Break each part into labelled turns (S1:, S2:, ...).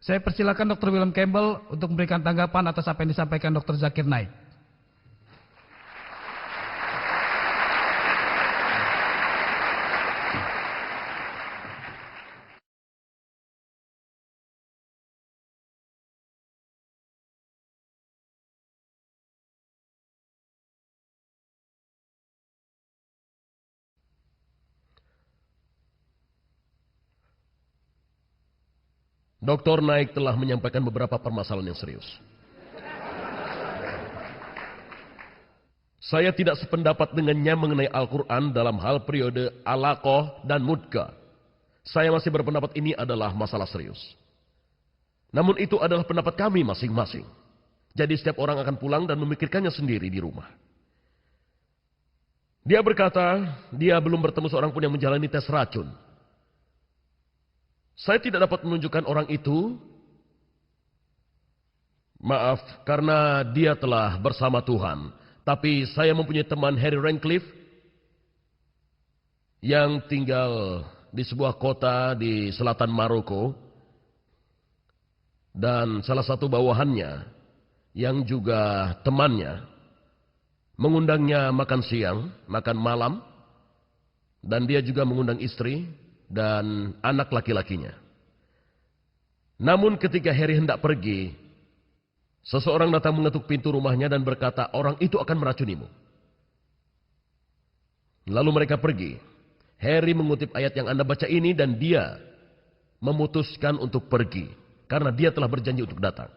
S1: Saya persilakan Dr. William Campbell untuk memberikan tanggapan atas apa yang disampaikan Dr. Zakir Naik.
S2: Dr. Naik telah menyampaikan beberapa permasalahan yang serius. Saya tidak sependapat dengannya mengenai Al-Quran dalam hal periode alaqah dan mudghah. Saya masih berpendapat ini adalah masalah serius. Namun itu adalah pendapat kami masing-masing. Jadi setiap orang akan pulang dan memikirkannya sendiri di rumah. Dia berkata, dia belum bertemu seorang pun yang menjalani tes racun. Saya tidak dapat menunjukkan orang itu. Maaf, karena dia telah bersama Tuhan. Tapi saya mempunyai teman Harry Rancliffe yang tinggal di sebuah kota di selatan Maroko. Dan salah satu bawahannya yang juga temannya mengundangnya makan siang, makan malam. Dan dia juga mengundang istri dan anak laki-lakinya. Namun ketika Harry hendak pergi, seseorang datang mengetuk pintu rumahnya dan berkata, orang itu akan meracunimu. Lalu mereka pergi. Harry mengutip ayat yang Anda baca ini dan dia memutuskan untuk pergi. Karena dia telah berjanji untuk datang.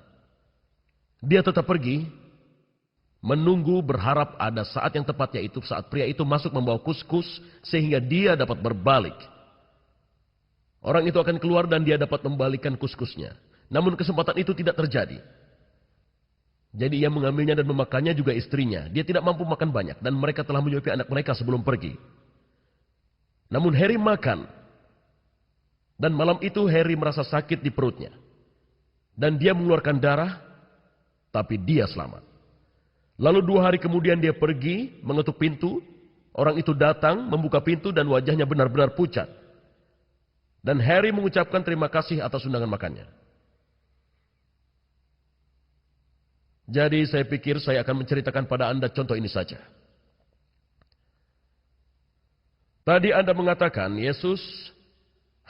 S2: Dia tetap pergi, menunggu berharap ada saat yang tepat, yaitu saat pria itu masuk membawa kuskus sehingga dia dapat berbalik. Orang itu akan keluar dan dia dapat membalikkan kuskusnya. Namun kesempatan itu tidak terjadi. Jadi ia mengambilnya dan memakannya juga istrinya. Dia tidak mampu makan banyak dan mereka telah menyuapi anak mereka sebelum pergi. Namun Harry makan. Dan malam itu Harry merasa sakit di perutnya. Dan dia mengeluarkan darah, tapi dia selamat. Lalu 2 hari kemudian dia pergi, mengetuk pintu. Orang itu datang, membuka pintu dan wajahnya benar-benar pucat. Dan Harry mengucapkan terima kasih atas undangan makannya. Jadi saya pikir saya akan menceritakan pada Anda contoh ini saja. Tadi Anda mengatakan Yesus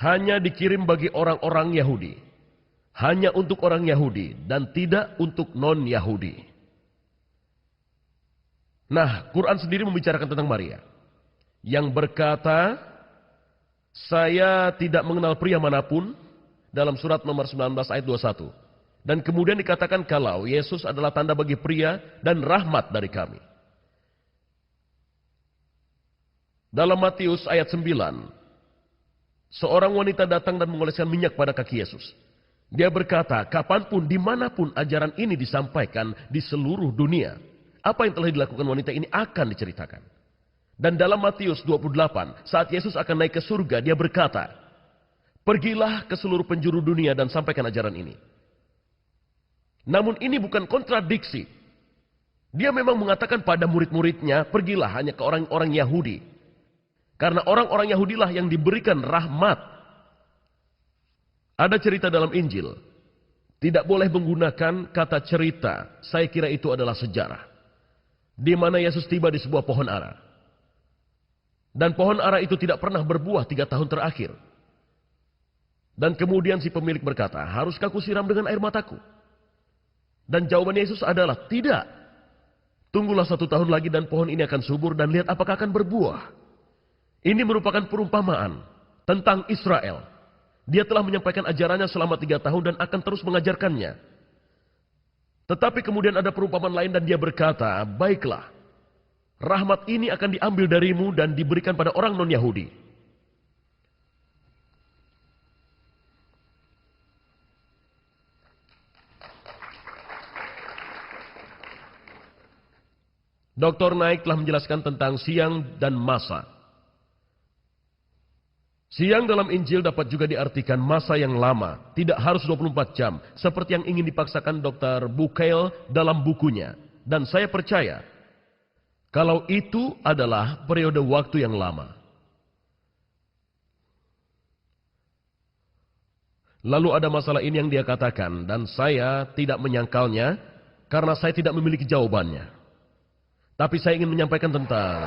S2: hanya dikirim bagi orang-orang Yahudi. Hanya untuk orang Yahudi dan tidak untuk non-Yahudi. Nah, Quran sendiri membicarakan tentang Maria. Yang berkata, saya tidak mengenal pria manapun dalam surat nomor 19 ayat 21. Dan kemudian dikatakan kalau Yesus adalah tanda bagi pria dan rahmat dari kami. Dalam Matius ayat 9, seorang wanita datang dan mengoleskan minyak pada kaki Yesus. Dia berkata, kapanpun, dimanapun ajaran ini disampaikan di seluruh dunia, apa yang telah dilakukan wanita ini akan diceritakan. Dan dalam Matius 28, saat Yesus akan naik ke surga, dia berkata, pergilah ke seluruh penjuru dunia dan sampaikan ajaran ini. Namun ini bukan kontradiksi. Dia memang mengatakan pada murid-muridnya, pergilah hanya ke orang-orang Yahudi. Karena orang-orang Yahudilah yang diberikan rahmat. Ada cerita dalam Injil. Tidak boleh menggunakan kata cerita. Saya kira itu adalah sejarah. Di mana Yesus tiba di sebuah pohon ara. Dan pohon ara itu tidak pernah berbuah 3 tahun terakhir. Dan kemudian si pemilik berkata, haruskah aku siram dengan air mataku? Dan jawaban Yesus adalah, tidak. Tunggulah 1 tahun lagi dan pohon ini akan subur dan lihat apakah akan berbuah. Ini merupakan perumpamaan tentang Israel. Dia telah menyampaikan ajarannya selama 3 tahun dan akan terus mengajarkannya. Tetapi kemudian ada perumpamaan lain dan dia berkata, baiklah. Rahmat ini akan diambil darimu dan diberikan pada orang non-Yahudi. Dr. Naik telah menjelaskan tentang siang dan masa. Siang dalam Injil dapat juga diartikan masa yang lama, tidak harus 24 jam, seperti yang ingin dipaksakan Dr. Bucaille dalam bukunya. Dan saya percaya, kalau itu adalah periode waktu yang lama. Lalu ada masalah ini yang dia katakan, dan saya tidak menyangkalnya karena saya tidak memiliki jawabannya. Tapi saya ingin menyampaikan tentang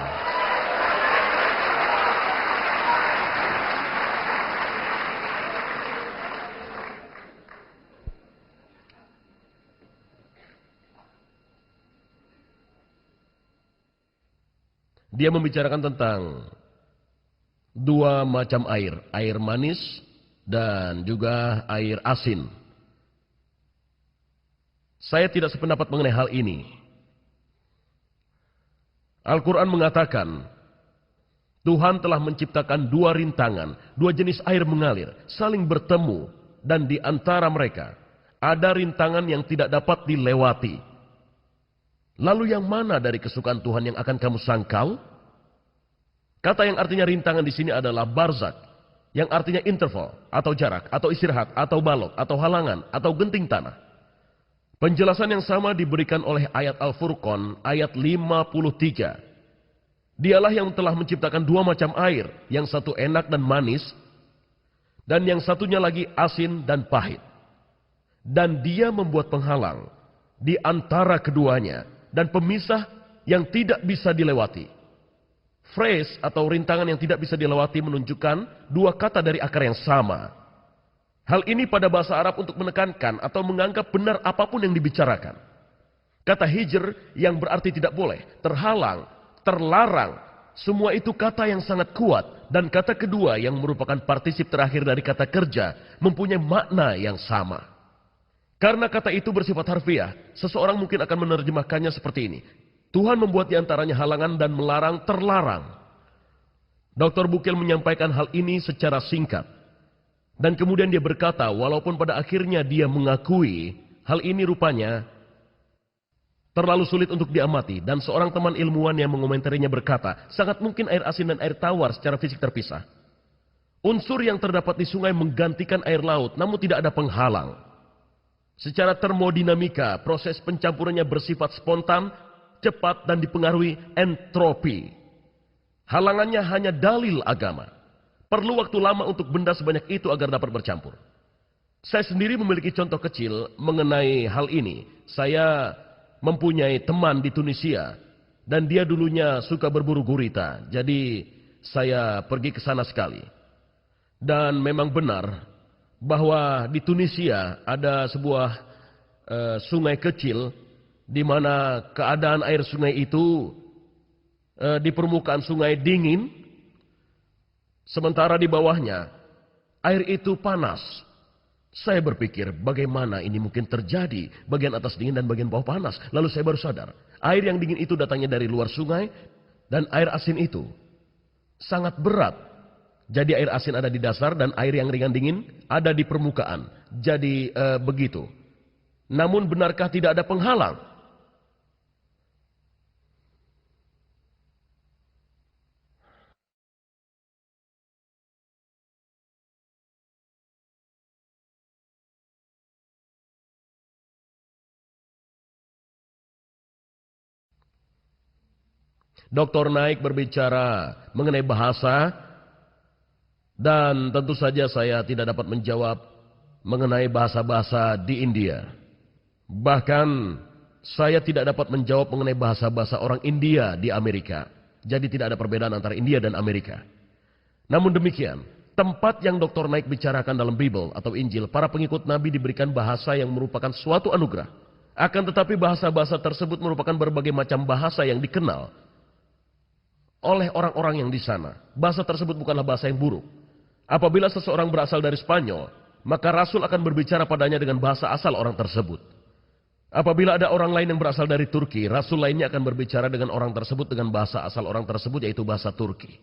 S2: dia membicarakan tentang dua macam air, air manis dan juga air asin. Saya tidak sependapat mengenai hal ini. Al-Quran mengatakan, Tuhan telah menciptakan dua rintangan, dua jenis air mengalir, saling bertemu, dan di antara mereka ada rintangan yang tidak dapat dilewati. Lalu yang mana dari kesukaan Tuhan yang akan kamu sangkal? Kata yang artinya rintangan di sini adalah barzak, yang artinya interval, atau jarak, atau istirahat, atau balok, atau halangan, atau genting tanah. Penjelasan yang sama diberikan oleh ayat Al-Furqan, ayat 53. Dialah yang telah menciptakan dua macam air, yang satu enak dan manis, dan yang satunya lagi asin dan pahit. Dan dia membuat penghalang di antara keduanya, dan pemisah yang tidak bisa dilewati. Phrase atau rintangan yang tidak bisa dilewati menunjukkan dua kata dari akar yang sama. Hal ini pada bahasa Arab untuk menekankan atau menganggap benar apapun yang dibicarakan. Kata hijr yang berarti tidak boleh, terhalang, terlarang, semua itu kata yang sangat kuat. Dan kata kedua yang merupakan partisip terakhir dari kata kerja mempunyai makna yang sama. Karena kata itu bersifat harfiah, seseorang mungkin akan menerjemahkannya seperti ini. Tuhan membuat diantaranya halangan dan melarang terlarang. Dr. Bukil menyampaikan hal ini secara singkat. Dan kemudian dia berkata, walaupun pada akhirnya dia mengakui hal ini rupanya terlalu sulit untuk diamati. Dan seorang teman ilmuwan yang mengomentarinya berkata, sangat mungkin air asin dan air tawar secara fisik terpisah. Unsur yang terdapat di sungai menggantikan air laut, namun tidak ada penghalang. Secara termodinamika, proses pencampurannya bersifat spontan, cepat dan dipengaruhi entropi. Halangannya hanya dalil agama. Perlu waktu lama untuk benda sebanyak itu agar dapat bercampur. Saya sendiri memiliki contoh kecil mengenai hal ini. Saya mempunyai teman di Tunisia dan dia dulunya suka berburu gurita. Jadi saya pergi ke sana sekali. Dan memang benar bahwa di Tunisia ada sebuah sungai kecil di mana keadaan air sungai itu di permukaan sungai dingin, sementara di bawahnya air itu panas. Saya berpikir bagaimana ini mungkin terjadi, bagian atas dingin dan bagian bawah panas. Lalu saya baru sadar, air yang dingin itu datangnya dari luar sungai dan air asin itu sangat berat. Jadi air asin ada di dasar dan air yang ringan dingin ada di permukaan. Jadi begitu. Namun benarkah tidak ada penghalang? Dr. Naik berbicara mengenai bahasa, dan tentu saja saya tidak dapat menjawab mengenai bahasa-bahasa di India. Bahkan saya tidak dapat menjawab mengenai bahasa-bahasa orang India di Amerika. Jadi tidak ada perbedaan antara India dan Amerika. Namun demikian, tempat yang Dr. Naik bicarakan dalam Bible atau Injil, para pengikut Nabi diberikan bahasa yang merupakan suatu anugerah. Akan tetapi bahasa-bahasa tersebut merupakan berbagai macam bahasa yang dikenal oleh orang-orang yang di sana. Bahasa tersebut bukanlah bahasa yang buruk. Apabila seseorang berasal dari Spanyol, maka Rasul akan berbicara padanya dengan bahasa asal orang tersebut. Apabila ada orang lain yang berasal dari Turki, Rasul lainnya akan berbicara dengan orang tersebut dengan bahasa asal orang tersebut, yaitu bahasa Turki.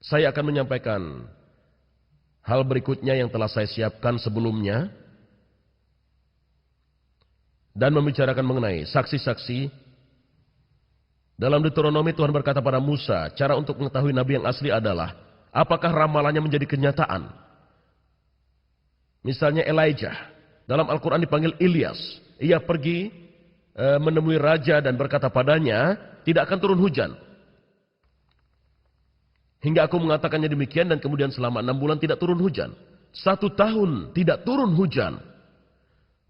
S2: Saya akan menyampaikan hal berikutnya yang telah saya siapkan sebelumnya, dan membicarakan mengenai saksi-saksi. Dalam Deuteronomi Tuhan berkata pada Musa, cara untuk mengetahui nabi yang asli adalah apakah ramalannya menjadi kenyataan. Misalnya Elijah, dalam Al-Quran dipanggil Ilyas. Ia pergi menemui raja dan berkata padanya, tidak akan turun hujan. Hingga aku mengatakannya demikian dan kemudian selama 6 bulan tidak turun hujan. 1 tahun tidak turun hujan.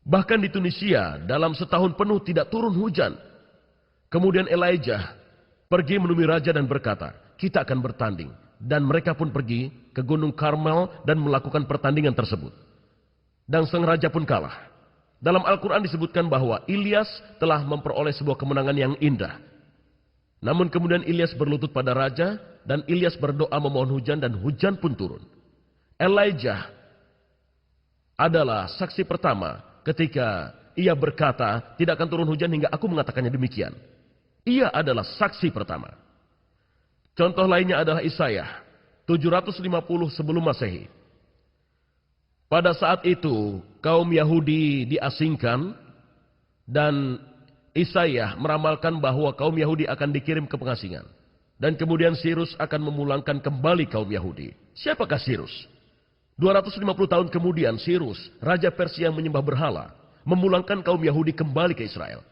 S2: Bahkan di Tunisia dalam setahun penuh tidak turun hujan. Kemudian Elijah pergi menemui raja dan berkata, kita akan bertanding. Dan mereka pun pergi ke Gunung Karmel dan melakukan pertandingan tersebut. Dan sang raja pun kalah. Dalam Al-Quran disebutkan bahwa Ilyas telah memperoleh sebuah kemenangan yang indah. Namun kemudian Ilyas berlutut pada raja dan Ilyas berdoa memohon hujan dan hujan pun turun. Elijah adalah saksi pertama ketika ia berkata tidak akan turun hujan hingga aku mengatakannya demikian. Ia adalah saksi pertama. Contoh lainnya adalah Isaiah 750 sebelum Masehi. Pada saat itu kaum Yahudi diasingkan dan Isaiah meramalkan bahwa kaum Yahudi akan dikirim ke pengasingan. Dan kemudian Sirus akan memulangkan kembali kaum Yahudi. Siapakah Sirus? 250 tahun kemudian Sirus, Raja Persia yang menyembah berhala, memulangkan kaum Yahudi kembali ke Israel.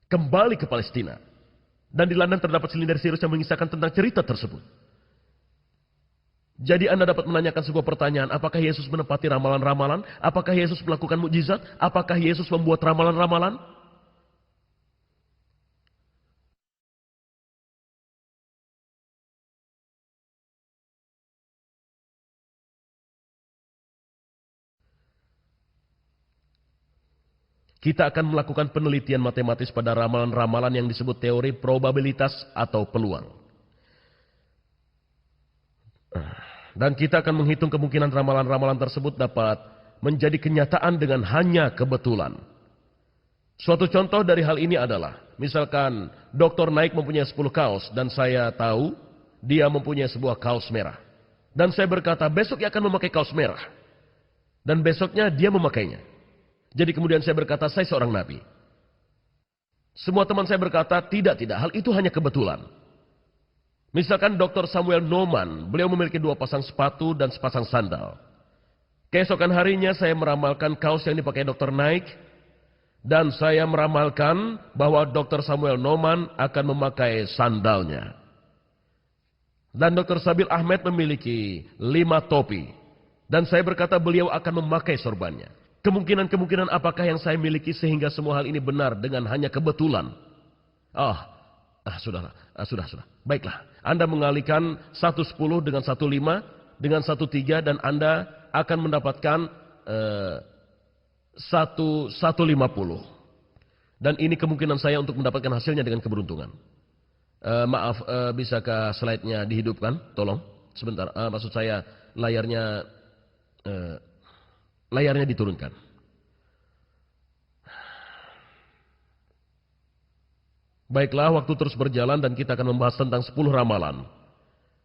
S2: Kembali ke Palestina. Dan di London terdapat silinder Sirus yang mengisahkan tentang cerita tersebut. Jadi Anda dapat menanyakan sebuah pertanyaan, apakah Yesus menepati ramalan-ramalan? Apakah Yesus melakukan mukjizat? Apakah Yesus membuat ramalan-ramalan? Kita akan melakukan penelitian matematis pada ramalan-ramalan yang disebut teori probabilitas atau peluang. Dan kita akan menghitung kemungkinan ramalan-ramalan tersebut dapat menjadi kenyataan dengan hanya kebetulan. Suatu contoh dari hal ini adalah, misalkan Dr. Naik mempunyai 10 kaos dan saya tahu dia mempunyai sebuah kaos merah. Dan saya berkata, besok ia akan memakai kaos merah. Dan besoknya dia memakainya. Jadi kemudian saya berkata, saya seorang nabi. Semua teman saya berkata, tidak, hal itu hanya kebetulan. Misalkan Dr. Samuel Norman, beliau memiliki 2 pasang sepatu dan sepasang sandal. Keesokan harinya saya meramalkan kaos yang dipakai Dr. Naik, dan saya meramalkan bahwa Dr. Samuel Norman akan memakai sandalnya. Dan Dr. Sabil Ahmed memiliki 5 topi, dan saya berkata beliau akan memakai sorbannya. Kemungkinan-kemungkinan apakah yang saya miliki sehingga semua hal ini benar dengan hanya kebetulan? Sudah. Baiklah, Anda mengalihkan 110 dengan 15 dengan 13 dan Anda akan mendapatkan 150. Dan ini kemungkinan saya untuk mendapatkan hasilnya dengan keberuntungan. Bisakah slide-nya dihidupkan? Tolong, sebentar. Maksud saya layarnya diturunkan. Baiklah, waktu terus berjalan dan kita akan membahas tentang 10 ramalan.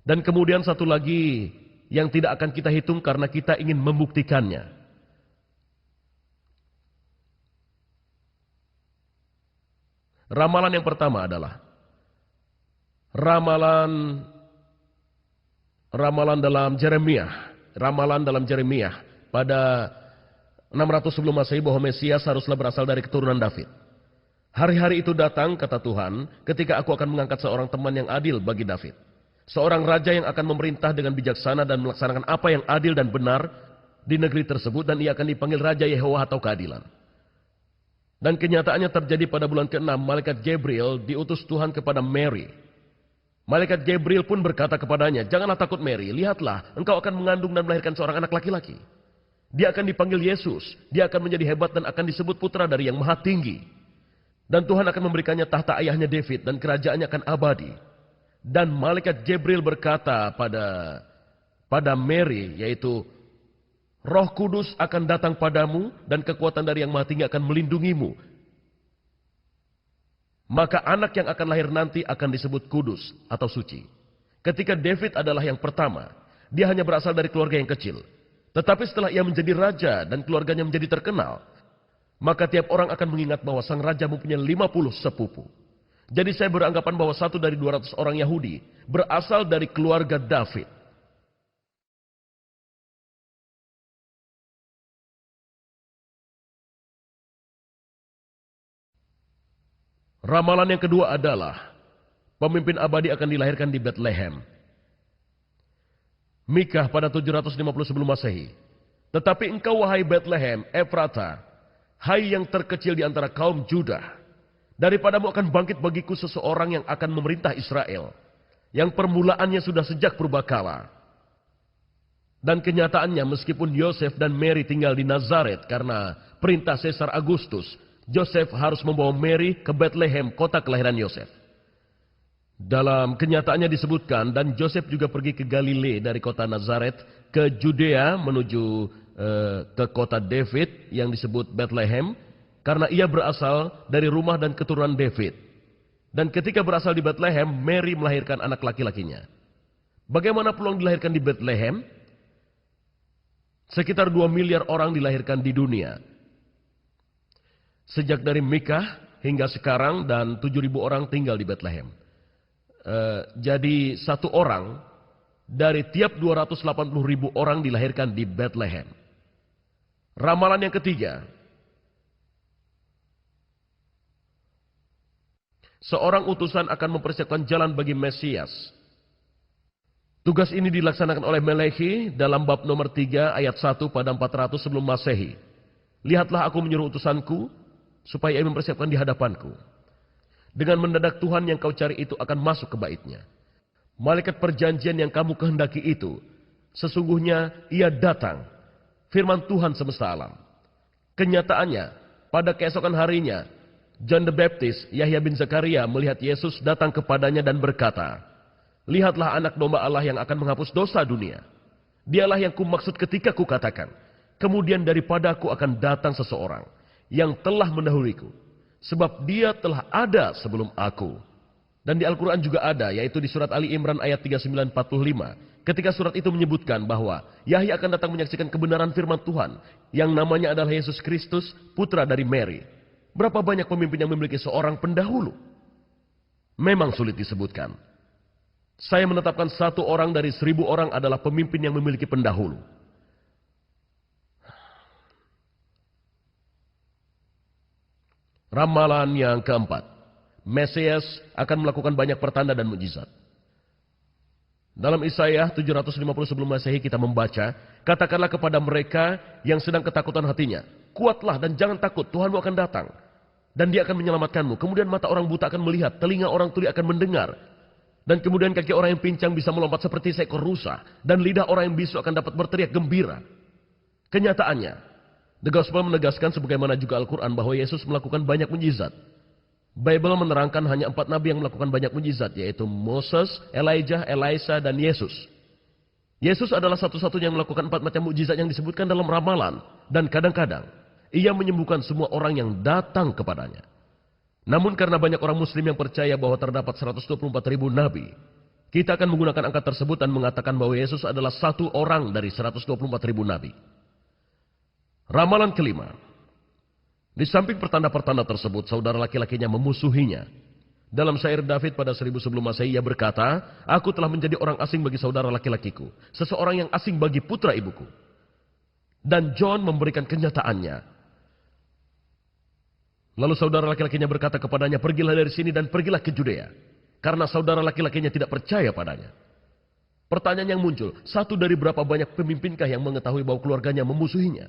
S2: Dan kemudian satu lagi yang tidak akan kita hitung karena kita ingin membuktikannya. Ramalan yang pertama adalah ramalan dalam Jeremia. Ramalan dalam Jeremia pada 600 sebelum Masehi bahwa Mesias haruslah berasal dari keturunan David. Hari-hari itu datang, kata Tuhan, ketika aku akan mengangkat seorang teman yang adil bagi David. Seorang raja yang akan memerintah dengan bijaksana dan melaksanakan apa yang adil dan benar di negeri tersebut, dan ia akan dipanggil Raja Yehowa atau keadilan. Dan kenyataannya terjadi pada bulan ke-6, malaikat Gabriel diutus Tuhan kepada Mary. Malaikat Gabriel pun berkata kepadanya, janganlah takut Mary, lihatlah, engkau akan mengandung dan melahirkan seorang anak laki-laki. Dia akan dipanggil Yesus, dia akan menjadi hebat dan akan disebut putra dari yang maha tinggi. Dan Tuhan akan memberikannya tahta ayahnya David dan kerajaannya akan abadi. Dan malaikat Gabriel berkata pada Mary, yaitu Roh Kudus akan datang padamu dan kekuatan dari yang maha tinggi akan melindungimu. Maka anak yang akan lahir nanti akan disebut kudus atau suci. Ketika David adalah yang pertama, dia hanya berasal dari keluarga yang kecil. Tetapi setelah ia menjadi raja dan keluarganya menjadi terkenal, maka tiap orang akan mengingat bahwa sang raja mempunyai 50 sepupu. Jadi saya beranggapan bahwa satu dari 200 orang Yahudi berasal dari keluarga David. Ramalan yang kedua adalah pemimpin abadi akan dilahirkan di Bethlehem. Mikah pada 750 sebelum Masehi. Tetapi engkau wahai Bethlehem, Efrata, hai yang terkecil di antara kaum Judah, daripadamu akan bangkit bagiku seseorang yang akan memerintah Israel, yang permulaannya sudah sejak purbakala. Dan kenyataannya meskipun Yosef dan Mary tinggal di Nazaret karena perintah Kaisar Agustus, Yosef harus membawa Mary ke Bethlehem, kota kelahiran Yosef. Dalam kenyataannya disebutkan, dan Yosef juga pergi ke Galilea dari kota Nazaret ke Judea menuju ke kota David yang disebut Bethlehem, karena ia berasal dari rumah dan keturunan David. Dan ketika berasal di Bethlehem, Mary melahirkan anak laki-lakinya. Bagaimana peluang dilahirkan di Bethlehem? Sekitar 2 miliar orang dilahirkan di dunia. Sejak dari Mikah hingga sekarang, dan 7.000 orang tinggal di Bethlehem. Jadi satu orang dari tiap 280.000 orang dilahirkan di Bethlehem. Ramalan yang ketiga. Seorang utusan akan mempersiapkan jalan bagi Mesias. Tugas ini dilaksanakan oleh Melehi dalam bab nomor 3 ayat 1 pada 400 sebelum Masehi. Lihatlah aku menyuruh utusanku supaya ia mempersiapkan di hadapanku. Dengan mendadak Tuhan yang kau cari itu akan masuk ke baitnya. Malaikat perjanjian yang kamu kehendaki itu, sesungguhnya ia datang. Firman Tuhan semesta alam. Kenyataannya, pada keesokan harinya, John the Baptist, Yahya bin Zakaria melihat Yesus datang kepadanya dan berkata, lihatlah anak domba Allah yang akan menghapus dosa dunia. Dialah yang kumaksud ketika kukatakan, kemudian daripadaku akan datang seseorang yang telah mendahuliku, sebab dia telah ada sebelum aku. Dan di Al-Quran juga ada, yaitu di surat Ali Imran ayat 39-45. Ketika surat itu menyebutkan bahwa Yahya akan datang menyaksikan kebenaran firman Tuhan, yang namanya adalah Yesus Kristus, putra dari Mary. Berapa banyak pemimpin yang memiliki seorang pendahulu? Memang sulit disebutkan. Saya menetapkan 1 orang dari 1.000 orang adalah pemimpin yang memiliki pendahulu. Ramalan yang keempat. Mesias akan melakukan banyak pertanda dan mukjizat. Dalam Isaiah 750 sebelum Masehi kita membaca, katakanlah kepada mereka yang sedang ketakutan hatinya, kuatlah dan jangan takut, Tuhanmu akan datang. Dan dia akan menyelamatkanmu. Kemudian mata orang buta akan melihat, telinga orang tuli akan mendengar. Dan kemudian kaki orang yang pincang bisa melompat seperti seekor rusa. Dan lidah orang yang bisu akan dapat berteriak gembira. Kenyataannya, The Gospel menegaskan sebagaimana juga Al-Quran bahwa Yesus melakukan banyak mukjizat. Bible menerangkan hanya 4 nabi yang melakukan banyak mukjizat, yaitu Moses, Elijah, Elisa, dan Yesus. Yesus adalah satu-satunya yang melakukan 4 macam mukjizat yang disebutkan dalam ramalan. Dan kadang-kadang, ia menyembuhkan semua orang yang datang kepadanya. Namun karena banyak orang muslim yang percaya bahwa terdapat 124.000 nabi, kita akan menggunakan angka tersebut dan mengatakan bahwa Yesus adalah 1 orang dari 124.000 nabi. Ramalan kelima. Di samping pertanda-pertanda tersebut, saudara laki-lakinya memusuhinya. Dalam syair David pada 1000 sebelum Masehi ia berkata, aku telah menjadi orang asing bagi saudara laki-lakiku, seseorang yang asing bagi putra ibuku. Dan John memberikan kenyataannya. Lalu saudara laki-lakinya berkata kepadanya, pergilah dari sini dan pergilah ke Judea. Karena saudara laki-lakinya tidak percaya padanya. Pertanyaan yang muncul, satu dari berapa banyak pemimpinkah yang mengetahui bahwa keluarganya memusuhinya?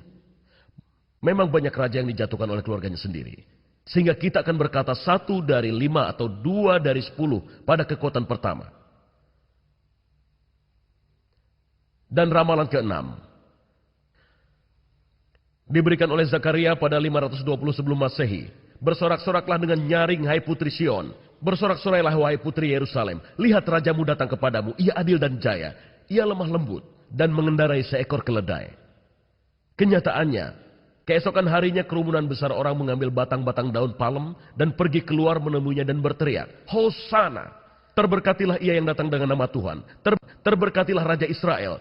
S2: Memang banyak raja yang dijatuhkan oleh keluarganya sendiri. Sehingga kita akan berkata 1 dari 5 atau 2 dari 10 pada kekuatan pertama. Dan ramalan ke-6. Diberikan oleh Zakaria pada 520 sebelum Masehi. Bersorak-soraklah dengan nyaring, hai putri Sion. Bersorak-sorailah, wahai putri Yerusalem. Lihat rajamu datang kepadamu, ia adil dan jaya. Ia lemah lembut dan mengendarai seekor keledai. Kenyataannya, keesokan harinya kerumunan besar orang mengambil batang-batang daun palem dan pergi keluar menemuinya dan berteriak, Hosana! Terberkatilah ia yang datang dengan nama Tuhan. Terberkatilah Raja Israel.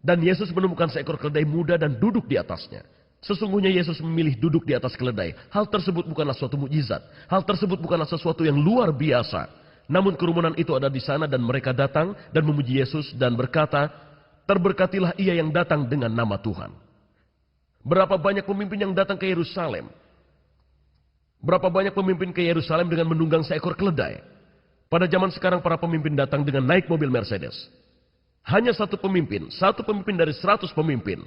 S2: Dan Yesus menemukan seekor keledai muda dan duduk di atasnya. Sesungguhnya Yesus memilih duduk di atas keledai. Hal tersebut bukanlah suatu mukjizat. Hal tersebut bukanlah sesuatu yang luar biasa. Namun kerumunan itu ada di sana dan mereka datang dan memuji Yesus dan berkata, terberkatilah ia yang datang dengan nama Tuhan. Berapa banyak pemimpin yang datang ke Yerusalem? Berapa banyak pemimpin ke Yerusalem dengan menunggang seekor keledai? Pada zaman sekarang para pemimpin datang dengan naik mobil Mercedes. Hanya satu pemimpin dari 100 pemimpin.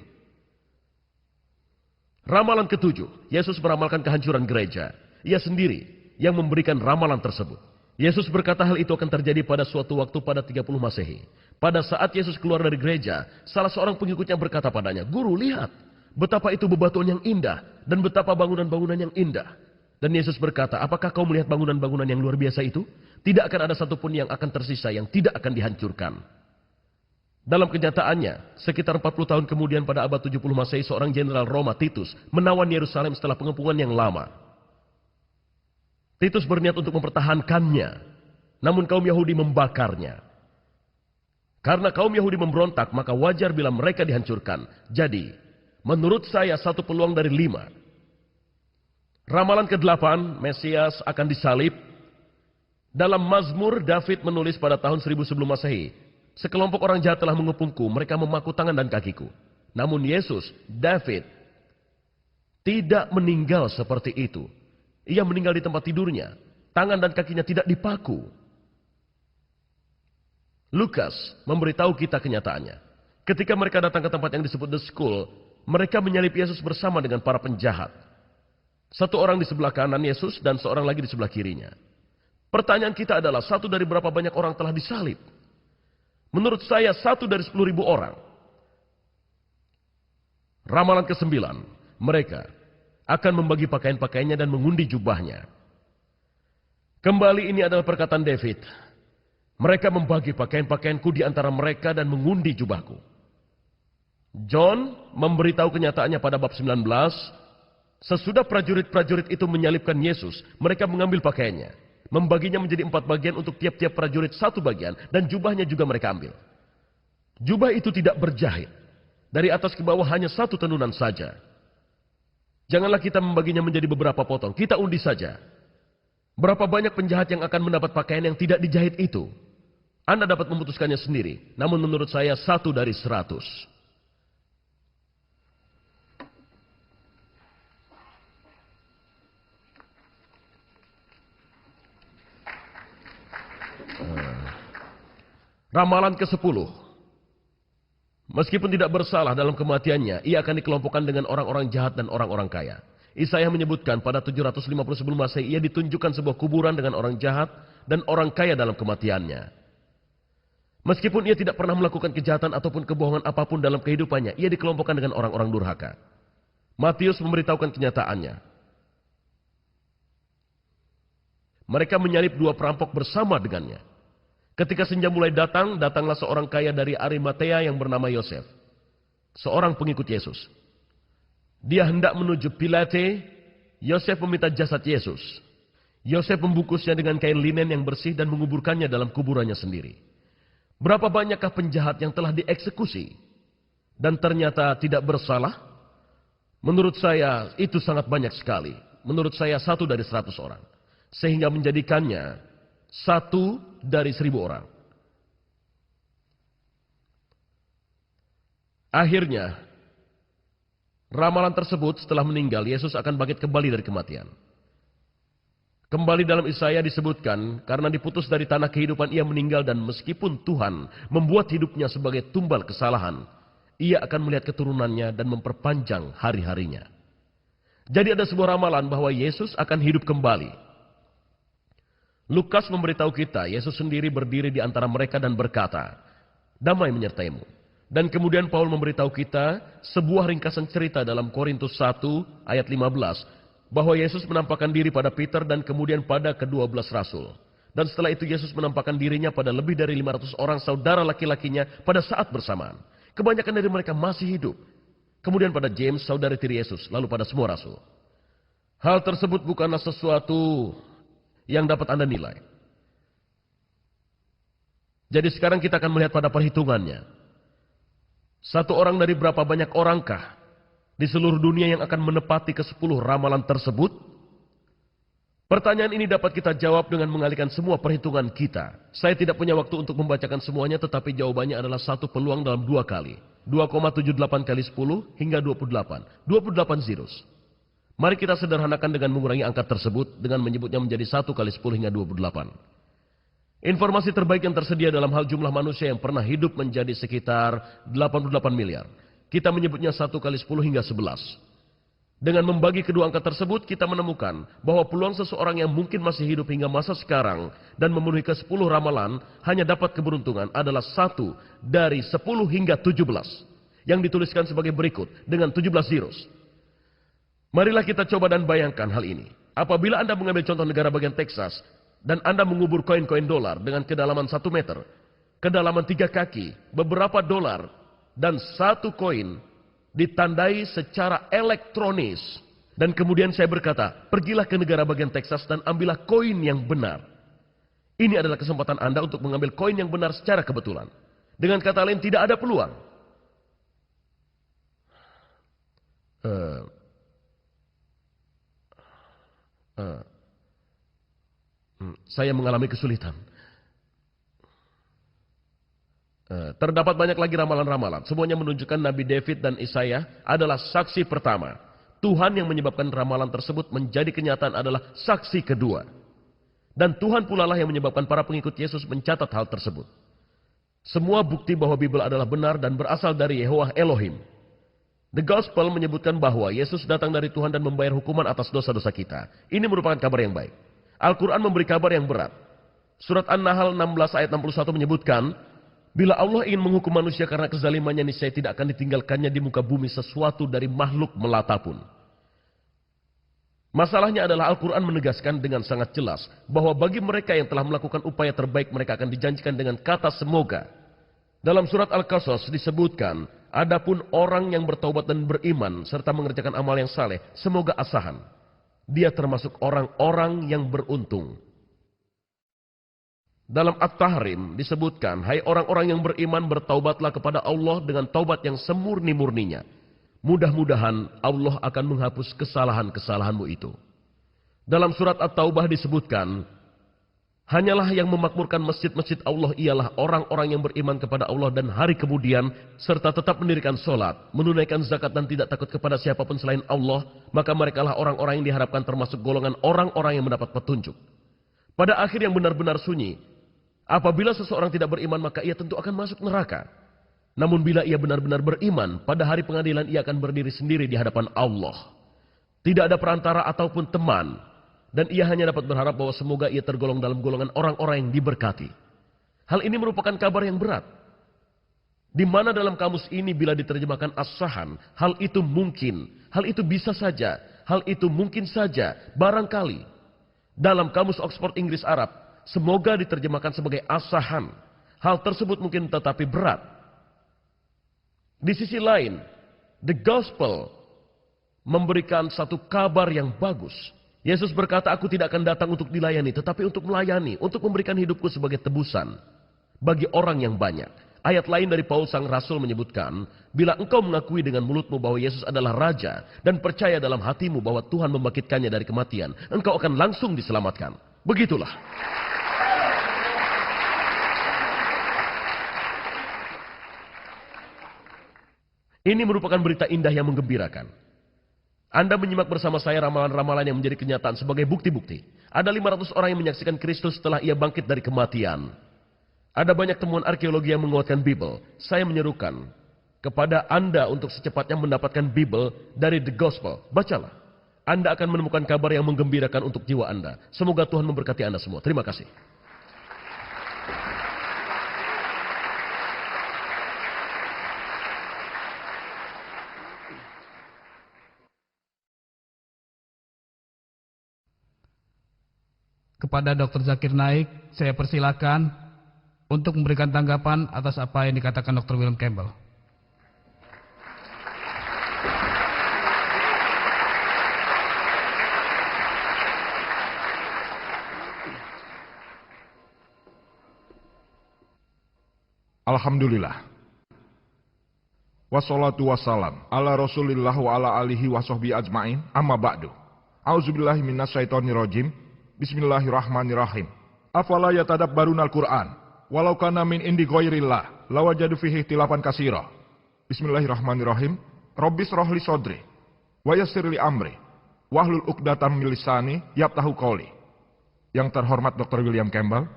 S2: Ramalan ketujuh, Yesus meramalkan kehancuran gereja. Ia sendiri yang memberikan ramalan tersebut. Yesus berkata hal itu akan terjadi pada suatu waktu pada 30 Masehi. Pada saat Yesus keluar dari gereja, salah seorang pengikutnya berkata padanya, "Guru, lihat, betapa itu bebatuan yang indah dan betapa bangunan-bangunan yang indah." Dan Yesus berkata, "Apakah kau melihat bangunan-bangunan yang luar biasa itu? Tidak akan ada satupun yang akan tersisa yang tidak akan dihancurkan." Dalam kenyataannya, sekitar 40 tahun kemudian pada abad 70 Masehi, seorang jenderal Roma, Titus, menawan Yerusalem setelah pengepungan yang lama. Titus berniat untuk mempertahankannya, namun kaum Yahudi membakarnya. Karena kaum Yahudi memberontak, maka wajar bila mereka dihancurkan. Jadi, menurut saya satu peluang dari 5. Ramalan ke-8, Mesias akan disalib. Dalam Mazmur, David menulis pada tahun 1000 sebelum Masehi, "Sekelompok orang jahat telah mengepungku, mereka memaku tangan dan kakiku." Namun Yesus, David, tidak meninggal seperti itu. Ia meninggal di tempat tidurnya. Tangan dan kakinya tidak dipaku. Lukas memberitahu kita kenyataannya. Ketika mereka datang ke tempat yang disebut The School, mereka menyalib Yesus bersama dengan para penjahat. Satu orang di sebelah kanan Yesus dan seorang lagi di sebelah kirinya. Pertanyaan kita adalah, satu dari berapa banyak orang telah disalib? Menurut saya, 1 dari 10.000 orang. Ramalan ke-9, mereka akan membagi pakaian-pakaiannya dan mengundi jubahnya. Kembali ini adalah perkataan David. Mereka membagi pakaian-pakaianku di antara mereka dan mengundi jubahku. John memberitahu kenyataannya pada bab 19. Sesudah prajurit-prajurit itu menyalibkan Yesus, mereka mengambil pakaiannya, membaginya menjadi 4 bagian untuk tiap-tiap prajurit 1 bagian, dan jubahnya juga mereka ambil. Jubah itu tidak berjahit. Dari atas ke bawah hanya 1 tenunan saja. Janganlah kita membaginya menjadi beberapa potong, kita undi saja. Berapa banyak penjahat yang akan mendapat pakaian yang tidak dijahit itu? Anda dapat memutuskannya sendiri, namun menurut saya 1 dari 100. Ramalan ke-10. Meskipun tidak bersalah dalam kematiannya, ia akan dikelompokkan dengan orang-orang jahat dan orang-orang kaya. Yesaya menyebutkan pada 750 sebelum Masehi, ia ditunjukkan sebuah kuburan dengan orang jahat dan orang kaya dalam kematiannya. Meskipun ia tidak pernah melakukan kejahatan ataupun kebohongan apapun dalam kehidupannya, ia dikelompokkan dengan orang-orang durhaka. Matius memberitahukan kenyataannya. Mereka menyalib 2 perampok bersama dengannya. Ketika senja mulai datang, datanglah seorang kaya dari Arimatea yang bernama Yosef, seorang pengikut Yesus. Dia hendak menuju Pilate. Yosef meminta jasad Yesus. Yosef membungkusnya dengan kain linen yang bersih dan menguburkannya dalam kuburannya sendiri. Berapa banyakkah penjahat yang telah dieksekusi dan ternyata tidak bersalah? Menurut saya itu sangat banyak sekali. Menurut saya 1 dari 100 orang. Sehingga menjadikannya 1 dari 1000 orang. Akhirnya, ramalan tersebut setelah meninggal, Yesus akan bangkit kembali dari kematian. Kembali dalam Yesaya disebutkan, karena diputus dari tanah kehidupan ia meninggal, dan meskipun Tuhan membuat hidupnya sebagai tumbal kesalahan, ia akan melihat keturunannya dan memperpanjang hari-harinya. Jadi ada sebuah ramalan bahwa Yesus akan hidup kembali. Lukas memberitahu kita, Yesus sendiri berdiri di antara mereka dan berkata, "Damai menyertaimu." Dan kemudian Paul memberitahu kita sebuah ringkasan cerita dalam Korintus 1 ayat 15, bahwa Yesus menampakkan diri pada Peter dan kemudian pada ke-12 rasul. Dan setelah itu Yesus menampakkan dirinya pada lebih dari 500 orang saudara laki-lakinya pada saat bersamaan. Kebanyakan dari mereka masih hidup. Kemudian pada James, saudari tiri Yesus, lalu pada semua rasul. Hal tersebut bukanlah sesuatu yang dapat Anda nilai. Jadi sekarang kita akan melihat pada perhitungannya. 1 orang dari berapa banyak orangkah di seluruh dunia yang akan menepati ke-10 ramalan tersebut? Pertanyaan ini dapat kita jawab dengan mengalihkan semua perhitungan kita. Saya tidak punya waktu untuk membacakan semuanya, tetapi jawabannya adalah 1 peluang dalam 2 kali. 2,78 kali 10 hingga 28. 28 zeros. Mari kita sederhanakan dengan mengurangi angka tersebut dengan menyebutnya menjadi 1 kali 10 hingga 28. Informasi terbaik yang tersedia dalam hal jumlah manusia yang pernah hidup menjadi sekitar 88 miliar. Kita menyebutnya 1 kali 10 hingga 11. Dengan membagi kedua angka tersebut, kita menemukan bahwa peluang seseorang yang mungkin masih hidup hingga masa sekarang dan memenuhi ke-10 ramalan hanya dapat keberuntungan adalah 1 dari 10 hingga 17. Yang dituliskan sebagai berikut dengan 17 zeros. Marilah kita coba dan bayangkan hal ini. Apabila Anda mengambil contoh negara bagian Texas, dan Anda mengubur koin-koin dolar dengan kedalaman 1 meter, kedalaman 3 kaki, beberapa dolar, dan 1 koin ditandai secara elektronis. Dan kemudian saya berkata, pergilah ke negara bagian Texas dan ambillah koin yang benar. Ini adalah kesempatan Anda untuk mengambil koin yang benar secara kebetulan. Dengan kata lain, tidak ada peluang. Saya mengalami kesulitan. Terdapat banyak lagi ramalan-ramalan. Semuanya menunjukkan Nabi David dan Isaiah adalah saksi pertama. Tuhan yang menyebabkan ramalan tersebut menjadi kenyataan adalah saksi kedua. Dan Tuhan pula lah yang menyebabkan para pengikut Yesus mencatat hal tersebut. Semua bukti bahwa Bible adalah benar dan berasal dari Yehovah Elohim. The Gospel menyebutkan bahwa Yesus datang dari Tuhan dan membayar hukuman atas dosa-dosa kita. Ini merupakan kabar yang baik. Al-Quran memberi kabar yang berat. Surat An-Nahl 16 ayat 61 menyebutkan, bila Allah ingin menghukum manusia karena kezalimannya, niscaya tidak akan ditinggalkannya di muka bumi sesuatu dari makhluk melata pun. Masalahnya adalah Al-Quran menegaskan dengan sangat jelas bahwa bagi mereka yang telah melakukan upaya terbaik, mereka akan dijanjikan dengan kata semoga. Dalam surat Al-Qasas disebutkan, adapun orang yang bertaubat dan beriman serta mengerjakan amal yang saleh, semoga asahan. Dia termasuk orang-orang yang beruntung. Dalam At-Tahrim disebutkan, hai orang-orang yang beriman, bertaubatlah kepada Allah dengan taubat yang semurni-murninya. Mudah-mudahan Allah akan menghapus kesalahan-kesalahanmu itu. Dalam surat At-Taubah disebutkan, hanyalah yang memakmurkan masjid-masjid Allah ialah orang-orang yang beriman kepada Allah dan hari kemudian, serta tetap mendirikan sholat, menunaikan zakat dan tidak takut kepada siapapun selain Allah, maka merekalah orang-orang yang diharapkan termasuk golongan orang-orang yang mendapat petunjuk. Pada akhir yang benar-benar sunyi, apabila seseorang tidak beriman, maka ia tentu akan masuk neraka. Namun bila ia benar-benar beriman, pada hari pengadilan ia akan berdiri sendiri di hadapan Allah. Tidak ada perantara ataupun teman. Dan ia hanya dapat berharap bahwa semoga ia tergolong dalam golongan orang-orang yang diberkati. Hal ini merupakan kabar yang berat. Di mana dalam kamus ini bila diterjemahkan as-sahan, hal itu mungkin, hal itu bisa saja, hal itu mungkin saja, barangkali. Dalam kamus Oxford Inggris Arab, semoga diterjemahkan sebagai as-sahan. Hal tersebut mungkin tetapi berat. Di sisi lain, the gospel memberikan satu kabar yang bagus. Yesus berkata, aku tidak akan datang untuk dilayani, tetapi untuk melayani, untuk memberikan hidupku sebagai tebusan bagi orang yang banyak. Ayat lain dari Paulus sang Rasul menyebutkan, bila engkau mengakui dengan mulutmu bahwa Yesus adalah Raja, dan percaya dalam hatimu bahwa Tuhan membangkitkannya dari kematian, engkau akan langsung diselamatkan. Begitulah. Ini merupakan berita indah yang menggembirakan. Anda menyimak bersama saya ramalan-ramalan yang menjadi kenyataan sebagai bukti-bukti. Ada 500 orang yang menyaksikan Kristus setelah ia bangkit dari kematian. Ada banyak temuan arkeologi yang menguatkan Bible. Saya menyerukan kepada Anda untuk secepatnya mendapatkan Bible dari The Gospel. Bacalah. Anda akan menemukan kabar yang menggembirakan untuk jiwa Anda. Semoga Tuhan memberkati Anda semua. Terima kasih.
S1: Kepada Dr. Zakir Naik, saya persilakan untuk memberikan tanggapan atas apa yang dikatakan Dr. William Campbell.
S3: Alhamdulillah. Wassalatu wassalam ala Rasulillah wa ala alihi wa sahbihi ajmain. Amma ba'du. A'udzubillahi minasyaitonirrajim. Bismillahirrahmanirrahim. Afala yatadabbaruna al-Qur'an walau kana min indi ghairillah lawajadu fihi ikhtilafan katsira. Bismillahirrahmanirrahim. Rabbis rohli sodri wa yassir li amri wahlul 'uqdatam min lisani yafqahu qawli. Yang terhormat Dr. William Campbell,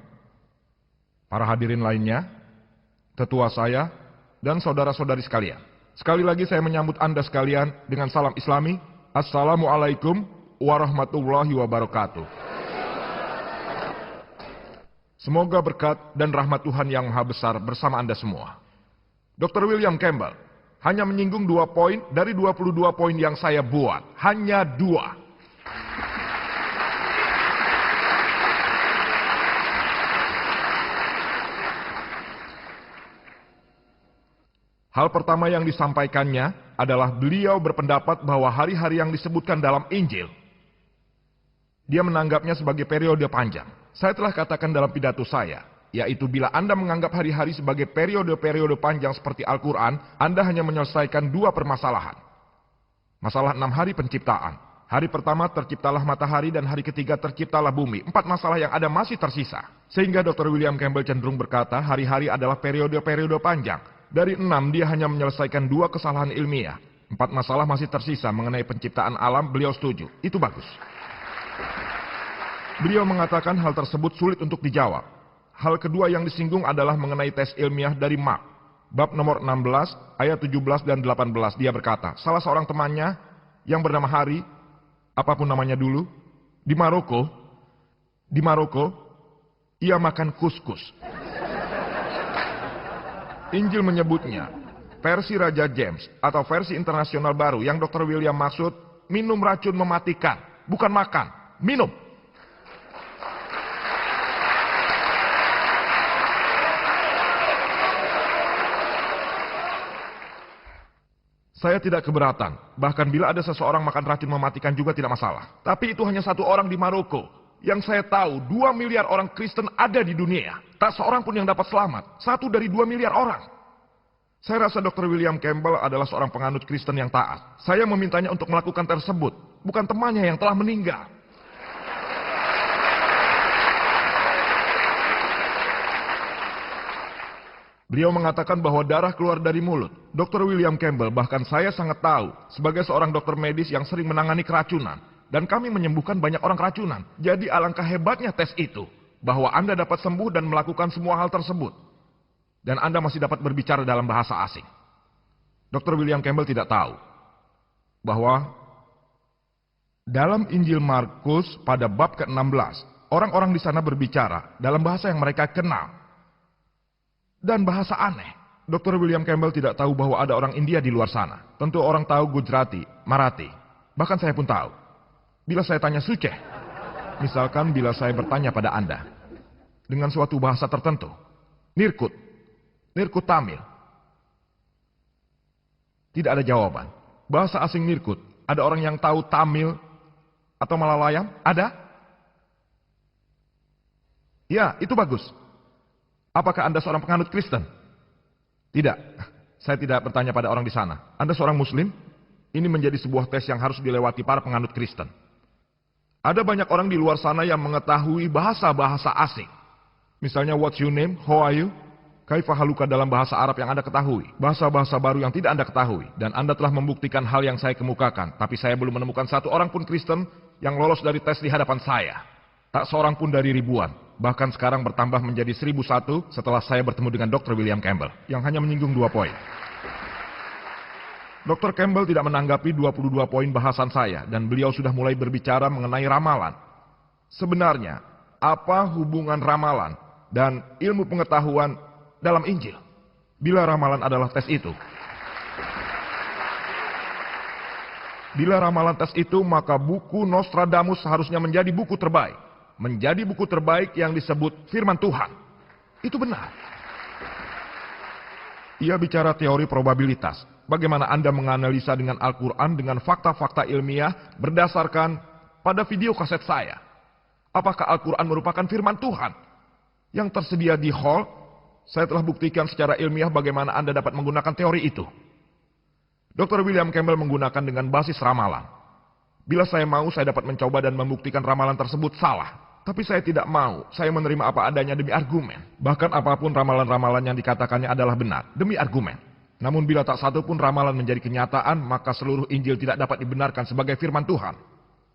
S3: para hadirin lainnya, tetua saya, dan saudara-saudari sekalian. Sekali lagi saya menyambut Anda sekalian dengan salam Islami. Assalamualaikum warahmatullahi wabarakatuh. Semoga berkat dan rahmat Tuhan yang Maha Besar bersama Anda semua. Dr. William Campbell hanya menyinggung 2 poin dari 22 poin yang saya buat. Hanya 2. Hal pertama yang disampaikannya adalah beliau berpendapat bahwa hari-hari yang disebutkan dalam Injil, dia menanggapnya sebagai periode panjang. Saya telah katakan dalam pidato saya, yaitu bila Anda menganggap hari-hari sebagai periode-periode panjang seperti Al-Quran, Anda hanya menyelesaikan 2 permasalahan. Masalah 6 hari penciptaan. Hari pertama terciptalah matahari dan hari ketiga terciptalah bumi. 4 masalah yang ada masih tersisa. Sehingga Dr. William Campbell cenderung berkata hari-hari adalah periode-periode panjang. Dari 6 dia hanya menyelesaikan 2 kesalahan ilmiah. 4 masalah masih tersisa mengenai penciptaan alam, beliau setuju. Itu bagus. Beliau mengatakan hal tersebut sulit untuk dijawab. Hal kedua yang disinggung adalah mengenai tes ilmiah dari Mark. Bab nomor 16, ayat 17 dan 18. Dia berkata, salah seorang temannya yang bernama Hari, apapun namanya dulu, di Maroko, ia makan kuskus. Injil menyebutnya, versi Raja James atau versi internasional baru yang Dr. William maksud, minum racun mematikan, bukan makan, minum. Saya tidak keberatan, bahkan bila ada seseorang makan racun mematikan juga tidak masalah. Tapi itu hanya 1 orang di Maroko. Yang saya tahu, 2 miliar orang Kristen ada di dunia. Tak seorang pun yang dapat selamat. 1 dari 2 miliar orang. Saya rasa Dr. William Campbell adalah seorang penganut Kristen yang taat. Saya memintanya untuk melakukan tersebut, bukan temannya yang telah meninggal. Beliau mengatakan bahwa darah keluar dari mulut. Dr. William Campbell, bahkan saya sangat tahu, sebagai seorang dokter medis yang sering menangani keracunan, dan kami menyembuhkan banyak orang keracunan. Jadi alangkah hebatnya tes itu, bahwa Anda dapat sembuh dan melakukan semua hal tersebut. Dan Anda masih dapat berbicara dalam bahasa asing. Dr. William Campbell tidak tahu, bahwa dalam Injil Markus pada bab ke-16, orang-orang di sana berbicara dalam bahasa yang mereka kenal. Dan bahasa aneh. Dr. William Campbell tidak tahu bahwa ada orang India di luar sana. Tentu orang tahu Gujarati, Marathi. Bahkan saya pun tahu. Bila saya tanya Suceh, misalkan bila saya bertanya pada Anda, dengan suatu bahasa tertentu, Nirkut Tamil, tidak ada jawaban. Bahasa asing Nirkut, ada orang yang tahu Tamil atau Malalayam? Ada? Ya, itu bagus. Apakah Anda seorang penganut Kristen? Tidak, saya tidak bertanya pada orang di sana. Anda seorang Muslim? Ini menjadi sebuah tes yang harus dilewati para penganut Kristen. Ada banyak orang di luar sana yang mengetahui bahasa-bahasa asing. Misalnya, what's your name? How are you? Kaifa haluka dalam bahasa Arab yang Anda ketahui. Bahasa-bahasa baru yang tidak Anda ketahui. Dan Anda telah membuktikan hal yang saya kemukakan. Tapi saya belum menemukan 1 orang pun Kristen yang lolos dari tes di hadapan saya. Tak seorang pun dari ribuan. Bahkan sekarang bertambah menjadi 1001 setelah saya bertemu dengan Dr. William Campbell. Yang hanya menyinggung 2 poin. Dr. Campbell tidak menanggapi 22 poin bahasan saya. Dan beliau sudah mulai berbicara mengenai ramalan. Sebenarnya, apa hubungan ramalan dan ilmu pengetahuan dalam Injil? Bila ramalan adalah tes itu. Bila ramalan tes itu, maka buku Nostradamus seharusnya menjadi buku terbaik. Menjadi buku terbaik yang disebut firman Tuhan. Itu benar. Ia bicara teori probabilitas. Bagaimana Anda menganalisa dengan Al-Quran dengan fakta-fakta ilmiah berdasarkan pada video kaset saya. Apakah Al-Quran merupakan firman Tuhan yang tersedia di hall? Saya telah buktikan secara ilmiah bagaimana Anda dapat menggunakan teori itu. Dr. William Campbell menggunakan dengan basis ramalan. Bila saya mau, saya dapat mencoba dan membuktikan ramalan tersebut salah. Tapi saya tidak mau, saya menerima apa adanya demi argumen. Bahkan apapun ramalan-ramalan yang dikatakannya adalah benar, demi argumen. Namun bila tak satu pun ramalan menjadi kenyataan, maka seluruh Injil tidak dapat dibenarkan sebagai firman Tuhan.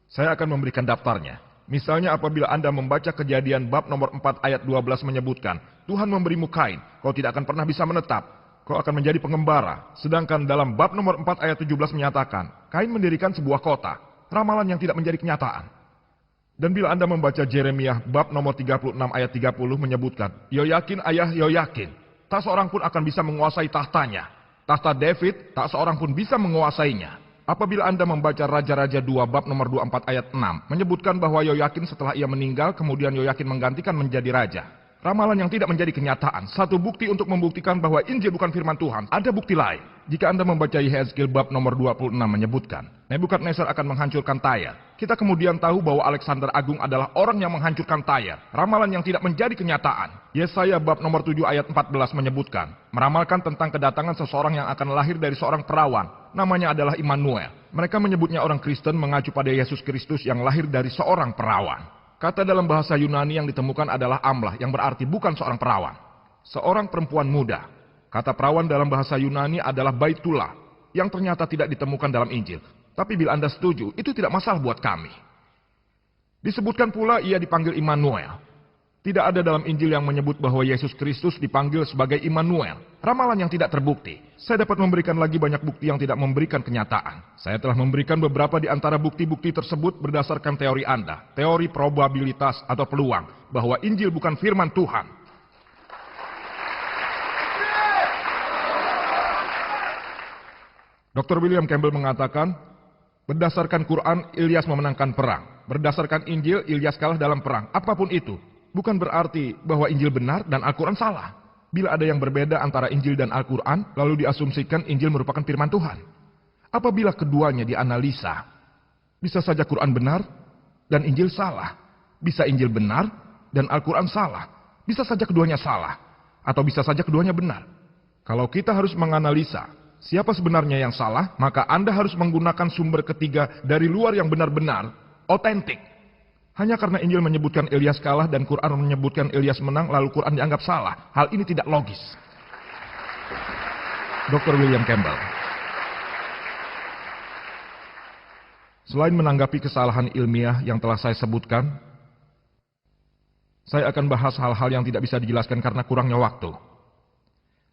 S3: Saya akan memberikan daftarnya. Misalnya apabila Anda membaca Kejadian bab nomor 4 ayat 12 menyebutkan, Tuhan memberimu kain, kau tidak akan pernah bisa menetap, kau akan menjadi pengembara. Sedangkan dalam bab nomor 4 ayat 17 menyatakan, Kain mendirikan sebuah kota, ramalan yang tidak menjadi kenyataan. Dan bila Anda membaca Yeremia bab nomor 36 ayat 30 menyebutkan, Yoyakin ayah Yoyakin, tak seorang pun akan bisa menguasai tahtanya. Tahta David, tak seorang pun bisa menguasainya. Apabila Anda membaca Raja-Raja 2 bab nomor 24 ayat 6, menyebutkan bahwa Yoyakin setelah ia meninggal, kemudian Yoyakin menggantikan menjadi raja. Ramalan yang tidak menjadi kenyataan, satu bukti untuk membuktikan bahwa Injil bukan firman Tuhan. Ada bukti lain. Jika Anda membaca Yehezkiel bab nomor 26 menyebutkan, Nebukadnezar akan menghancurkan Tyre. Kita kemudian tahu bahwa Alexander Agung adalah orang yang menghancurkan Tyre. Ramalan yang tidak menjadi kenyataan. Yesaya bab nomor 7 ayat 14 menyebutkan, meramalkan tentang kedatangan seseorang yang akan lahir dari seorang perawan. Namanya adalah Immanuel. Mereka menyebutnya orang Kristen mengacu pada Yesus Kristus yang lahir dari seorang perawan. Kata dalam bahasa Yunani yang ditemukan adalah amlah, yang berarti bukan seorang perawan. Seorang perempuan muda. Kata perawan dalam bahasa Yunani adalah baitullah, yang ternyata tidak ditemukan dalam Injil. Tapi bila Anda setuju, itu tidak masalah buat kami. Disebutkan pula ia dipanggil Immanuel. Tidak ada dalam Injil yang menyebut bahwa Yesus Kristus dipanggil sebagai Immanuel. Ramalan yang tidak terbukti. Saya dapat memberikan lagi banyak bukti yang tidak memberikan kenyataan. Saya telah memberikan beberapa di antara bukti-bukti tersebut berdasarkan teori Anda. Teori probabilitas atau peluang. Bahwa Injil bukan firman Tuhan. Dr. William Campbell mengatakan, berdasarkan Quran, Ilyas memenangkan perang. Berdasarkan Injil, Ilyas kalah dalam perang. Apapun itu. Bukan berarti bahwa Injil benar dan Al-Quran salah. Bila ada yang berbeda antara Injil dan Al-Quran, lalu diasumsikan Injil merupakan firman Tuhan. Apabila keduanya dianalisa, bisa saja Quran benar dan Injil salah. Bisa Injil benar dan Al-Quran salah. Bisa saja keduanya salah. Atau bisa saja keduanya benar. Kalau kita harus menganalisa siapa sebenarnya yang salah, maka Anda harus menggunakan sumber ketiga dari luar yang benar-benar otentik. Hanya karena Injil menyebutkan Ilyas kalah dan Quran menyebutkan Ilyas menang, lalu Quran dianggap salah. Hal ini tidak logis. Dr. William Campbell. Selain menanggapi kesalahan ilmiah yang telah saya sebutkan, saya akan bahas hal-hal yang tidak bisa dijelaskan karena kurangnya waktu.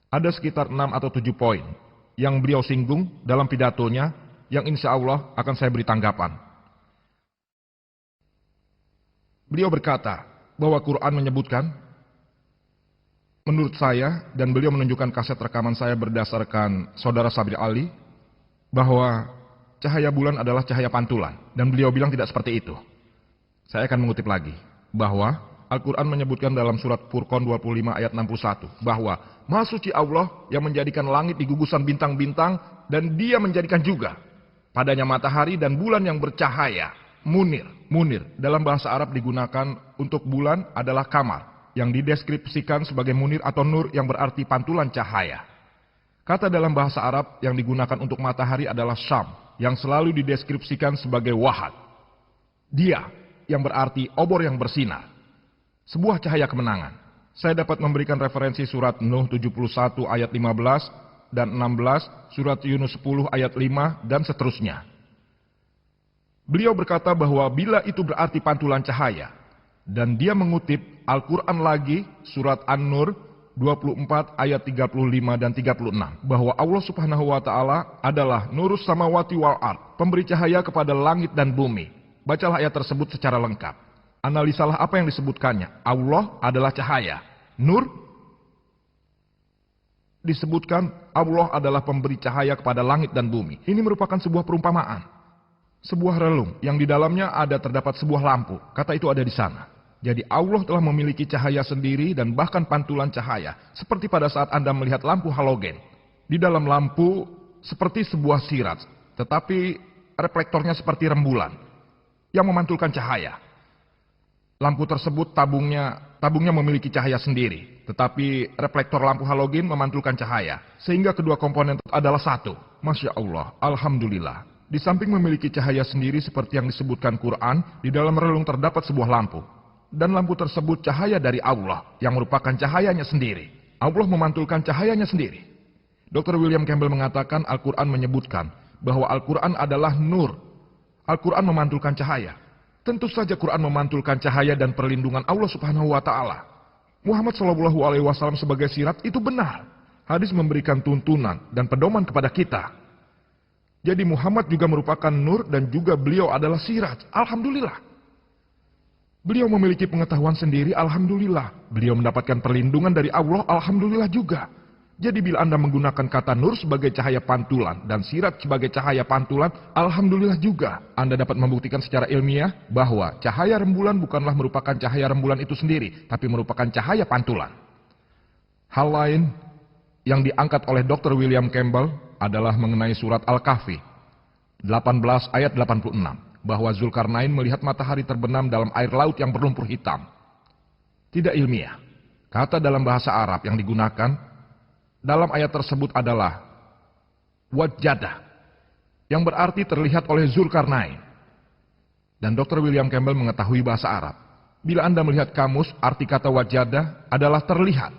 S3: Ada sekitar 6 atau 7 poin yang beliau singgung dalam pidatonya yang insya Allah akan saya beri tanggapan. Beliau berkata bahwa Quran menyebutkan, menurut saya, dan beliau menunjukkan kaset rekaman saya berdasarkan saudara Sabri Ali, bahwa cahaya bulan adalah cahaya pantulan. Dan beliau bilang tidak seperti itu. Saya akan mengutip lagi, bahwa Al-Quran menyebutkan dalam surat Furqan 25 ayat 61, bahwa Maha Suci Allah yang menjadikan langit di gugusan bintang-bintang, dan dia menjadikan juga padanya matahari dan bulan yang bercahaya. Munir dalam bahasa Arab digunakan untuk bulan adalah kamar, yang dideskripsikan sebagai munir atau nur yang berarti pantulan cahaya. Kata dalam bahasa Arab yang digunakan untuk matahari adalah syam, yang selalu dideskripsikan sebagai wahad. Dia yang berarti obor yang bersinar. Sebuah cahaya kemenangan. Saya dapat memberikan referensi surat Nuh 71 ayat 15 dan 16, surat Yunus 10 ayat 5, dan seterusnya. Beliau berkata bahwa bila itu berarti pantulan cahaya, dan dia mengutip Al-Quran lagi, surat An-Nur 24 ayat 35 dan 36, bahwa Allah Subhanahu wa Ta'ala adalah Nurus Samawati wal Ard, pemberi cahaya kepada langit dan bumi. Bacalah ayat tersebut secara lengkap. Analisalah apa yang disebutkannya. Allah adalah cahaya. Nur disebutkan Allah adalah pemberi cahaya kepada langit dan bumi. Ini merupakan sebuah perumpamaan. Sebuah relung yang di dalamnya terdapat sebuah lampu. Kata itu ada di sana. Jadi Allah telah memiliki cahaya sendiri dan bahkan pantulan cahaya. Seperti pada saat Anda melihat lampu halogen. Di dalam lampu seperti sebuah sirat. Tetapi reflektornya seperti rembulan yang memantulkan cahaya. Lampu tersebut tabungnya memiliki cahaya sendiri. Tetapi reflektor lampu halogen memantulkan cahaya. Sehingga kedua komponen itu adalah satu. Masya Allah, Alhamdulillah. Di samping memiliki cahaya sendiri seperti yang disebutkan Quran, di dalam relung terdapat sebuah lampu. Dan lampu tersebut cahaya dari Allah, yang merupakan cahayanya sendiri. Allah memantulkan cahayanya sendiri. Dr. William Campbell mengatakan Al-Quran menyebutkan bahwa Al-Quran adalah nur. Al-Quran memantulkan cahaya. Tentu saja Quran memantulkan cahaya dan perlindungan Allah Subhanahu wa taala. Muhammad Shallallahu alaihi wasallam sebagai sirat itu benar. Hadis memberikan tuntunan dan pedoman kepada kita. Jadi Muhammad juga merupakan nur dan juga beliau adalah sirat. Alhamdulillah. Beliau memiliki pengetahuan sendiri, alhamdulillah. Beliau mendapatkan perlindungan dari Allah, alhamdulillah juga. Jadi bila Anda menggunakan kata nur sebagai cahaya pantulan dan sirat sebagai cahaya pantulan, alhamdulillah juga. Anda dapat membuktikan secara ilmiah bahwa cahaya rembulan bukanlah merupakan cahaya rembulan itu sendiri, tapi merupakan cahaya pantulan. Hal lain yang diangkat oleh Dr. William Campbell adalah mengenai surat Al-Kahfi 18 ayat 86, bahwa Zulkarnain melihat matahari terbenam dalam air laut yang berlumpur hitam. Tidak ilmiah. Kata dalam bahasa Arab yang digunakan dalam ayat tersebut adalah wajada, yang berarti terlihat oleh Zulkarnain. Dan Dr. William Campbell mengetahui bahasa Arab. Bila Anda melihat kamus, arti kata wajada adalah terlihat.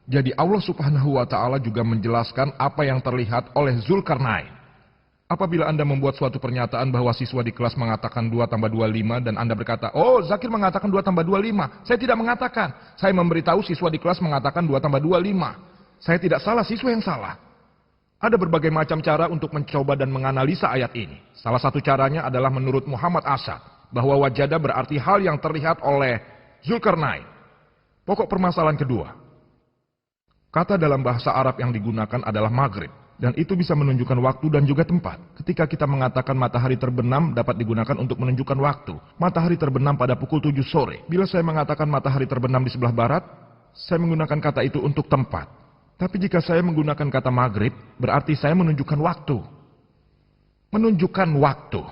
S3: Jadi Allah Subhanahu wa taala juga menjelaskan apa yang terlihat oleh Zulkarnain. Apabila Anda membuat suatu pernyataan bahwa siswa di kelas mengatakan 2 tambah 2 5 dan Anda berkata, "Oh, Zakir mengatakan 2 tambah 2 5." Saya tidak mengatakan. Saya memberitahu siswa di kelas mengatakan 2 tambah 2 5. Saya tidak salah, siswa yang salah. Ada berbagai macam cara untuk mencoba dan menganalisa ayat ini. Salah satu caranya adalah menurut Muhammad Asad, bahwa wajada berarti hal yang terlihat oleh Zulkarnain. Pokok permasalahan kedua. Kata dalam bahasa Arab yang digunakan adalah maghrib. Dan itu bisa menunjukkan waktu dan juga tempat. Ketika kita mengatakan matahari terbenam dapat digunakan untuk menunjukkan waktu. Matahari terbenam pada pukul 7 sore. Bila saya mengatakan matahari terbenam di sebelah barat, saya menggunakan kata itu untuk tempat. Tapi jika saya menggunakan kata maghrib, berarti saya menunjukkan waktu. Menunjukkan waktu.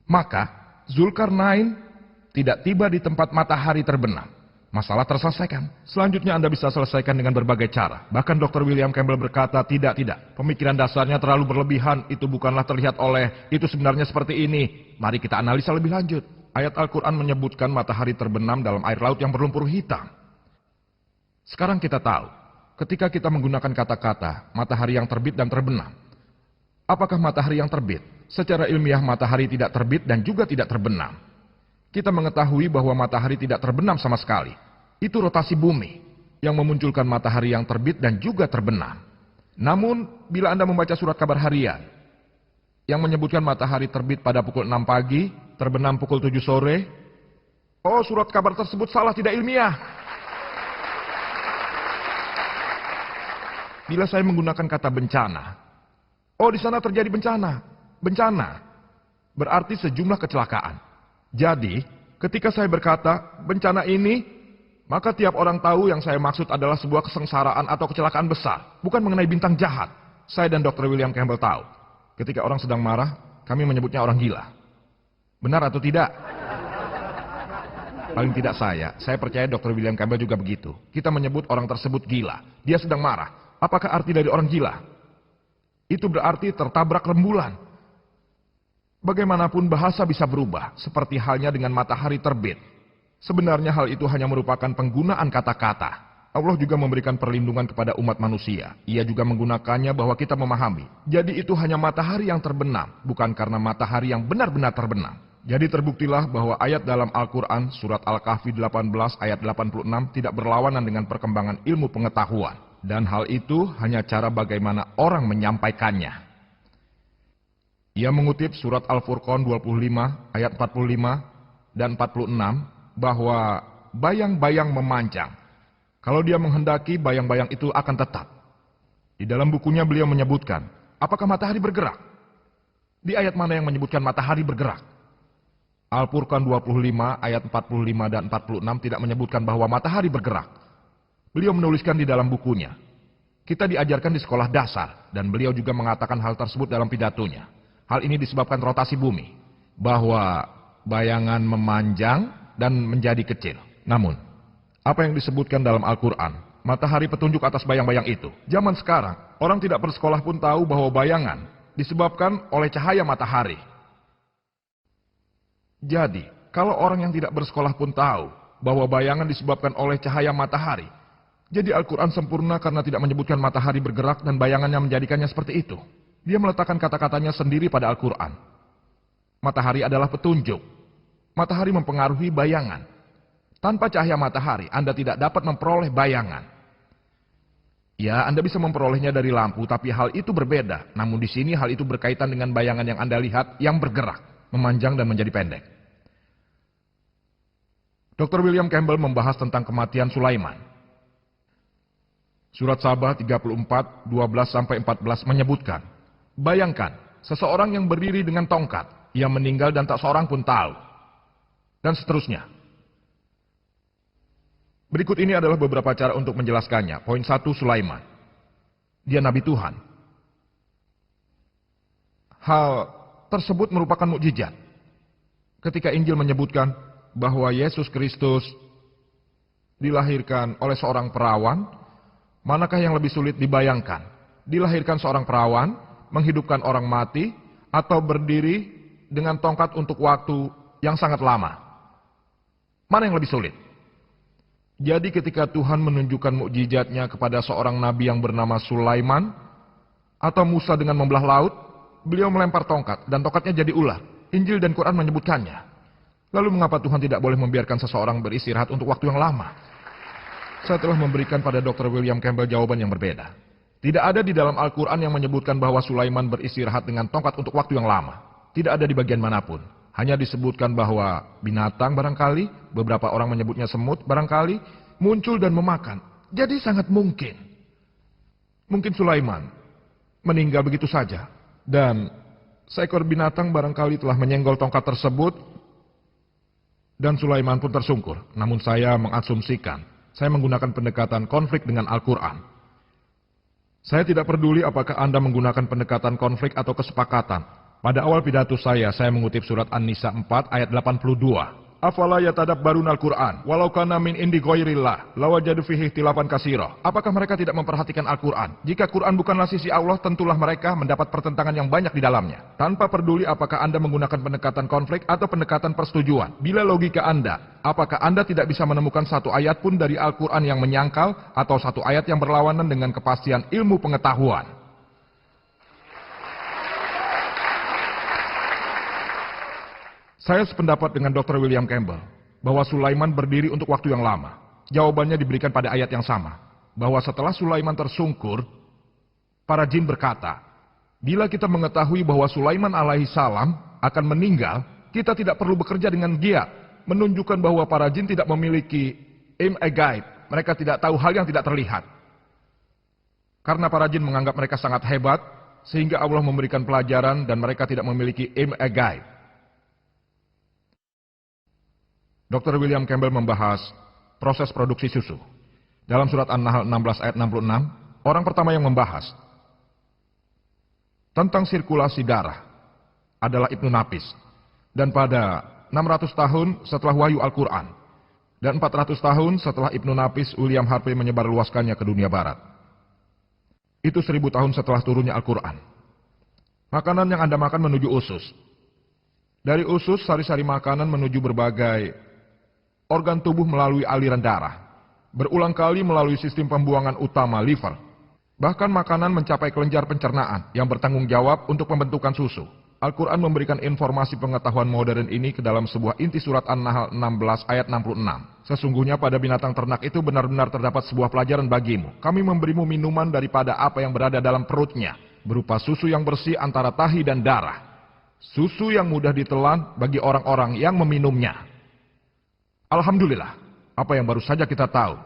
S3: Maka, Zulkarnain tidak tiba di tempat matahari terbenam. Masalah terselesaikan. Selanjutnya Anda bisa selesaikan dengan berbagai cara. Bahkan Dr. William Campbell berkata, tidak. Pemikiran dasarnya terlalu berlebihan, itu bukanlah terlihat oleh, itu sebenarnya seperti ini. Mari kita analisa lebih lanjut. Ayat Al-Quran menyebutkan matahari terbenam dalam air laut yang berlumpur hitam. Sekarang kita tahu, ketika kita menggunakan kata-kata matahari yang terbit dan terbenam, apakah matahari yang terbit? Secara ilmiah matahari tidak terbit dan juga tidak terbenam. Kita mengetahui bahwa matahari tidak terbenam sama sekali. Itu rotasi bumi yang memunculkan matahari yang terbit dan juga terbenam. Namun, bila Anda membaca surat kabar harian yang menyebutkan matahari terbit pada pukul 6 pagi, terbenam pukul 7 sore, oh, surat kabar tersebut salah, tidak ilmiah. Bila saya menggunakan kata bencana, oh, di sana terjadi bencana. Bencana berarti sejumlah kecelakaan. Jadi, ketika saya berkata bencana ini, maka tiap orang tahu yang saya maksud adalah sebuah kesengsaraan atau kecelakaan besar, bukan mengenai bintang jahat. Saya dan Dr. William Campbell tahu, ketika orang sedang marah, kami menyebutnya orang gila. Benar atau tidak? Paling tidak saya percaya Dr. William Campbell juga begitu. Kita menyebut orang tersebut gila. Dia sedang marah. Apakah arti dari orang gila? Itu berarti tertabrak rembulan. Bagaimanapun bahasa bisa berubah, seperti halnya dengan matahari terbit. Sebenarnya hal itu hanya merupakan penggunaan kata-kata. Allah juga memberikan perlindungan kepada umat manusia. Ia juga menggunakannya bahwa kita memahami. Jadi itu hanya matahari yang terbenam, bukan karena matahari yang benar-benar terbenam. Jadi terbuktilah bahwa ayat dalam Al-Quran, surat Al-Kahfi 18 ayat 86 tidak berlawanan dengan perkembangan ilmu pengetahuan. Dan hal itu hanya cara bagaimana orang menyampaikannya. Ia mengutip surat Al-Furqan 25 ayat 45 dan 46 bahwa bayang-bayang memanjang. Kalau dia menghendaki, bayang-bayang itu akan tetap. Di dalam bukunya beliau menyebutkan, apakah matahari bergerak? Di ayat mana yang menyebutkan matahari bergerak? Al-Furqan 25 ayat 45 dan 46 tidak menyebutkan bahwa matahari bergerak. Beliau menuliskan di dalam bukunya. Kita diajarkan di sekolah dasar, dan beliau juga mengatakan hal tersebut dalam pidatonya. Hal ini disebabkan rotasi bumi, bahwa bayangan memanjang dan menjadi kecil. Namun, apa yang disebutkan dalam Al-Quran, matahari petunjuk atas bayang-bayang itu. Zaman sekarang, orang tidak bersekolah pun tahu bahwa bayangan disebabkan oleh cahaya matahari. Jadi, kalau orang yang tidak bersekolah pun tahu bahwa bayangan disebabkan oleh cahaya matahari, jadi Al-Quran sempurna karena tidak menyebutkan matahari bergerak dan bayangannya menjadikannya seperti itu. Dia meletakkan kata-katanya sendiri pada Al-Quran. Matahari adalah petunjuk. Matahari mempengaruhi bayangan. Tanpa cahaya matahari, Anda tidak dapat memperoleh bayangan. Ya, Anda bisa memperolehnya dari lampu, tapi hal itu berbeda. Namun di sini hal itu berkaitan dengan bayangan yang Anda lihat yang bergerak, memanjang dan menjadi pendek. Dr. William Campbell membahas tentang kematian Sulaiman. Surat Sabah 34, 12-14 menyebutkan, bayangkan, seseorang yang berdiri dengan tongkat, ia meninggal dan tak seorang pun tahu. Dan seterusnya. Berikut ini adalah beberapa cara untuk menjelaskannya. Poin 1, Sulaiman. Dia Nabi Tuhan. Hal tersebut merupakan mukjizat. Ketika Injil menyebutkan bahwa Yesus Kristus dilahirkan oleh seorang perawan, manakah yang lebih sulit dibayangkan? Dilahirkan seorang perawan, menghidupkan orang mati, atau berdiri dengan tongkat untuk waktu yang sangat lama? Mana yang lebih sulit? Jadi ketika Tuhan menunjukkan mukjizatnya kepada seorang nabi yang bernama Sulaiman, atau Musa dengan membelah laut, beliau melempar tongkat, dan tongkatnya jadi ular. Injil dan Quran menyebutkannya. Lalu mengapa Tuhan tidak boleh membiarkan seseorang beristirahat untuk waktu yang lama? Saya telah memberikan pada Dr. William Campbell jawaban yang berbeda. Tidak ada di dalam Al-Quran yang menyebutkan bahwa Sulaiman beristirahat dengan tongkat untuk waktu yang lama. Tidak ada di bagian manapun. Hanya disebutkan bahwa binatang barangkali, beberapa orang menyebutnya semut barangkali, muncul dan memakan. Jadi sangat mungkin. Mungkin Sulaiman meninggal begitu saja. Dan seekor binatang barangkali telah menyenggol tongkat tersebut, dan Sulaiman pun tersungkur. Namun saya mengasumsikan, saya menggunakan pendekatan konflik dengan Al-Quran. Saya tidak peduli apakah Anda menggunakan pendekatan konflik atau kesepakatan. Pada awal pidato saya mengutip surat An-Nisa 4 ayat 82. Afala yatadabbaruna al-Qur'an walau kana min indi ghairillah lawajadu fihi ikhtilafan katsira. Apakah mereka tidak memperhatikan Al-Qur'an? Jika Quran bukanlah sisi Allah, tentulah mereka mendapat pertentangan yang banyak di dalamnya. Tanpa peduli apakah Anda menggunakan pendekatan konflik atau pendekatan persetujuan. Bila logika Anda, apakah Anda tidak bisa menemukan satu ayat pun dari Al-Qur'an yang menyangkal atau satu ayat yang berlawanan dengan kepastian ilmu pengetahuan? Saya sependapat dengan Dr. William Campbell bahwa Sulaiman berdiri untuk waktu yang lama. Jawabannya diberikan pada ayat yang sama, bahwa setelah Sulaiman tersungkur, para jin berkata, bila kita mengetahui bahwa Sulaiman alaihi salam akan meninggal, kita tidak perlu bekerja dengan giat, menunjukkan bahwa para jin tidak memiliki ilmu gaib. Mereka tidak tahu hal yang tidak terlihat. Karena para jin menganggap mereka sangat hebat, sehingga Allah memberikan pelajaran dan mereka tidak memiliki ilmu gaib. Dr. William Campbell membahas proses produksi susu. Dalam surat An-Nahl 16 ayat 66, orang pertama yang membahas tentang sirkulasi darah adalah Ibnu Nafis. Dan pada 600 tahun setelah wahyu Al-Quran, dan 400 tahun setelah Ibnu Nafis, William Harvey menyebarluaskannya ke dunia barat. Itu 1000 tahun setelah turunnya Al-Quran. Makanan yang Anda makan menuju usus. Dari usus, sari-sari makanan menuju berbagai organ tubuh melalui aliran darah. Berulang kali melalui sistem pembuangan utama liver. Bahkan makanan mencapai kelenjar pencernaan yang bertanggung jawab untuk pembentukan susu. Al-Quran memberikan informasi pengetahuan modern ini ke dalam sebuah inti surat An-Nahl 16 ayat 66. Sesungguhnya pada binatang ternak itu benar-benar terdapat sebuah pelajaran bagimu. Kami memberimu minuman daripada apa yang berada dalam perutnya, berupa susu yang bersih antara tahi dan darah. Susu yang mudah ditelan bagi orang-orang yang meminumnya. Alhamdulillah, apa yang baru saja kita tahu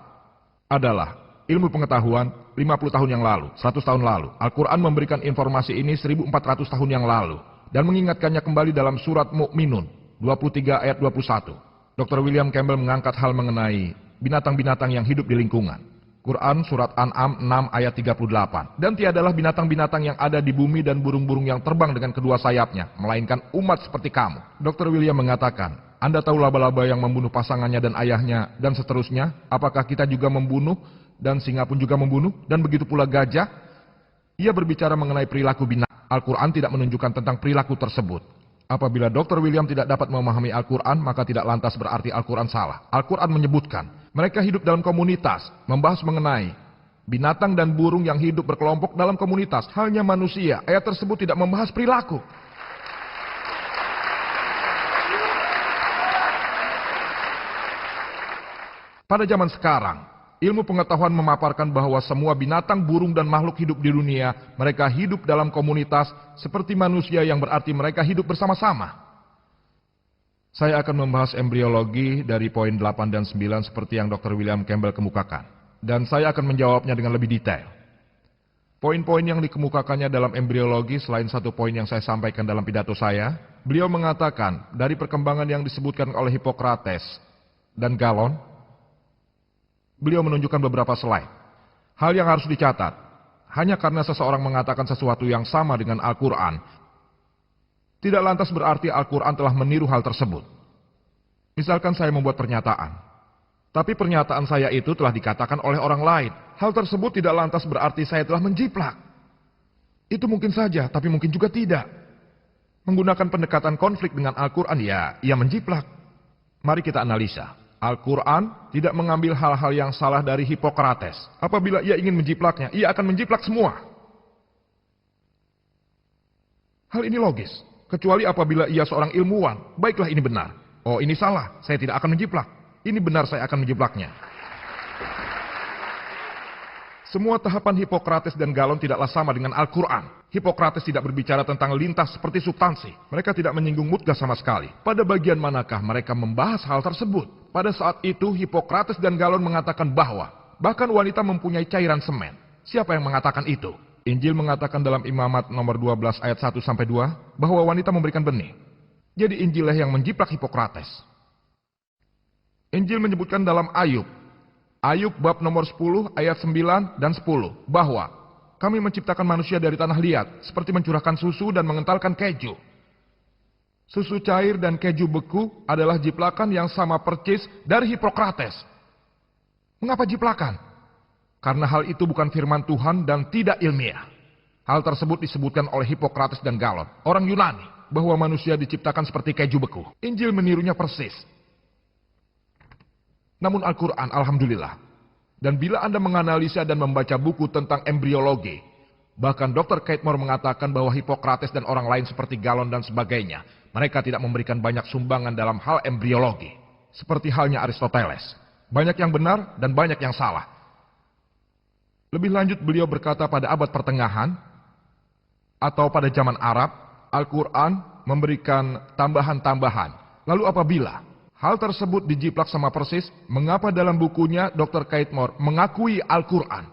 S3: adalah ilmu pengetahuan 50 tahun yang lalu, 100 tahun lalu. Al-Quran memberikan informasi ini 1400 tahun yang lalu dan mengingatkannya kembali dalam surat Mu'minun 23 ayat 21. Dr. William Campbell mengangkat hal mengenai binatang-binatang yang hidup di lingkungan. Quran surat An'am 6 ayat 38. Dan tiadalah binatang-binatang yang ada di bumi dan burung-burung yang terbang dengan kedua sayapnya, melainkan umat seperti kamu. Dr. William mengatakan, Anda tahu laba-laba yang membunuh pasangannya dan ayahnya, dan seterusnya? Apakah kita juga membunuh, dan singa pun juga membunuh, dan begitu pula gajah? Ia berbicara mengenai perilaku binatang. Al-Quran tidak menunjukkan tentang perilaku tersebut. Apabila Dr. William tidak dapat memahami Al-Quran, maka tidak lantas berarti Al-Quran salah. Al-Quran menyebutkan, mereka hidup dalam komunitas, membahas mengenai binatang dan burung yang hidup berkelompok dalam komunitas. Halnya manusia, ayat tersebut tidak membahas perilaku. Pada zaman sekarang, ilmu pengetahuan memaparkan bahwa semua binatang, burung, dan makhluk hidup di dunia, mereka hidup dalam komunitas seperti manusia, yang berarti mereka hidup bersama-sama. Saya akan membahas embriologi dari poin 8 dan 9 seperti yang Dr. William Campbell kemukakan. Dan saya akan menjawabnya dengan lebih detail. Poin-poin yang dikemukakannya dalam embriologi selain satu poin yang saya sampaikan dalam pidato saya, beliau mengatakan dari perkembangan yang disebutkan oleh Hippocrates dan Galon, beliau menunjukkan beberapa slide. Hal yang harus dicatat, hanya karena seseorang mengatakan sesuatu yang sama dengan Al-Quran, tidak lantas berarti Al-Quran telah meniru hal tersebut. Misalkan saya membuat pernyataan, tapi pernyataan saya itu telah dikatakan oleh orang lain. Hal tersebut tidak lantas berarti saya telah menjiplak. Itu mungkin saja, tapi mungkin juga tidak. Menggunakan pendekatan konflik dengan Al-Quran, ya, ia menjiplak. Mari kita analisa. Al-Quran tidak mengambil hal-hal yang salah dari Hippocrates. Apabila ia ingin menjiplaknya, ia akan menjiplak semua. Hal ini logis, kecuali apabila ia seorang ilmuwan. Baiklah, ini benar. Oh, ini salah, saya tidak akan menjiplak. Ini benar, saya akan menjiplaknya. Semua tahapan Hippocrates dan Galon tidaklah sama dengan Al-Quran. Hippocrates tidak berbicara tentang lintas seperti substansi. Mereka tidak menyinggung mudghah sama sekali. Pada bagian manakah mereka membahas hal tersebut? Pada saat itu Hippocrates dan Galon mengatakan bahwa bahkan wanita mempunyai cairan semen. Siapa yang mengatakan itu? Injil mengatakan dalam Imamat nomor 12 ayat 1-2 bahwa wanita memberikan benih. Jadi Injillah yang menjiplak Hippocrates. Injil menyebutkan dalam Ayub bab nomor 10 ayat 9 dan 10 bahwa kami menciptakan manusia dari tanah liat seperti mencurahkan susu dan mengentalkan keju. Susu cair dan keju beku adalah jiplakan yang sama percis dari Hippocrates. Mengapa jiplakan? Karena hal itu bukan firman Tuhan dan tidak ilmiah. Hal tersebut disebutkan oleh Hippocrates dan Galon, orang Yunani, bahwa manusia diciptakan seperti keju beku. Injil menirunya persis. Namun Al-Quran, alhamdulillah. Dan bila Anda menganalisa dan membaca buku tentang embriologi, bahkan Dr. Kate Moore mengatakan bahwa Hippocrates dan orang lain seperti Galon dan sebagainya, mereka tidak memberikan banyak sumbangan dalam hal embriologi. Seperti halnya Aristoteles. Banyak yang benar dan banyak yang salah. Lebih lanjut beliau berkata pada abad pertengahan, atau pada zaman Arab, Al-Quran memberikan tambahan-tambahan. Lalu apabila hal tersebut dijiplak sama persis, mengapa dalam bukunya Dr. Kate Moore mengakui Al-Quran?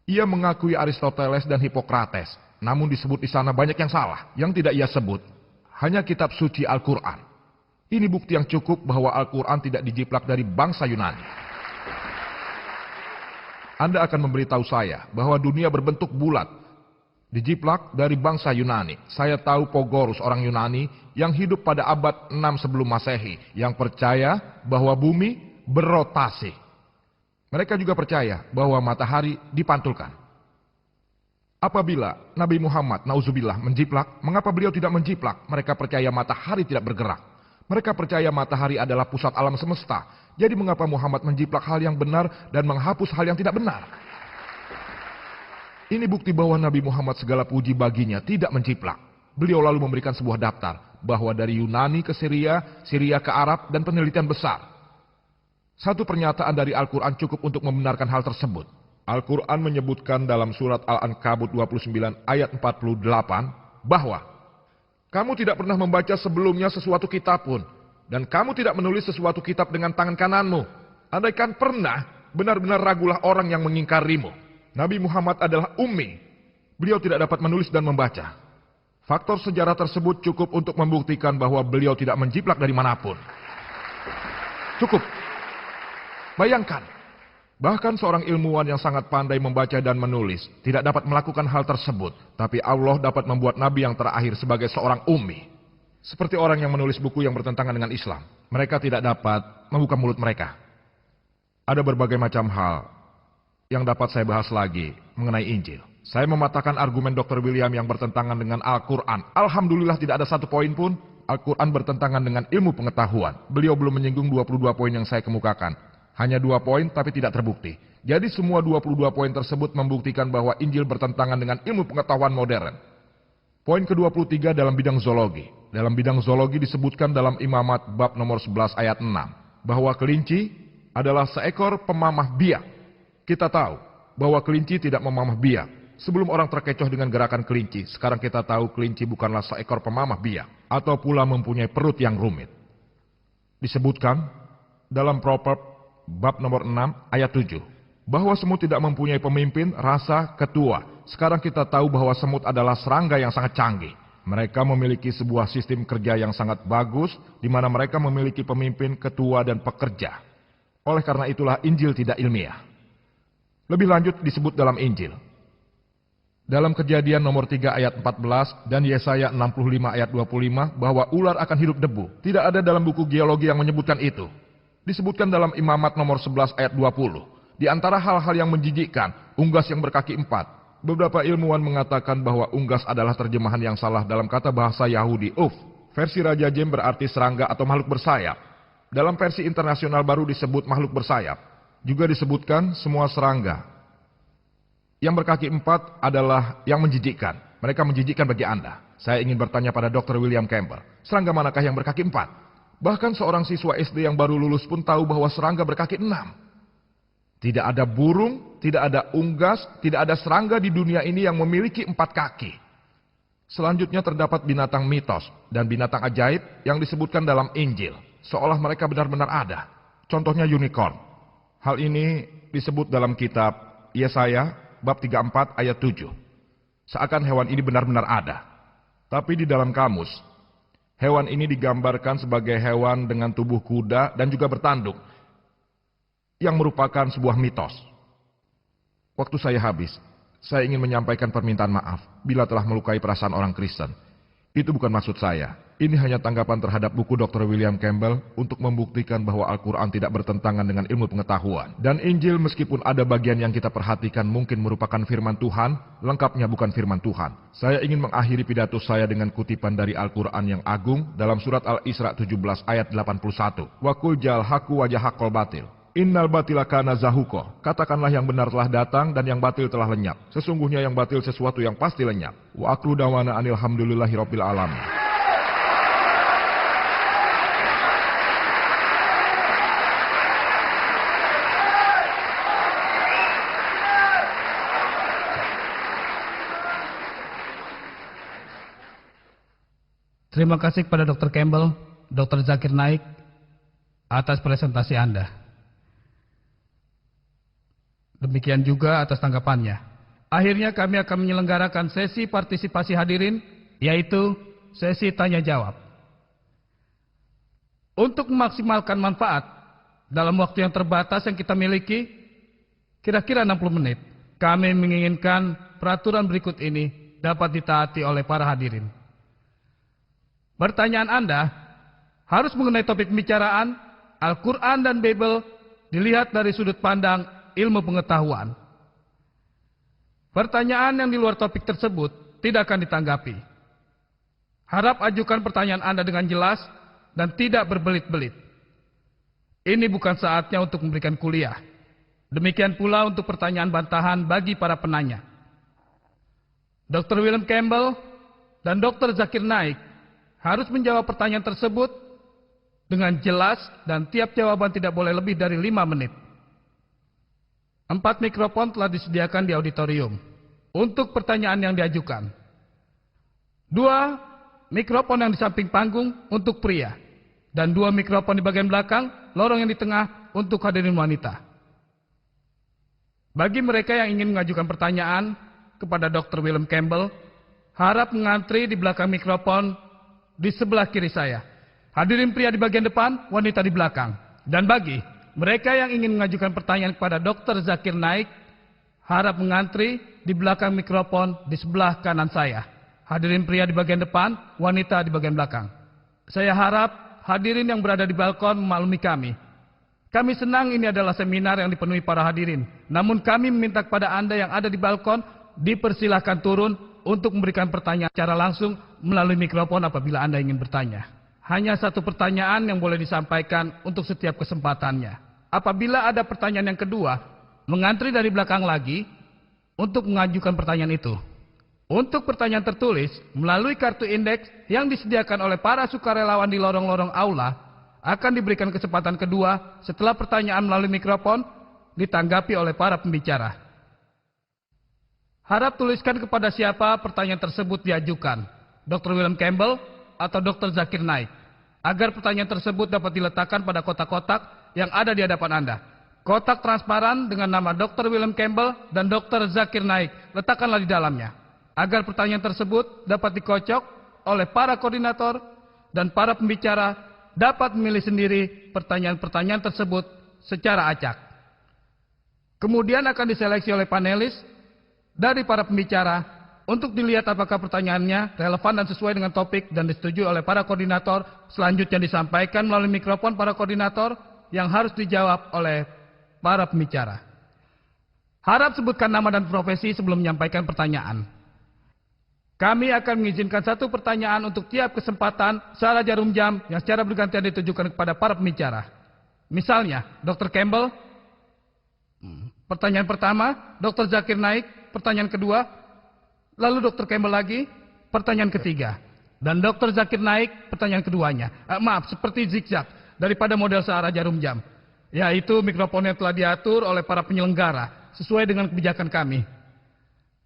S3: Ia mengakui Aristoteles dan Hippocrates, namun disebut di sana banyak yang salah, yang tidak ia sebut. Hanya kitab suci Al-Quran. Ini bukti yang cukup bahwa Al-Quran tidak dijiplak dari bangsa Yunani. Anda akan memberitahu saya bahwa dunia berbentuk bulat, dijiplak dari bangsa Yunani. Saya tahu Pogorus, orang Yunani yang hidup pada abad 6 sebelum Masehi, yang percaya bahwa bumi berotasi. Mereka juga percaya bahwa matahari dipantulkan. Apabila Nabi Muhammad, nauzubillah, menjiplak, mengapa beliau tidak menjiplak? Mereka percaya matahari tidak bergerak. Mereka percaya matahari adalah pusat alam semesta. Jadi mengapa Muhammad menjiplak hal yang benar dan menghapus hal yang tidak benar? Ini bukti bahwa Nabi Muhammad, segala puji baginya, tidak menjiplak. Beliau lalu memberikan sebuah daftar bahwa dari Yunani ke Syria, Syria ke Arab, dan penelitian besar. Satu pernyataan dari Al-Quran cukup untuk membenarkan hal tersebut. Al-Quran menyebutkan dalam surat Al-Ankabut 29 ayat 48 bahwa kamu tidak pernah membaca sebelumnya sesuatu kitab pun, dan kamu tidak menulis sesuatu kitab dengan tangan kananmu. Andaikan pernah, benar-benar ragulah orang yang mengingkarimu. Nabi Muhammad adalah ummi. Beliau tidak dapat menulis dan membaca. Faktor sejarah tersebut cukup untuk membuktikan bahwa beliau tidak menjiplak dari manapun. Cukup. Bayangkan, bahkan seorang ilmuwan yang sangat pandai membaca dan menulis tidak dapat melakukan hal tersebut. Tapi Allah dapat membuat Nabi yang terakhir sebagai seorang ummi. Seperti orang yang menulis buku yang bertentangan dengan Islam. Mereka tidak dapat membuka mulut mereka. Ada berbagai macam hal yang dapat saya bahas lagi mengenai Injil. Saya mematahkan argumen Dr. William yang bertentangan dengan Al-Quran. Alhamdulillah tidak ada satu poin pun. Al-Quran bertentangan dengan ilmu pengetahuan. Beliau belum menyinggung 22 poin yang saya kemukakan. Hanya 2 poin tapi tidak terbukti. Jadi semua 22 poin tersebut membuktikan bahwa Injil bertentangan dengan ilmu pengetahuan modern. Poin ke-23 dalam bidang zoologi. Dalam bidang zoologi disebutkan dalam Imamat bab nomor 11 ayat 6. Bahwa kelinci adalah seekor pemamah biak. Kita tahu bahwa kelinci tidak memamah biak. Sebelum orang terkecoh dengan gerakan kelinci, sekarang kita tahu kelinci bukanlah seekor pemamah biak, atau pula mempunyai perut yang rumit. Disebutkan dalam Proverb bab nomor 6 ayat 7, bahwa semut tidak mempunyai pemimpin, rasa, ketua. Sekarang kita tahu bahwa semut adalah serangga yang sangat canggih. Mereka memiliki sebuah sistem kerja yang sangat bagus, di mana mereka memiliki pemimpin, ketua, dan pekerja. Oleh karena itulah Injil tidak ilmiah. Lebih lanjut disebut dalam Injil. Dalam Kejadian nomor 3 ayat 14 dan Yesaya 65 ayat 25 bahwa ular akan hidup debu. Tidak ada dalam buku geologi yang menyebutkan itu. Disebutkan dalam Imamat nomor 11 ayat 20. Di antara hal-hal yang menjijikkan, unggas yang berkaki 4. Beberapa ilmuwan mengatakan bahwa unggas adalah terjemahan yang salah dalam kata bahasa Yahudi uf. Versi Raja James berarti serangga atau makhluk bersayap. Dalam versi internasional baru disebut makhluk bersayap. Juga disebutkan semua serangga. Yang berkaki 4 adalah yang menjijikkan. Mereka menjijikkan bagi Anda. Saya ingin bertanya pada Dr. William Campbell. Serangga manakah yang berkaki 4? Bahkan seorang siswa SD yang baru lulus pun tahu bahwa serangga berkaki 6. Tidak ada burung, tidak ada unggas, tidak ada serangga di dunia ini yang memiliki 4 kaki. Selanjutnya terdapat binatang mitos dan binatang ajaib yang disebutkan dalam Injil. Seolah mereka benar-benar ada. Contohnya unicorn. Hal ini disebut dalam kitab Yesaya bab 34 ayat 7. Seakan hewan ini benar-benar ada. Tapi di dalam kamus, hewan ini digambarkan sebagai hewan dengan tubuh kuda dan juga bertanduk, yang merupakan sebuah mitos. Waktu saya habis, saya ingin menyampaikan permintaan maaf bila telah melukai perasaan orang Kristen. Itu bukan maksud saya. Ini hanya tanggapan terhadap buku Dr. William Campbell untuk membuktikan bahwa Al-Quran tidak bertentangan dengan ilmu pengetahuan. Dan Injil meskipun ada bagian yang kita perhatikan mungkin merupakan firman Tuhan, lengkapnya bukan firman Tuhan. Saya ingin mengakhiri pidato saya dengan kutipan dari Al-Quran yang agung dalam surat Al-Isra 17 ayat 81. Wa qul jal haqqu wa jahaqal batil. Innal batila kana zahuqa. Katakanlah yang benar telah datang dan yang batil telah lenyap. Sesungguhnya yang batil sesuatu yang pasti lenyap. Wa akhiru dawana anil hamdulillahi rabbil alamin.
S1: Terima kasih kepada Dr. Campbell, Dr. Zakir Naik, atas presentasi Anda. Demikian juga atas tanggapannya. Akhirnya kami akan menyelenggarakan sesi partisipasi hadirin, yaitu sesi tanya jawab. Untuk memaksimalkan manfaat dalam waktu yang terbatas yang kita miliki, kira-kira 60 menit, kami menginginkan peraturan berikut ini dapat ditaati oleh para hadirin. Pertanyaan Anda harus mengenai topik pembicaraan, Al-Quran dan Bible dilihat dari sudut pandang ilmu pengetahuan. Pertanyaan yang di luar topik tersebut tidak akan ditanggapi. Harap ajukan pertanyaan Anda dengan jelas dan tidak berbelit-belit. Ini bukan saatnya untuk memberikan kuliah. Demikian pula untuk pertanyaan bantahan bagi para penanya. Dr. William Campbell dan Dr. Zakir Naik harus menjawab pertanyaan tersebut dengan jelas dan tiap jawaban tidak boleh lebih dari 5 menit. 4 mikrofon telah disediakan di auditorium untuk pertanyaan yang diajukan. 2 mikrofon yang di samping panggung untuk pria dan 2 mikrofon di bagian belakang, lorong yang di tengah untuk hadirin wanita. Bagi mereka yang ingin mengajukan pertanyaan kepada Dr. William Campbell, harap mengantri di belakang mikrofon di sebelah kiri saya. Hadirin pria di bagian depan, wanita di belakang. Dan bagi mereka yang ingin mengajukan pertanyaan kepada Dr. Zakir Naik, harap mengantri di belakang mikrofon di sebelah kanan saya. Hadirin pria di bagian depan, wanita di bagian belakang. Saya harap hadirin yang berada di balkon memaklumi kami. Kami senang ini adalah seminar yang dipenuhi para hadirin. Namun kami meminta kepada Anda yang ada di balkon, dipersilahkan turun untuk memberikan pertanyaan secara langsung melalui mikrofon apabila Anda ingin bertanya. Hanya 1 pertanyaan yang boleh disampaikan untuk setiap kesempatannya. Apabila ada pertanyaan yang kedua, mengantri dari belakang lagi untuk mengajukan pertanyaan itu. Untuk pertanyaan tertulis, melalui kartu indeks yang disediakan oleh para sukarelawan di lorong-lorong aula, akan diberikan kesempatan kedua setelah pertanyaan melalui mikrofon ditanggapi oleh para pembicara. Harap tuliskan kepada siapa pertanyaan tersebut diajukan, Dr. William Campbell atau Dr. Zakir Naik, agar pertanyaan tersebut dapat diletakkan pada kotak-kotak yang ada di hadapan Anda. Kotak transparan dengan nama Dr. William Campbell dan Dr. Zakir Naik letakkanlah di dalamnya, agar pertanyaan tersebut dapat dikocok oleh para koordinator dan para pembicara dapat memilih sendiri pertanyaan-pertanyaan tersebut secara acak. Kemudian akan diseleksi oleh panelis dari para pembicara untuk dilihat apakah pertanyaannya relevan dan sesuai dengan topik dan disetujui oleh para koordinator. Selanjutnya disampaikan melalui mikrofon para koordinator yang harus dijawab oleh para pembicara. Harap sebutkan nama dan profesi sebelum menyampaikan pertanyaan. Kami akan mengizinkan satu pertanyaan untuk tiap kesempatan secara jarum jam yang secara bergantian ditujukan kepada para pembicara. Misalnya, Dr. Campbell, pertanyaan pertama, Dr. Zakir Naik, pertanyaan kedua, lalu Dr. Campbell lagi, pertanyaan ketiga, dan Dr. Zakir Naik, pertanyaan keduanya. Seperti zigzag daripada model searah jarum jam, yaitu mikrofon yang telah diatur oleh para penyelenggara sesuai dengan kebijakan kami.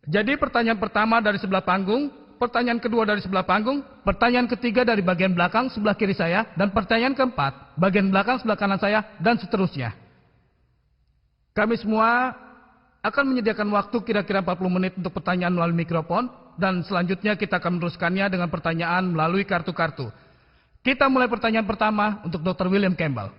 S1: Jadi pertanyaan pertama dari sebelah panggung, pertanyaan kedua dari sebelah panggung, pertanyaan ketiga dari bagian belakang sebelah kiri saya, dan pertanyaan keempat bagian belakang sebelah kanan saya, dan seterusnya. Kami semua akan menyediakan waktu kira-kira 40 menit untuk pertanyaan melalui mikrofon, dan selanjutnya kita akan meneruskannya dengan pertanyaan melalui kartu-kartu. Kita mulai pertanyaan pertama untuk Dr. William Campbell.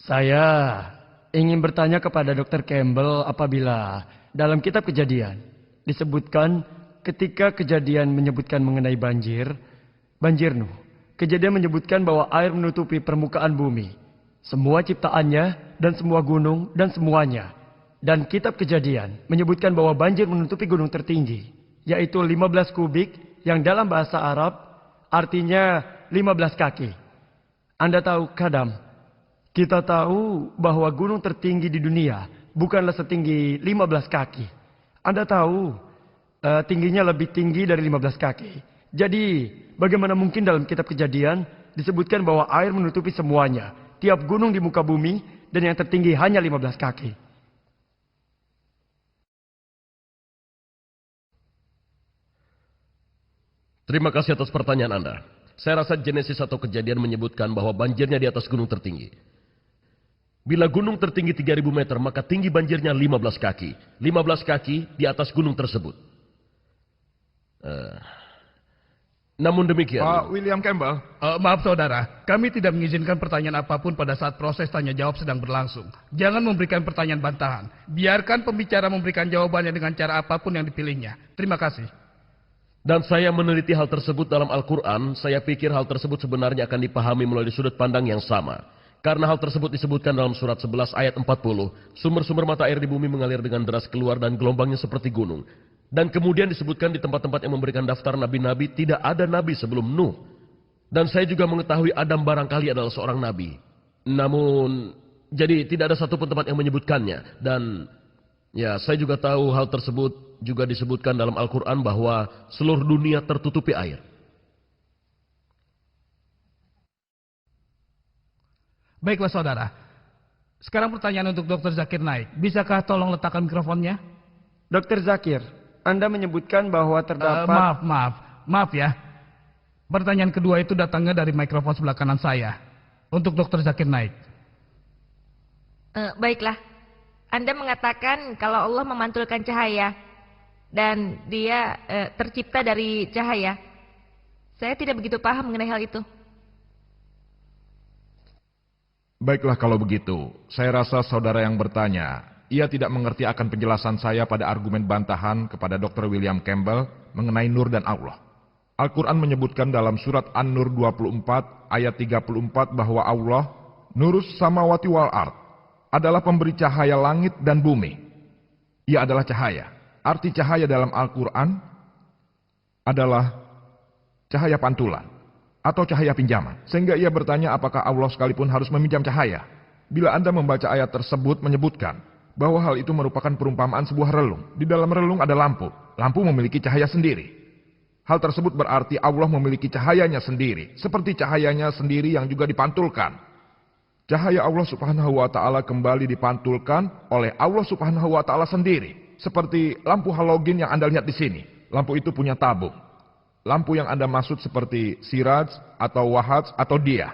S4: Saya ingin bertanya kepada Dr. Campbell apabila dalam kitab Kejadian disebutkan ketika Kejadian menyebutkan mengenai banjir Nuh. Kejadian menyebutkan bahwa air menutupi permukaan bumi, semua ciptaannya dan semua gunung dan semuanya. Dan kitab Kejadian menyebutkan bahwa banjir menutupi gunung tertinggi, yaitu 15 kubik yang dalam bahasa Arab artinya 15 kaki. Anda tahu Kadam? Kita tahu bahwa gunung tertinggi di dunia bukanlah setinggi 15 kaki. Anda tahu tingginya lebih tinggi dari 15 kaki. Jadi bagaimana mungkin dalam kitab Kejadian disebutkan bahwa air menutupi semuanya, tiap gunung di muka bumi, dan yang tertinggi hanya 15 kaki?
S2: Terima kasih atas pertanyaan Anda. Saya rasa Genesis atau Kejadian menyebutkan bahwa banjirnya di atas gunung tertinggi. Bila gunung tertinggi 3000 meter, maka tinggi banjirnya 15 kaki. 15 kaki di atas gunung tersebut. Namun demikian...
S3: Pak William Campbell.
S1: Maaf saudara, kami tidak mengizinkan pertanyaan apapun pada saat proses tanya jawab sedang berlangsung. Jangan memberikan pertanyaan bantahan. Biarkan pembicara memberikan jawabannya dengan cara apapun yang dipilihnya. Terima kasih.
S2: Dan saya meneliti hal tersebut dalam Al-Quran. Saya pikir hal tersebut sebenarnya akan dipahami melalui sudut pandang yang sama. Karena hal tersebut disebutkan dalam surat 11 ayat 40. Sumber-sumber mata air di bumi mengalir dengan deras keluar dan gelombangnya seperti gunung. Dan kemudian disebutkan di tempat-tempat yang memberikan daftar nabi-nabi, tidak ada nabi sebelum Nuh. Dan saya juga mengetahui Adam barangkali adalah seorang nabi. Namun, jadi tidak ada satu pun tempat yang menyebutkannya. Dan ya, saya juga tahu hal tersebut juga disebutkan dalam Al-Quran bahwa seluruh dunia tertutupi air.
S1: Baiklah saudara. Sekarang pertanyaan untuk Dr. Zakir Naik. Bisakah tolong letakkan mikrofonnya?
S4: Dr. Zakir, Anda menyebutkan bahwa terdapat...
S1: Maaf ya. Pertanyaan kedua itu datangnya dari mikrofon sebelah kanan saya. Untuk Dr. Zakir Naik.
S5: Baiklah. Anda mengatakan kalau Allah memantulkan cahaya. Dan dia tercipta dari cahaya. Saya tidak begitu paham mengenai hal itu.
S3: Baiklah kalau begitu, saya rasa saudara yang bertanya, ia tidak mengerti akan penjelasan saya pada argumen bantahan kepada Dr. William Campbell mengenai Nur dan Allah. Al-Quran menyebutkan dalam surat An-Nur 24 ayat 34 bahwa Allah, Nurus samawati wal ard, adalah pemberi cahaya langit dan bumi. Ia adalah cahaya. Arti cahaya dalam Al-Quran adalah cahaya pantulan atau cahaya pinjaman. Sehingga ia bertanya apakah Allah sekalipun harus meminjam cahaya. Bila Anda membaca ayat tersebut menyebutkan bahwa hal itu merupakan perumpamaan sebuah relung. Di dalam relung ada lampu. Lampu memiliki cahaya sendiri. Hal tersebut berarti Allah memiliki cahayanya sendiri, seperti cahayanya sendiri yang juga dipantulkan. Cahaya Allah Subhanahu wa Ta'ala kembali dipantulkan oleh Allah Subhanahu wa Ta'ala sendiri, seperti lampu halogen yang Anda lihat di sini. Lampu itu punya tabung. Lampu yang Anda maksud seperti siraj atau wahaj atau dia,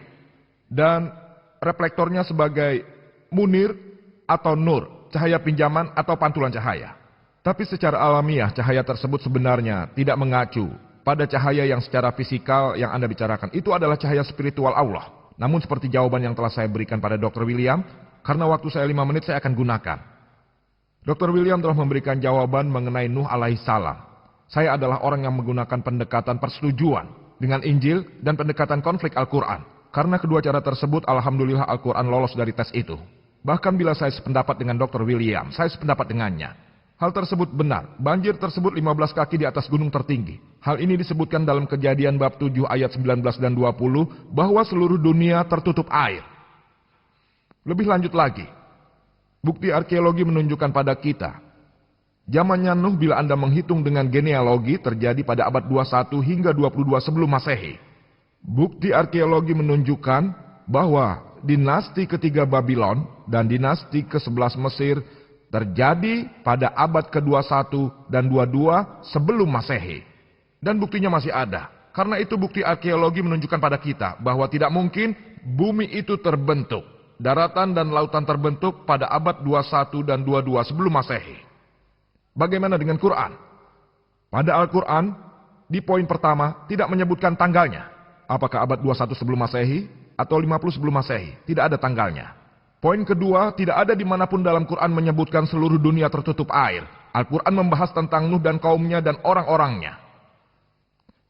S3: dan reflektornya sebagai munir atau nur, cahaya pinjaman atau pantulan cahaya. Tapi secara alamiah cahaya tersebut sebenarnya tidak mengacu pada cahaya yang secara fisikal yang Anda bicarakan. Itu adalah cahaya spiritual Allah. Namun seperti jawaban yang telah saya berikan pada Dr. William, karena waktu saya 5 menit saya akan gunakan. Dr. William telah memberikan jawaban mengenai Nuh alaihissalam. Saya adalah orang yang menggunakan pendekatan persetujuan dengan Injil dan pendekatan konflik Al-Quran. Karena kedua cara tersebut, alhamdulillah Al-Quran lolos dari tes itu. Bahkan bila saya sependapat dengan Dr. William, saya sependapat dengannya. Hal tersebut benar. Banjir tersebut 15 kaki di atas gunung tertinggi. Hal ini disebutkan dalam Kejadian bab 7 ayat 19 dan 20 bahwa seluruh dunia tertutup air. Lebih lanjut lagi, bukti arkeologi menunjukkan pada kita, zamannya Nuh bila Anda menghitung dengan genealogi terjadi pada abad 21 hingga 22 sebelum Masehi. Bukti arkeologi menunjukkan bahwa dinasti ketiga Babylon dan dinasti ke-11 Mesir terjadi pada abad ke-21 dan 22 sebelum Masehi. Dan buktinya masih ada. Karena itu bukti arkeologi menunjukkan pada kita bahwa tidak mungkin bumi itu terbentuk. Daratan dan lautan terbentuk pada abad 21 dan 22 sebelum Masehi. Bagaimana dengan Quran? Pada Al-Quran, di poin pertama tidak menyebutkan tanggalnya. Apakah abad 21 sebelum Masehi atau 50 sebelum Masehi? Tidak ada tanggalnya. Poin kedua, tidak ada dimanapun dalam Quran menyebutkan seluruh dunia tertutup air. Al-Quran membahas tentang Nuh dan kaumnya dan orang-orangnya.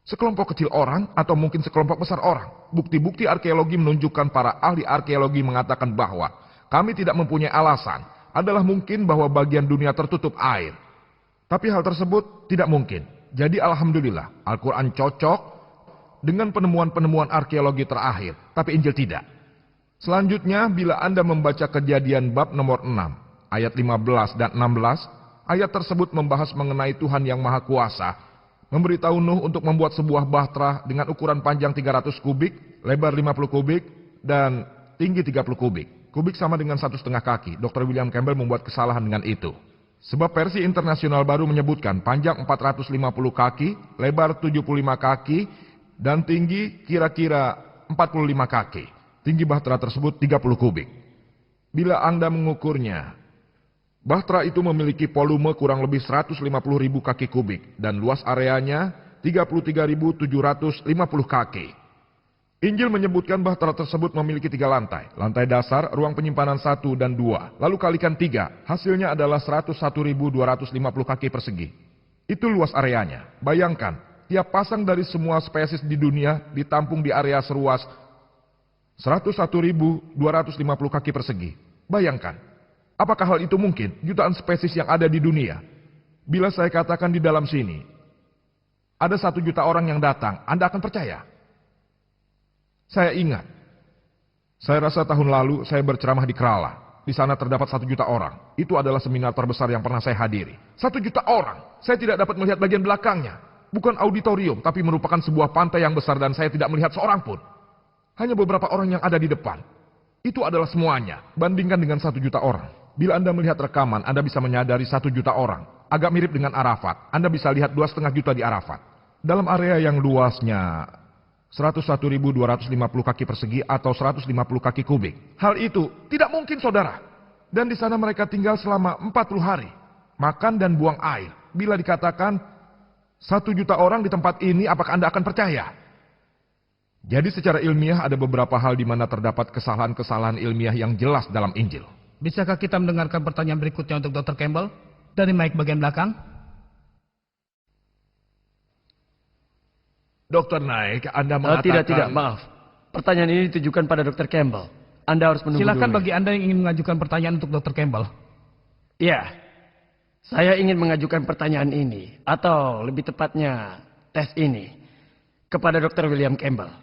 S3: Sekelompok kecil orang atau mungkin sekelompok besar orang. Bukti-bukti arkeologi menunjukkan para ahli arkeologi mengatakan bahwa kami tidak mempunyai alasan. Adalah mungkin bahwa bagian dunia tertutup air. Tapi hal tersebut tidak mungkin. Jadi alhamdulillah, Al-Quran cocok dengan penemuan-penemuan arkeologi terakhir. Tapi Injil tidak. Selanjutnya, bila Anda membaca Kejadian bab nomor 6, ayat 15 dan 16, ayat tersebut membahas mengenai Tuhan yang Maha Kuasa, memberitahu Nuh untuk membuat sebuah bahtera dengan ukuran panjang 300 kubik, lebar 50 kubik, dan tinggi 30 kubik. Kubik sama dengan 1,5 kaki. Dr. William Campbell membuat kesalahan dengan itu. Sebab versi internasional baru menyebutkan panjang 450 kaki, lebar 75 kaki, dan tinggi kira-kira 45 kaki. Tinggi bahtera tersebut 30 kubik. Bila Anda mengukurnya, bahtera itu memiliki volume kurang lebih 150.000 kaki kubik dan luas areanya 33.750 kaki. Injil menyebutkan bahtera tersebut memiliki 3 lantai. Lantai dasar, ruang penyimpanan 1 dan 2. Lalu kalikan 3, hasilnya adalah 101.250 kaki persegi. Itu luas areanya. Bayangkan, tiap pasang dari semua spesies di dunia ditampung di area seluas 101.250 kaki persegi. Bayangkan, apakah hal itu mungkin? Jutaan spesies yang ada di dunia. Bila saya katakan di dalam sini, ada 1 juta orang yang datang, Anda akan percaya? Saya ingat, saya rasa tahun lalu saya berceramah di Kerala. Di sana terdapat 1 juta orang. Itu adalah seminar terbesar yang pernah saya hadiri. 1 juta orang. Saya tidak dapat melihat bagian belakangnya. Bukan auditorium, tapi merupakan sebuah pantai yang besar dan saya tidak melihat seorang pun. Hanya beberapa orang yang ada di depan. Itu adalah semuanya. Bandingkan dengan 1 juta orang. Bila Anda melihat rekaman, Anda bisa menyadari 1 juta orang. Agak mirip dengan Arafat. Anda bisa lihat 2,5 juta di Arafat. Dalam area yang luasnya 101.250 kaki persegi atau 150 kaki kubik. Hal itu tidak mungkin, saudara. Dan di sana mereka tinggal selama 40 hari. Makan dan buang air. Bila dikatakan 1 juta orang di tempat ini, apakah Anda akan percaya? Jadi secara ilmiah ada beberapa hal di mana terdapat kesalahan-kesalahan ilmiah yang jelas dalam Injil.
S1: Bisakah kita mendengarkan pertanyaan berikutnya untuk Dr. Campbell? Dari mic bagian belakang.
S3: Dr. Naik, Anda mengatakan...
S4: Tidak, maaf. Pertanyaan ini ditujukan pada Dr. Campbell. Anda harus menunggu
S1: Silakan
S4: dulu.
S1: bagi Anda yang ingin mengajukan pertanyaan untuk Dr. Campbell.
S4: Ya, saya ingin mengajukan pertanyaan ini, atau lebih tepatnya tes ini, kepada Dr. William Campbell.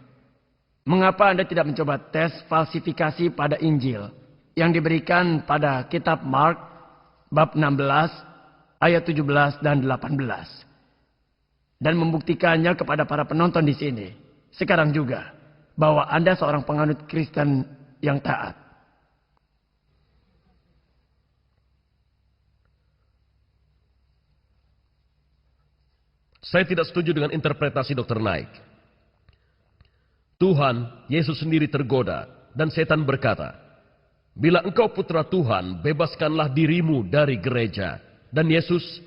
S4: Mengapa Anda tidak mencoba tes falsifikasi pada Injil yang diberikan pada kitab Mark, bab 16, ayat 17 dan 18. Dan membuktikannya kepada para penonton di sini, sekarang juga, bahwa Anda seorang penganut Kristen yang taat.
S2: Saya tidak setuju dengan interpretasi Dr. Naik. Tuhan, Yesus sendiri tergoda, dan setan berkata, "Bila engkau putra Tuhan, bebaskanlah dirimu dari gereja." Dan Yesus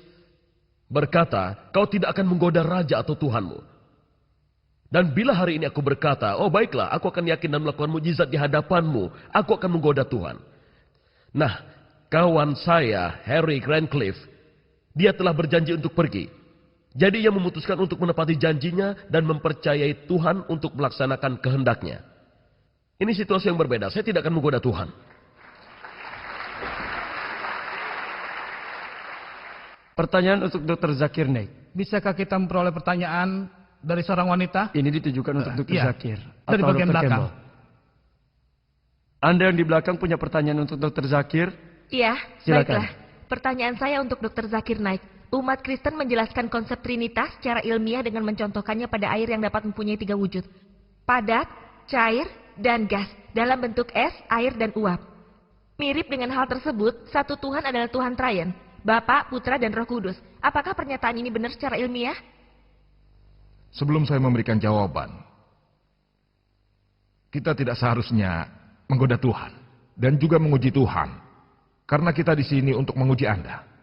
S2: berkata, "Kau tidak akan menggoda raja atau Tuhanmu." Dan bila hari ini aku berkata, "Oh baiklah, aku akan yakin dan melakukan mujizat di hadapanmu, aku akan menggoda Tuhan." Nah, kawan saya, Harry Grantcliffe, dia telah berjanji untuk pergi. Jadi ia memutuskan untuk menepati janjinya dan mempercayai Tuhan untuk melaksanakan kehendaknya. Ini situasi yang berbeda, saya tidak akan menggoda Tuhan.
S4: Pertanyaan untuk Dr. Zakir Naik.
S1: Bisakah kita memperoleh pertanyaan dari seorang wanita?
S4: Ini ditujukan untuk Dr.
S1: Iya,
S4: Zakir.
S1: dari
S4: atau
S1: bagian
S4: Dr.
S1: belakang.
S4: Campbell. Anda yang di belakang punya pertanyaan untuk Dr. Zakir?
S5: Iya,
S4: Silakan.
S5: baiklah. Pertanyaan saya untuk Dr. Zakir Naik. Umat Kristen menjelaskan konsep Trinitas secara ilmiah dengan mencontohkannya pada air yang dapat mempunyai 3 wujud. Padat, cair, dan gas dalam bentuk es, air, dan uap. Mirip dengan hal tersebut, satu Tuhan adalah Tuhan Trian, Bapa, Putra, dan Roh Kudus. Apakah pernyataan ini benar secara ilmiah?
S3: Sebelum saya memberikan jawaban, kita tidak seharusnya menggoda Tuhan dan juga menguji Tuhan. Karena kita di sini untuk menguji Anda.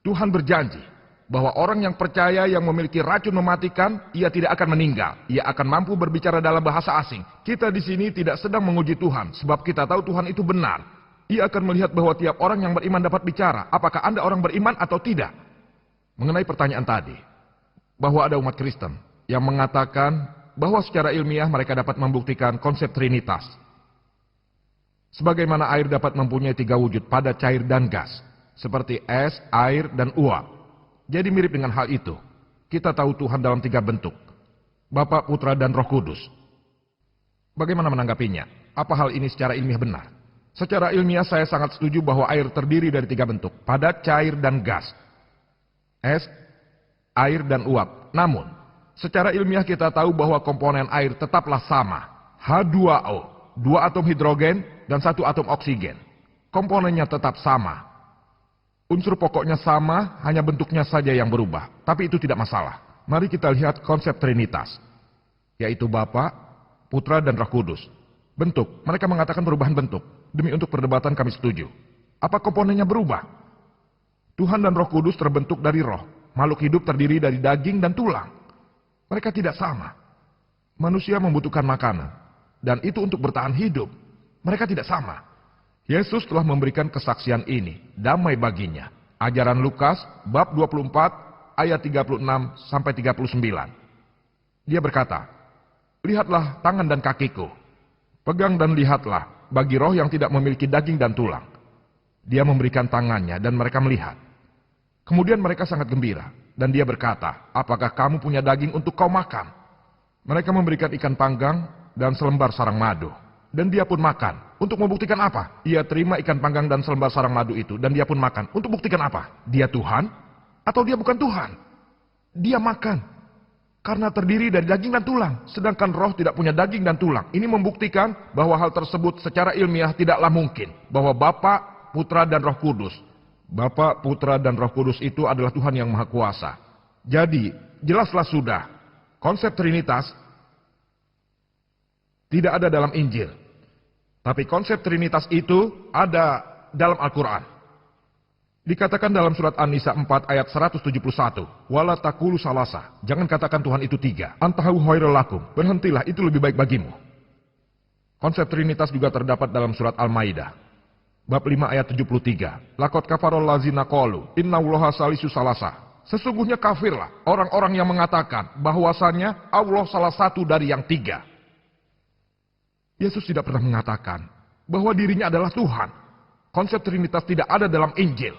S3: Tuhan berjanji bahwa orang yang percaya yang memiliki racun mematikan, ia tidak akan meninggal. Ia akan mampu berbicara dalam bahasa asing. Kita di sini tidak sedang menguji Tuhan, sebab kita tahu Tuhan itu benar. Ia akan melihat bahwa tiap orang yang beriman dapat bicara. Apakah Anda orang beriman atau tidak? Mengenai pertanyaan tadi, bahwa ada umat Kristen yang mengatakan bahwa secara ilmiah mereka dapat membuktikan konsep Trinitas. Sebagaimana air dapat mempunyai 3 wujud, padat, cair, dan gas. Seperti es, air, dan uap. Jadi mirip dengan hal itu. Kita tahu Tuhan dalam 3 bentuk. Bapa, Putra, dan Roh Kudus. Bagaimana menanggapinya? Apa hal ini secara ilmiah benar? Secara ilmiah saya sangat setuju bahwa air terdiri dari 3 bentuk. Padat, cair, dan gas. Es, air, dan uap. Namun, secara ilmiah kita tahu bahwa komponen air tetaplah sama. H2O. 2 atom hidrogen dan 1 atom oksigen. Komponennya tetap sama. Unsur pokoknya sama, hanya bentuknya saja yang berubah. Tapi itu tidak masalah. Mari kita lihat konsep Trinitas. Yaitu Bapa, Putra, dan Roh Kudus. Bentuk, mereka mengatakan perubahan bentuk. Demi untuk perdebatan kami setuju. Apa komponennya berubah? Tuhan dan Roh Kudus terbentuk dari roh. Makhluk hidup terdiri dari daging dan tulang. Mereka tidak sama. Manusia membutuhkan makanan. Dan itu untuk bertahan hidup. Mereka tidak sama. Yesus telah memberikan kesaksian ini, damai baginya. Ajaran Lukas, bab 24, ayat 36 sampai 39. Dia berkata, "Lihatlah tangan dan kakiku. Pegang dan lihatlah, bagi roh yang tidak memiliki daging dan tulang." Dia memberikan tangannya dan mereka melihat. Kemudian mereka sangat gembira. Dan dia berkata, "Apakah kamu punya daging untuk kau makan?" Mereka memberikan ikan panggang dan selembar sarang madu. Dan dia pun makan. Untuk membuktikan apa? Ia terima ikan panggang dan selembar sarang madu itu. Dan dia pun makan. Untuk buktikan apa? Dia Tuhan? Atau dia bukan Tuhan? Dia makan. Karena terdiri dari daging dan tulang. Sedangkan roh tidak punya daging dan tulang. Ini membuktikan bahwa hal tersebut secara ilmiah tidaklah mungkin. Bahwa Bapa, Putra, dan Roh Kudus. Bapa, Putra, dan Roh Kudus itu adalah Tuhan yang Maha Kuasa. Jadi, jelaslah sudah. Konsep Trinitas tidak ada dalam Injil. Tapi konsep Trinitas itu ada dalam Al-Quran. Dikatakan dalam surat An-Nisa 4 ayat 171. Wala taqulu salasa. Jangan katakan Tuhan itu 3. Antahu khairul lakum. Berhentilah, itu lebih baik bagimu. Konsep Trinitas juga terdapat dalam surat Al-Maidah. Bab 5 ayat 73. Lakot kafarol lazina qalu. Inna allaha salisu salasa. Sesungguhnya kafirlah orang-orang yang mengatakan bahwasannya Allah salah satu dari yang tiga. Yesus tidak pernah mengatakan bahwa dirinya adalah Tuhan. Konsep Trinitas tidak ada dalam Injil.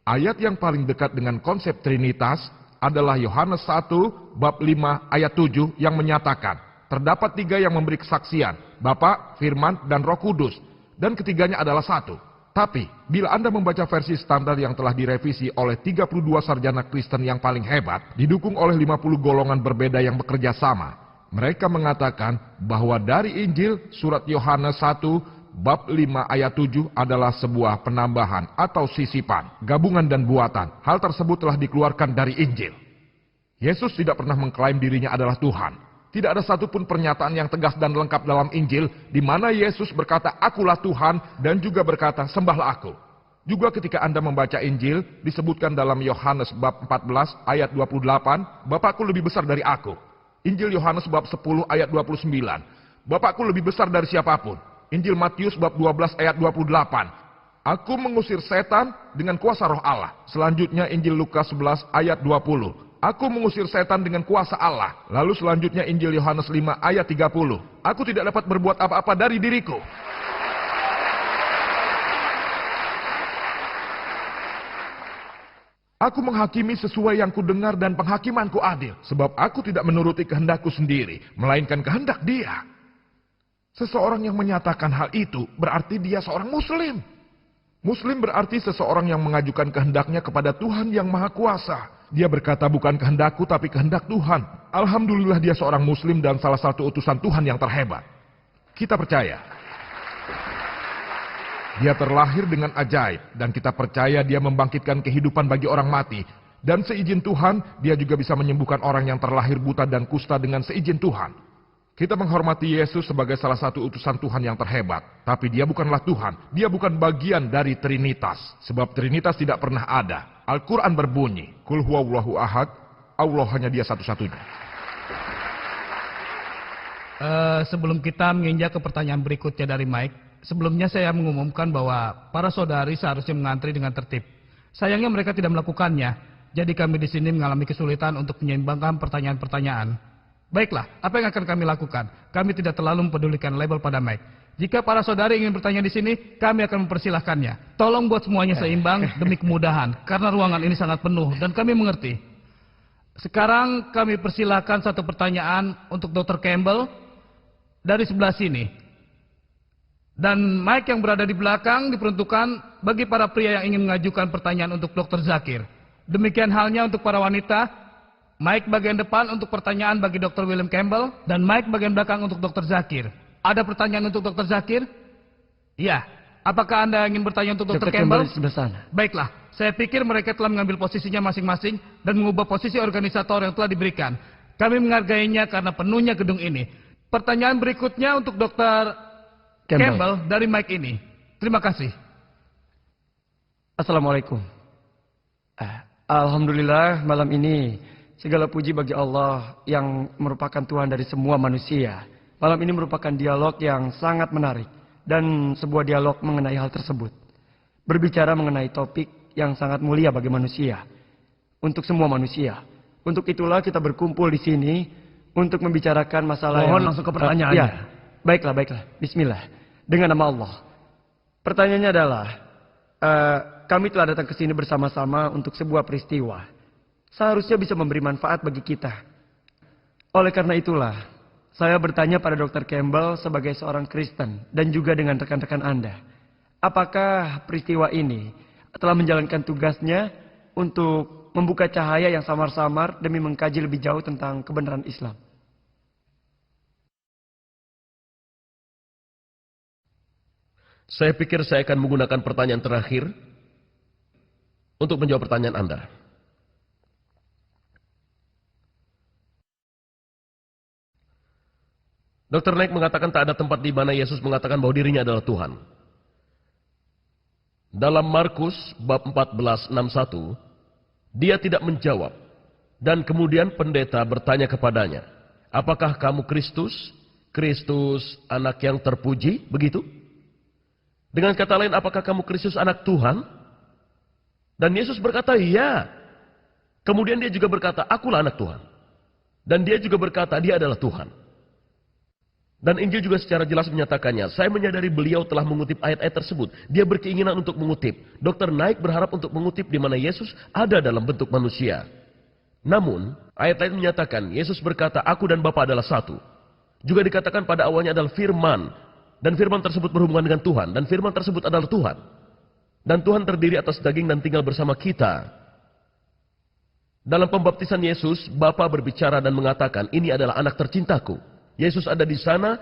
S3: Ayat yang paling dekat dengan konsep Trinitas adalah Yohanes 1 bab 5 ayat 7 yang menyatakan terdapat tiga yang memberi kesaksian, Bapa, Firman, dan Roh Kudus, dan ketiganya adalah satu. Tapi, bila Anda membaca versi standar yang telah direvisi oleh 32 sarjana Kristen yang paling hebat, didukung oleh 50 golongan berbeda yang bekerja sama, mereka mengatakan bahwa dari Injil, surat Yohanes 1, bab 5 ayat 7 adalah sebuah penambahan atau sisipan, gabungan dan buatan. Hal tersebut telah dikeluarkan dari Injil. Yesus tidak pernah mengklaim dirinya adalah Tuhan. Tidak ada satupun pernyataan yang tegas dan lengkap dalam Injil di mana Yesus berkata, "Akulah Tuhan," dan juga berkata, "Sembahlah aku." Juga ketika Anda membaca Injil, disebutkan dalam Yohanes bab 14 ayat 28, "Bapakku lebih besar dari aku." Injil Yohanes bab 10 ayat 29, "Bapakku lebih besar dari siapapun." Injil Matius bab 12 ayat 28, "Aku mengusir setan dengan kuasa Roh Allah." Selanjutnya Injil Lukas 11 ayat 20, "Aku mengusir setan dengan kuasa Allah." Lalu selanjutnya Injil Yohanes 5 ayat 30, "Aku tidak dapat berbuat apa-apa dari diriku." "Aku menghakimi sesuai yang kudengar dan penghakimanku adil, sebab aku tidak menuruti kehendakku sendiri, melainkan kehendak Dia." Seseorang yang menyatakan hal itu berarti dia seorang Muslim. Muslim berarti seseorang yang mengajukan kehendaknya kepada Tuhan yang Maha Kuasa. Dia berkata, "Bukan kehendakku tapi kehendak Tuhan." Alhamdulillah dia seorang Muslim dan salah satu utusan Tuhan yang terhebat. Kita percaya dia terlahir dengan ajaib, dan kita percaya dia membangkitkan kehidupan bagi orang mati. Dan seizin Tuhan, dia juga bisa menyembuhkan orang yang terlahir buta dan kusta dengan seizin Tuhan. Kita menghormati Yesus sebagai salah satu utusan Tuhan yang terhebat. Tapi dia bukanlah Tuhan. Dia bukan bagian dari Trinitas. Sebab Trinitas tidak pernah ada. Al-Quran berbunyi, "Qul huwallahu ahad," Allah hanya dia satu-satunya.
S1: Sebelum kita menginjak ke pertanyaan berikutnya dari Mike, sebelumnya saya mengumumkan bahwa para saudari seharusnya mengantri dengan tertib. Sayangnya mereka tidak melakukannya. Jadi kami di sini mengalami kesulitan untuk menyeimbangkan pertanyaan-pertanyaan. Baiklah, apa yang akan kami lakukan? Kami tidak terlalu mempedulikan label pada Mike. Jika para saudari ingin bertanya di sini, kami akan mempersilahkannya. Tolong buat semuanya seimbang demi kemudahan, karena ruangan ini sangat penuh dan kami mengerti. Sekarang kami persilahkan satu pertanyaan untuk Dr. Campbell dari sebelah sini. Dan mic yang berada di belakang diperuntukkan bagi para pria yang ingin mengajukan pertanyaan untuk Dr. Zakir. Demikian halnya untuk para wanita. Mic bagian depan untuk pertanyaan bagi Dr. William Campbell dan mic bagian belakang untuk Dr. Zakir. Ada pertanyaan untuk Dr. Zakir? Iya. Apakah Anda ingin bertanya untuk Dr. Campbell?
S4: Di sebelah sana.
S1: Baiklah. Saya pikir mereka telah mengambil posisinya masing-masing dan mengubah posisi organisator yang telah diberikan. Kami menghargainya karena penuhnya gedung ini. Pertanyaan berikutnya untuk Dr. Campbell dari mic ini. Terima kasih.
S4: Assalamualaikum. Alhamdulillah malam ini segala puji bagi Allah yang merupakan Tuhan dari semua manusia. Malam ini merupakan dialog yang sangat menarik dan sebuah dialog mengenai hal tersebut. Berbicara mengenai topik yang sangat mulia bagi manusia. Untuk semua manusia. Untuk itulah kita berkumpul di sini untuk membicarakan masalah
S1: Mohon langsung ke pertanyaannya.
S4: Ya, baiklah. Bismillah. Dengan nama Allah. Pertanyaannya adalah, kami telah datang ke sini bersama-sama untuk sebuah peristiwa. Seharusnya bisa memberi manfaat bagi kita. Oleh karena itulah, saya bertanya pada Dr. Campbell sebagai seorang Kristen dan juga dengan rekan-rekan Anda. Apakah peristiwa ini telah menjalankan tugasnya untuk membuka cahaya yang samar-samar demi mengkaji lebih jauh tentang kebenaran Islam?
S2: Saya pikir saya akan menggunakan pertanyaan terakhir untuk menjawab pertanyaan Anda. Dr. Naik mengatakan tak ada tempat di mana Yesus mengatakan bahwa dirinya adalah Tuhan. Dalam Markus bab 14:61, dia tidak menjawab. Dan kemudian pendeta bertanya kepadanya, "Apakah kamu Kristus? Kristus anak yang terpuji?" Begitu? Dengan kata lain, apakah kamu Kristus anak Tuhan? Dan Yesus berkata, "Iya." Kemudian dia juga berkata, akulah anak Tuhan. Dan dia juga berkata, dia adalah Tuhan. Dan Injil juga secara jelas menyatakannya, saya menyadari beliau telah mengutip ayat-ayat tersebut. Dia berkeinginan untuk mengutip. Dr. Naik berharap untuk mengutip di mana Yesus ada dalam bentuk manusia. Namun, ayat lain menyatakan, Yesus berkata, aku dan Bapa adalah satu. Juga dikatakan pada awalnya adalah firman. Dan firman tersebut berhubungan dengan Tuhan. Dan firman tersebut adalah Tuhan. Dan Tuhan terdiri atas daging dan tinggal bersama kita. Dalam pembaptisan Yesus, Bapa berbicara dan mengatakan, ini adalah anak tercintaku. Yesus ada di sana,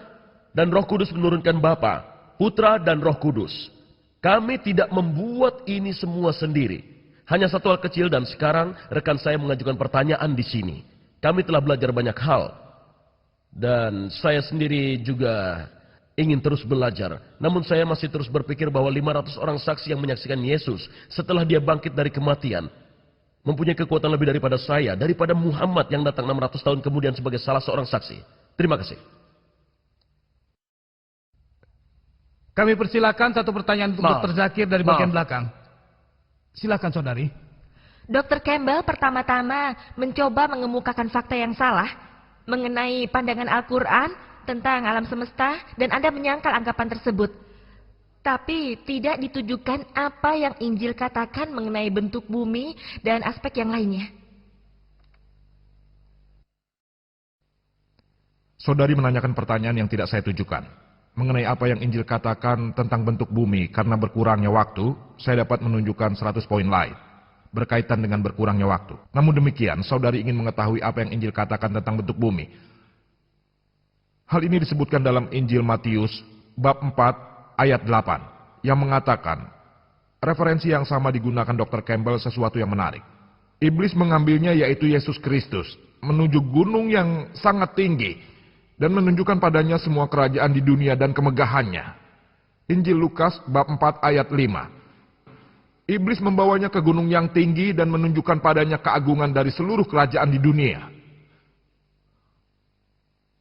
S2: dan Roh Kudus menurunkan Bapa, Putra dan Roh Kudus. Kami tidak membuat ini semua sendiri. Hanya satu hal kecil, dan sekarang rekan saya mengajukan pertanyaan di sini. Kami telah belajar banyak hal. Dan saya sendiri juga ingin terus belajar. Namun saya masih terus berpikir bahwa 500 orang saksi yang menyaksikan Yesus setelah dia bangkit dari kematian mempunyai kekuatan lebih daripada saya, daripada Muhammad yang datang 600 tahun kemudian sebagai salah seorang saksi. Terima kasih.
S1: Kami persilakan satu pertanyaan untuk Dr. Zakir dari bagian belakang. Silakan saudari.
S5: Dr. Campbell pertama-tama mencoba mengemukakan fakta yang salah mengenai pandangan Al-Quran tentang alam semesta, dan Anda menyangkal anggapan tersebut. Tapi tidak ditujukan apa yang Injil katakan mengenai bentuk bumi dan aspek yang lainnya.
S3: Saudari menanyakan pertanyaan yang tidak saya tujukan. Mengenai apa yang Injil katakan tentang bentuk bumi, karena berkurangnya waktu, saya dapat menunjukkan 100 poin lain berkaitan dengan berkurangnya waktu. Namun demikian, saudari ingin mengetahui apa yang Injil katakan tentang bentuk bumi. Hal ini disebutkan dalam Injil Matius bab 4 ayat 8 yang mengatakan, referensi yang sama digunakan Dr. Campbell sesuatu yang menarik. Iblis mengambilnya, yaitu Yesus Kristus, menuju gunung yang sangat tinggi dan menunjukkan padanya semua kerajaan di dunia dan kemegahannya. Injil Lukas bab 4 ayat 5. Iblis membawanya ke gunung yang tinggi dan menunjukkan padanya keagungan dari seluruh kerajaan di dunia.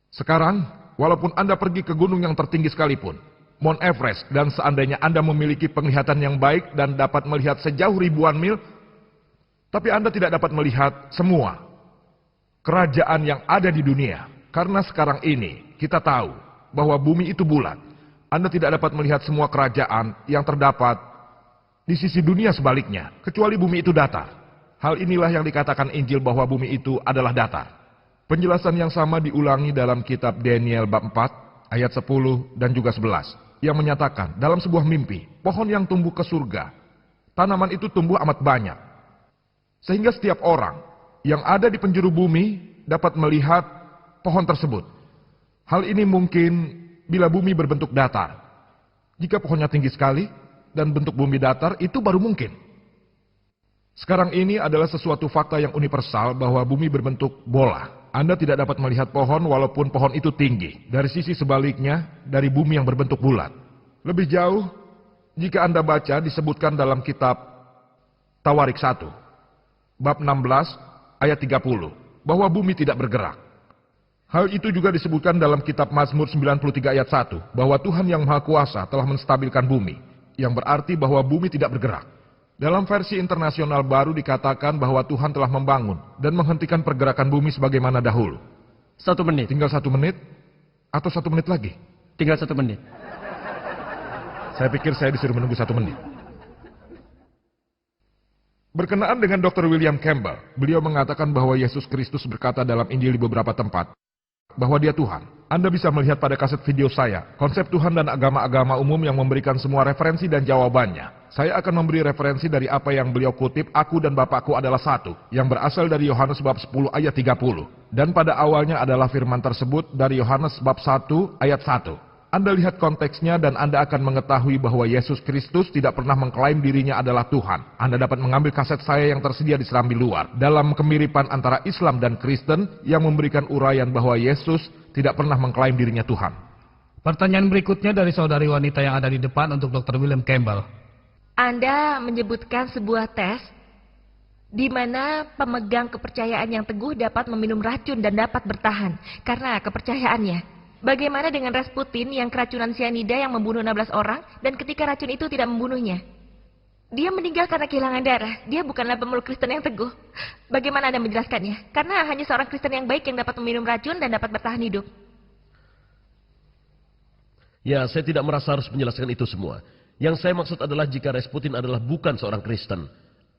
S3: Sekarang, walaupun Anda pergi ke gunung yang tertinggi sekalipun, Mount Everest, dan seandainya Anda memiliki penglihatan yang baik dan dapat melihat sejauh ribuan mil, tapi Anda tidak dapat melihat semua kerajaan yang ada di dunia. Karena sekarang ini kita tahu bahwa bumi itu bulat. Anda tidak dapat melihat semua kerajaan yang terdapat di sisi dunia sebaliknya, kecuali bumi itu datar. Hal inilah yang dikatakan Injil bahwa bumi itu adalah datar. Penjelasan yang sama diulangi dalam kitab Daniel bab 4 ayat 10 dan juga 11 yang menyatakan dalam sebuah mimpi, pohon yang tumbuh ke surga, tanaman itu tumbuh amat banyak. Sehingga setiap orang yang ada di penjuru bumi dapat melihat pohon tersebut. Hal ini mungkin bila bumi berbentuk datar. Jika pohonnya tinggi sekali dan bentuk bumi datar, itu baru mungkin. Sekarang ini adalah sesuatu fakta yang universal bahwa bumi berbentuk bola. Anda tidak dapat melihat pohon walaupun pohon itu tinggi. Dari sisi sebaliknya, dari bumi yang berbentuk bulat. Lebih jauh, jika Anda baca disebutkan dalam kitab Tawarik 1, bab 16 ayat 30, bahwa bumi tidak bergerak. Hal itu juga disebutkan dalam kitab Mazmur 93 ayat 1, bahwa Tuhan yang Maha Kuasa telah menstabilkan bumi, yang berarti bahwa bumi tidak bergerak. Dalam versi internasional baru dikatakan bahwa Tuhan telah membangun dan menghentikan pergerakan bumi sebagaimana dahulu.
S4: 1 menit.
S3: Tinggal 1 menit atau 1 menit lagi?
S4: Tinggal 1 menit.
S3: Saya pikir saya disuruh menunggu 1 menit. Berkenaan dengan Dr. William Campbell, beliau mengatakan bahwa Yesus Kristus berkata dalam Injil di beberapa tempat bahwa dia Tuhan. Anda bisa melihat pada kaset video saya, konsep Tuhan dan agama-agama umum yang memberikan semua referensi dan jawabannya. Saya akan memberi referensi dari apa yang beliau kutip, aku dan Bapakku adalah satu, yang berasal dari Yohanes bab 10 ayat 30. Dan pada awalnya adalah firman tersebut dari Yohanes bab 1 ayat 1. Anda lihat konteksnya dan Anda akan mengetahui bahwa Yesus Kristus tidak pernah mengklaim dirinya adalah Tuhan. Anda dapat mengambil kaset saya yang tersedia di serambi luar. Dalam kemiripan antara Islam dan Kristen yang memberikan uraian bahwa Yesus tidak pernah mengklaim dirinya Tuhan.
S1: Pertanyaan berikutnya dari saudari wanita yang ada di depan untuk Dr. William Campbell.
S5: Anda menyebutkan sebuah tes di mana pemegang kepercayaan yang teguh dapat meminum racun dan dapat bertahan karena kepercayaannya. Bagaimana dengan Rasputin yang keracunan sianida yang membunuh 16 orang dan ketika racun itu tidak membunuhnya? Dia meninggal karena kehilangan darah. Dia bukanlah pemeluk Kristen yang teguh. Bagaimana Anda menjelaskannya? Karena hanya seorang Kristen yang baik yang dapat meminum racun dan dapat bertahan hidup.
S2: Ya, saya tidak merasa harus menjelaskan itu semua. Yang saya maksud adalah jika Rasputin adalah bukan seorang Kristen,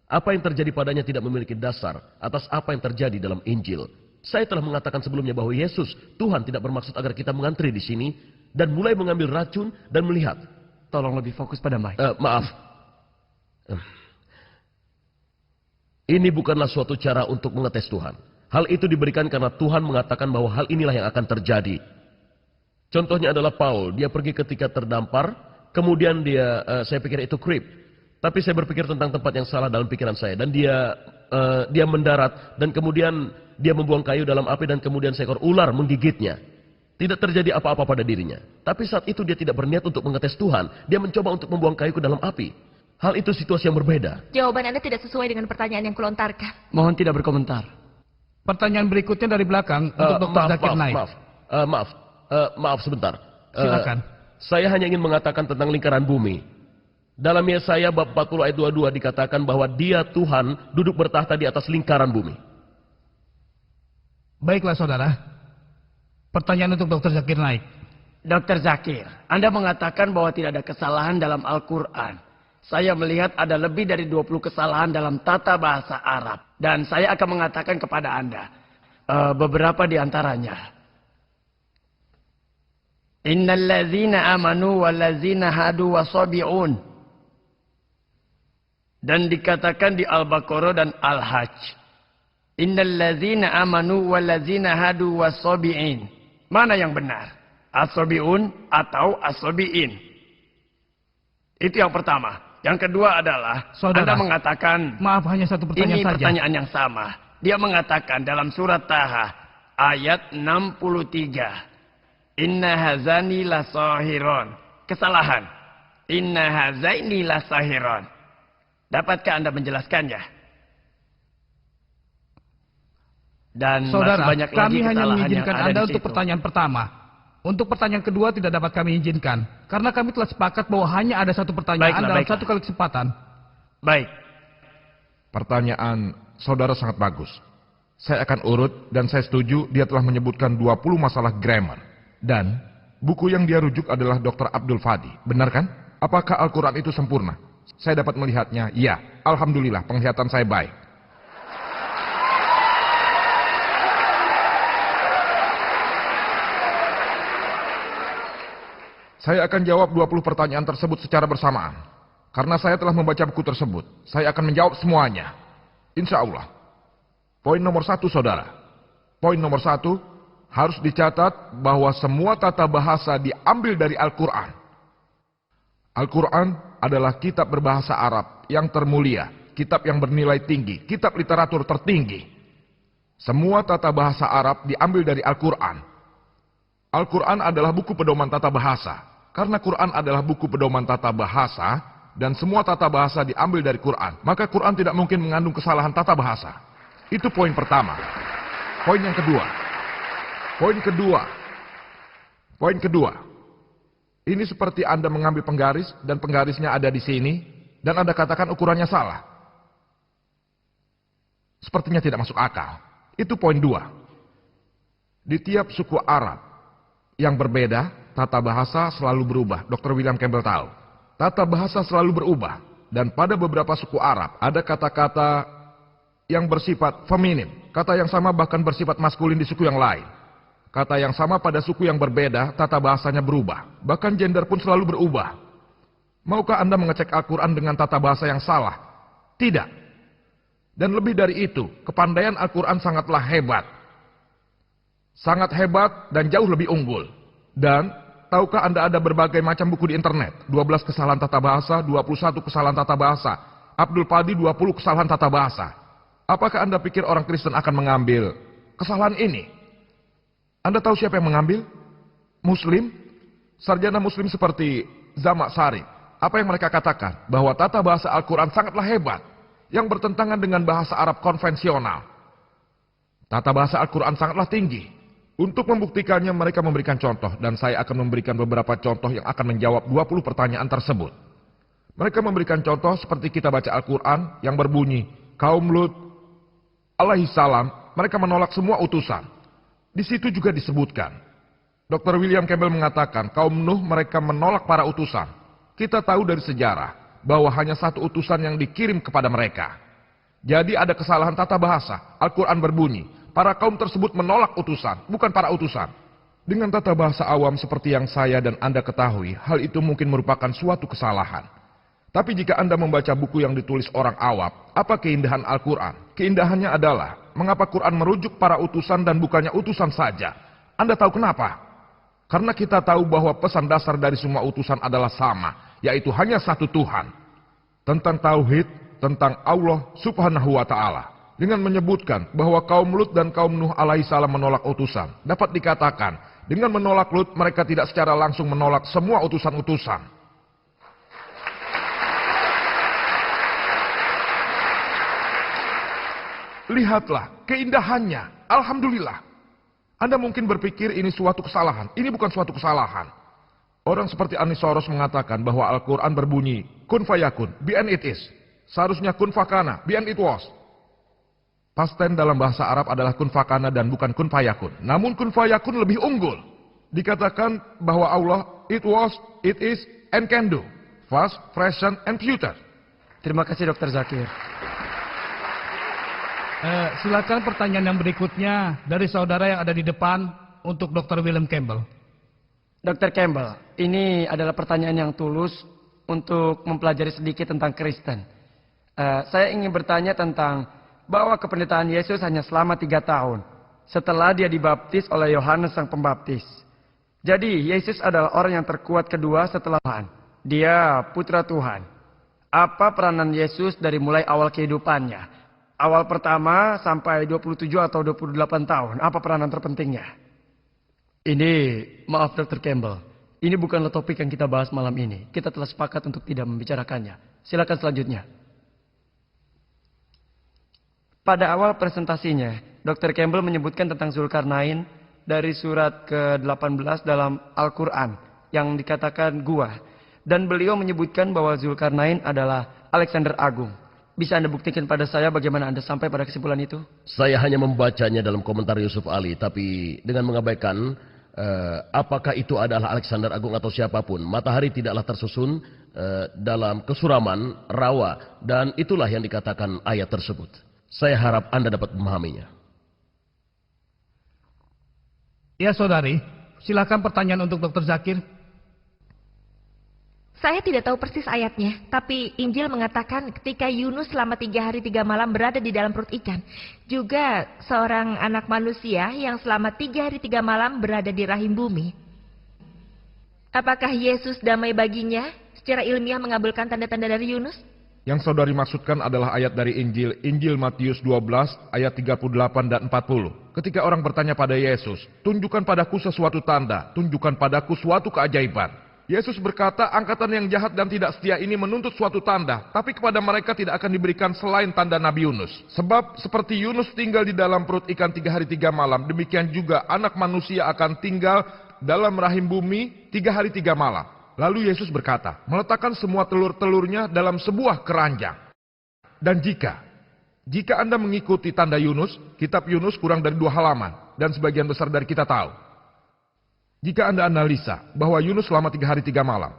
S2: apa yang terjadi padanya tidak memiliki dasar atas apa yang terjadi dalam Injil. Saya telah mengatakan sebelumnya bahwa Yesus, Tuhan, tidak bermaksud agar kita mengantri di sini dan mulai mengambil racun dan melihat.
S4: Tolong lebih fokus pada Mike.
S2: Maaf. Ini bukanlah suatu cara untuk mengetes Tuhan. Hal itu diberikan karena Tuhan mengatakan bahwa hal inilah yang akan terjadi. Contohnya adalah Paul. Dia pergi ketika terdampar, kemudian saya pikir itu creep. Tapi saya berpikir tentang tempat yang salah dalam pikiran saya. Dan dia mendarat, dan kemudian dia membuang kayu dalam api, dan kemudian seekor ular menggigitnya. Tidak terjadi apa-apa pada dirinya. Tapi saat itu dia tidak berniat untuk mengetes Tuhan. Dia mencoba untuk membuang kayu ke dalam api. Hal itu situasi yang berbeda.
S5: Jawaban Anda tidak sesuai dengan pertanyaan yang kulontarkan.
S4: Mohon tidak berkomentar.
S1: Pertanyaan berikutnya dari belakang untuk Dr. Zakir Naik.
S2: Maaf sebentar.
S1: Silakan.
S2: Saya hanya ingin mengatakan tentang lingkaran bumi. Dalam Yesaya bab 40 ayat 22 dikatakan bahwa Dia Tuhan duduk bertahta di atas lingkaran bumi.
S1: Baiklah saudara. Pertanyaan untuk Dr. Zakir Naik.
S4: Dr. Zakir, Anda mengatakan bahwa tidak ada kesalahan dalam Al-Quran. Saya melihat ada lebih dari 20 kesalahan dalam tata bahasa Arab. Dan saya akan mengatakan kepada Anda beberapa di antaranya. Innal ladzina amanu wal ladzina hadu wasabi'un. Dan dikatakan di Al-Baqarah dan Al-Hajj. Innal ladzina amanu wal ladzina hadu wasabi'in. Mana yang benar? Asabi'un atau asabi'in? Itu yang pertama. Yang kedua adalah,
S1: Saudara,
S4: Anda mengatakan,
S1: maaf hanya satu pertanyaan
S4: ini
S1: saja.
S4: pertanyaan yang sama. Dia mengatakan dalam surat Taha, ayat 63. Inna hazani lasahiron. Kesalahan. Inna hazaini lasahiron. Dapatkah Anda menjelaskannya? Dan
S1: Saudara,
S4: masih banyak lagi
S1: kami hanya
S4: kesalahan yang
S1: mengizinkan
S4: ada
S1: Anda
S4: di
S1: untuk
S4: situ.
S1: pertanyaan pertama. Untuk pertanyaan kedua tidak dapat kami izinkan. Karena kami telah sepakat bahwa hanya ada satu pertanyaan dalam
S4: Baiklah.
S1: satu kali kesempatan.
S4: Baik.
S3: Pertanyaan saudara sangat bagus. Saya akan urut dan saya setuju dia telah menyebutkan 20 masalah grammar. Dan buku yang dia rujuk adalah Dr. Abdul Fadi. Benar kan? Apakah Al-Quran itu sempurna? Saya dapat melihatnya. Ya, alhamdulillah penglihatan saya baik. Saya akan jawab 20 pertanyaan tersebut secara bersamaan. Karena saya telah membaca buku tersebut. Saya akan menjawab semuanya. Insya Allah. Poin nomor 1, saudara. Poin nomor 1, harus dicatat bahwa semua tata bahasa diambil dari Al-Quran. Al-Quran adalah kitab berbahasa Arab yang termulia. Kitab yang bernilai tinggi. Kitab literatur tertinggi. Semua tata bahasa Arab diambil dari Al-Quran. Al-Quran adalah buku pedoman tata bahasa. Karena Quran adalah buku pedoman tata bahasa, dan semua tata bahasa diambil dari Quran, maka Quran tidak mungkin mengandung kesalahan tata bahasa. Itu poin pertama. Poin yang kedua. Poin kedua. Ini seperti Anda mengambil penggaris, dan penggarisnya ada di sini, dan Anda katakan ukurannya salah. Sepertinya tidak masuk akal. Itu poin 2. Di tiap suku Arab yang berbeda, tata bahasa selalu berubah. Dr. William Campbell tahu. Tata bahasa selalu berubah. Dan pada beberapa suku Arab, ada kata-kata yang bersifat feminim. Kata yang sama bahkan bersifat maskulin di suku yang lain. Kata yang sama pada suku yang berbeda, tata bahasanya berubah. Bahkan gender pun selalu berubah. Maukah Anda mengecek Al-Quran dengan tata bahasa yang salah? Tidak. Dan lebih dari itu, kepandaian Al-Quran sangatlah hebat. Sangat hebat dan jauh lebih unggul. Dan tahukah Anda ada berbagai macam buku di internet? 12 kesalahan tata bahasa, 21 kesalahan tata bahasa. Abdul Fadi 20 kesalahan tata bahasa. Apakah Anda pikir orang Kristen akan mengambil kesalahan ini? Anda tahu siapa yang mengambil? Muslim. Sarjana Muslim seperti Zamak Sari. Apa yang mereka katakan? Bahwa tata bahasa Al-Quran sangatlah hebat. Yang bertentangan dengan bahasa Arab konvensional. Tata bahasa Al-Quran sangatlah tinggi. Untuk membuktikannya mereka memberikan contoh. Dan saya akan memberikan beberapa contoh yang akan menjawab 20 pertanyaan tersebut. Mereka memberikan contoh seperti kita baca Al-Quran yang berbunyi, kaum Lut alaihissalam, mereka menolak semua utusan. Di situ juga disebutkan, Dr. William Campbell mengatakan, kaum Nuh mereka menolak para utusan. Kita tahu dari sejarah bahwa hanya satu utusan yang dikirim kepada mereka. Jadi ada kesalahan tata bahasa. Al-Quran berbunyi, para kaum tersebut menolak utusan, bukan para utusan. Dengan tata bahasa awam seperti yang saya dan Anda ketahui, hal itu mungkin merupakan suatu kesalahan. Tapi jika Anda membaca buku yang ditulis orang awam, apa keindahan Al-Quran? Keindahannya adalah, mengapa Quran merujuk para utusan dan bukannya utusan saja? Anda tahu kenapa? Karena kita tahu bahwa pesan dasar dari semua utusan adalah sama, yaitu hanya satu Tuhan. Tentang Tauhid, tentang Allah subhanahu wa ta'ala. Dengan menyebutkan bahwa kaum Lut dan kaum Nuh alaihissalam menolak utusan, dapat dikatakan, dengan menolak Lut, mereka tidak secara langsung menolak semua utusan-utusan. Lihatlah keindahannya. Alhamdulillah. Anda mungkin berpikir ini suatu kesalahan. Ini bukan suatu kesalahan. Orang seperti Anisoros mengatakan bahwa Al-Quran berbunyi, kun fayakun, be and it is. Seharusnya kun fakana, be and it was. Past tense dalam bahasa Arab adalah kun fakana dan bukan kun fayakun. Namun kun fayakun lebih unggul. Dikatakan bahwa Allah, it was, it is, and can do. Past, present, and future.
S4: Terima kasih Dr. Zakir.
S1: Silakan pertanyaan yang berikutnya dari saudara yang ada di depan untuk Dr. William Campbell.
S4: Dr. Campbell, ini adalah pertanyaan yang tulus untuk mempelajari sedikit tentang Kristen. Saya ingin bertanya tentang bahwa kependettaan Yesus hanya selama 3 tahun setelah dia dibaptis oleh Yohanes Sang Pembaptis. Jadi Yesus adalah orang yang terkuat kedua setelah Tuhan. Dia putra Tuhan. Apa peranan Yesus dari mulai awal kehidupannya? Awal pertama sampai 27 atau 28 tahun. Apa peranan terpentingnya? Ini, maaf Dr. Campbell. Ini bukanlah topik yang kita bahas malam ini. Kita telah sepakat untuk tidak membicarakannya. Silakan selanjutnya. Pada awal presentasinya, Dr. Campbell menyebutkan tentang Zulkarnain dari surat ke-18 dalam Al-Quran yang dikatakan gua. Dan beliau menyebutkan bahwa Zulkarnain adalah Alexander Agung. Bisa Anda buktikan pada saya bagaimana Anda sampai pada kesimpulan itu?
S2: Saya hanya membacanya dalam komentar Yusuf Ali, tapi dengan mengabaikan apakah itu adalah Alexander Agung atau siapapun. Matahari tidaklah tersusun dalam kesuraman, rawa, dan itulah yang dikatakan ayat tersebut. Saya harap Anda dapat memahaminya.
S1: Ya saudari, silakan pertanyaan untuk Dr. Zakir.
S5: Saya tidak tahu persis ayatnya, tapi Injil mengatakan ketika Yunus selama 3 hari 3 malam berada di dalam perut ikan. Juga seorang anak manusia yang selama 3 hari 3 malam berada di rahim bumi. Apakah Yesus damai baginya secara ilmiah mengabulkan tanda-tanda dari Yunus?
S3: Yang saudari maksudkan adalah ayat dari Injil Matius 12 ayat 38 dan 40. Ketika orang bertanya pada Yesus, tunjukkan padaku sesuatu tanda, tunjukkan padaku suatu keajaiban. Yesus berkata, angkatan yang jahat dan tidak setia ini menuntut suatu tanda, tapi kepada mereka tidak akan diberikan selain tanda Nabi Yunus. Sebab seperti Yunus tinggal di dalam perut ikan 3 hari 3 malam, demikian juga anak manusia akan tinggal dalam rahim bumi 3 hari 3 malam. Lalu Yesus berkata, meletakkan semua telur-telurnya dalam sebuah keranjang. Dan jika Anda mengikuti tanda Yunus, kitab Yunus kurang dari 2 halaman, dan sebagian besar dari kita tahu. Jika Anda analisa bahwa Yunus selama 3 hari 3 malam.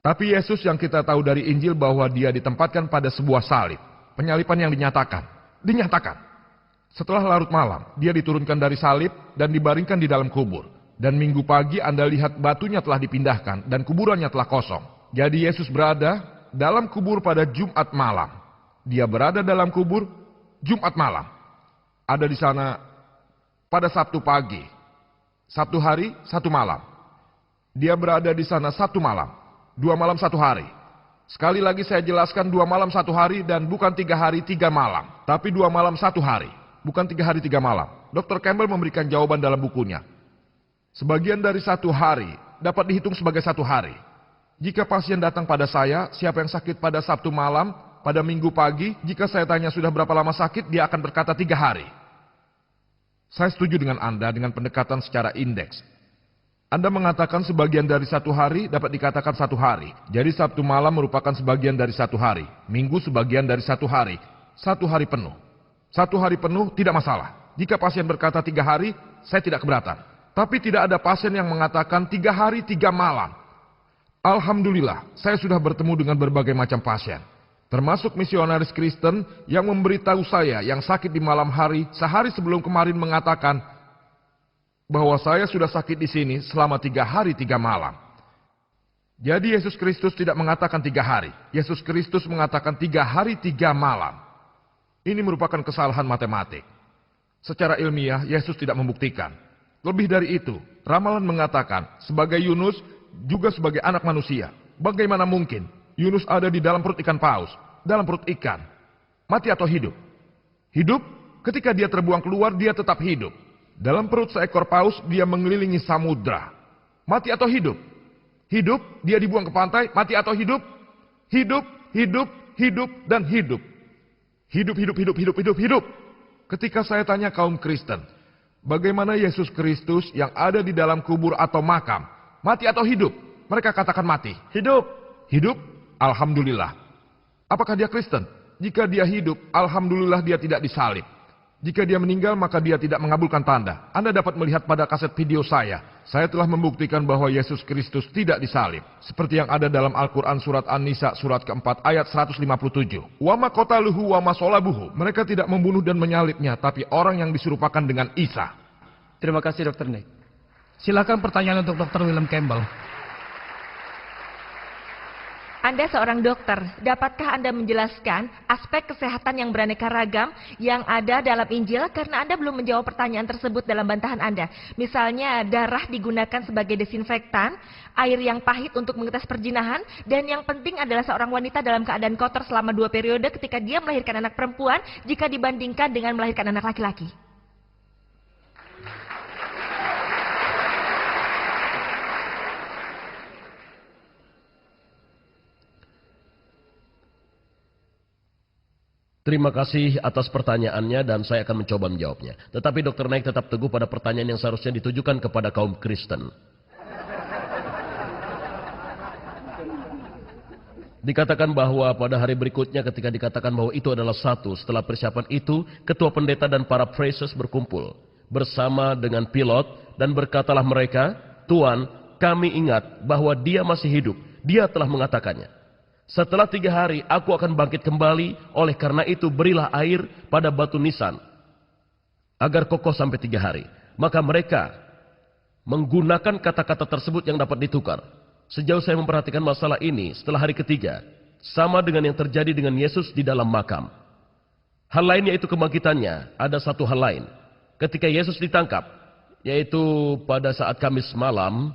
S3: Tapi Yesus yang kita tahu dari Injil bahwa dia ditempatkan pada sebuah salib. Penyalipan yang dinyatakan. Setelah larut malam, dia diturunkan dari salib dan dibaringkan di dalam kubur. Dan minggu pagi Anda lihat batunya telah dipindahkan dan kuburannya telah kosong. Jadi Yesus berada dalam kubur pada Jumat malam. Dia berada dalam kubur Jumat malam. Ada di sana pada Sabtu pagi. 1 hari, 1 malam. Dia berada di sana 1 malam. 2 malam 1 hari. Sekali lagi saya jelaskan 2 malam 1 hari dan bukan 3 hari 3 malam. Tapi 2 malam 1 hari. Bukan 3 hari 3 malam. Dr. Campbell memberikan jawaban dalam bukunya. Sebagian dari 1 hari dapat dihitung sebagai 1 hari. Jika pasien datang pada saya, siapa yang sakit pada Sabtu malam, pada Minggu pagi, jika saya tanya sudah berapa lama sakit, dia akan berkata 3 hari. Saya setuju dengan Anda dengan pendekatan secara indeks. Anda mengatakan sebagian dari satu hari dapat dikatakan satu hari. Jadi Sabtu malam merupakan sebagian dari satu hari. Minggu sebagian dari satu hari. Satu hari penuh. Satu hari penuh tidak masalah. Jika pasien berkata 3 hari, saya tidak keberatan. Tapi tidak ada pasien yang mengatakan 3 hari 3 malam. Alhamdulillah, saya sudah bertemu dengan berbagai macam pasien. Termasuk misionaris Kristen yang memberitahu saya yang sakit di malam hari sehari sebelum kemarin mengatakan bahwa saya sudah sakit di sini selama 3 hari 3 malam. Jadi Yesus Kristus tidak mengatakan 3 hari. Yesus Kristus mengatakan 3 hari 3 malam. Ini merupakan kesalahan matematik. Secara ilmiah, Yesus tidak membuktikan. Lebih dari itu, ramalan mengatakan sebagai Yunus juga sebagai anak manusia. Bagaimana mungkin Yunus ada di dalam perut ikan paus, dalam perut ikan? Mati atau hidup? Hidup, ketika dia terbuang keluar, dia tetap hidup. Dalam perut seekor paus, dia mengelilingi samudra. Mati atau hidup? Hidup, dia dibuang ke pantai, mati atau hidup? Hidup, hidup, hidup, dan hidup. Hidup, hidup, hidup, hidup, hidup, hidup. Ketika saya tanya kaum Kristen, bagaimana Yesus Kristus yang ada di dalam kubur atau makam? Mati atau hidup? Mereka katakan mati.
S4: Hidup.
S3: Hidup? Alhamdulillah. Apakah dia Kristen? Jika dia hidup, alhamdulillah dia tidak disalib. Jika dia meninggal, maka dia tidak mengabulkan tanda. Anda dapat melihat pada kaset video saya. Saya telah membuktikan bahwa Yesus Kristus tidak disalib. Seperti yang ada dalam Al-Quran surat An-Nisa surat keempat ayat 157. Wa ma qataluhu wa ma sholabuhu. Mereka tidak membunuh dan menyalibnya, tapi orang yang diserupakan dengan Isa.
S4: Terima kasih Dr. Nick.
S1: Silakan pertanyaan untuk Dr. William Campbell.
S5: Anda seorang dokter, dapatkah Anda menjelaskan aspek kesehatan yang beraneka ragam yang ada dalam Injil karena Anda belum menjawab pertanyaan tersebut dalam bantahan Anda? Misalnya darah digunakan sebagai desinfektan, air yang pahit untuk mengetes perjinahan, dan yang penting adalah seorang wanita dalam keadaan kotor selama 2 periode ketika dia melahirkan anak perempuan jika dibandingkan dengan melahirkan anak laki-laki.
S2: Terima kasih atas pertanyaannya dan saya akan mencoba menjawabnya. Tetapi Dr. Naik tetap teguh pada pertanyaan yang seharusnya ditujukan kepada kaum Kristen. Dikatakan bahwa pada hari berikutnya ketika dikatakan bahwa itu adalah satu, setelah persiapan itu, ketua pendeta dan para praisers berkumpul bersama dengan pilot dan berkatalah mereka, Tuan, kami ingat bahwa dia masih hidup, dia telah mengatakannya. Setelah 3 hari aku akan bangkit kembali, oleh karena itu berilah air pada batu nisan agar kokoh sampai 3 hari. Maka mereka menggunakan kata-kata tersebut yang dapat ditukar. Sejauh saya memperhatikan masalah ini setelah hari ketiga, sama dengan yang terjadi dengan Yesus di dalam makam. Hal lainnya itu kebangkitannya. Ada satu hal lain. Ketika Yesus ditangkap, yaitu pada saat Kamis malam.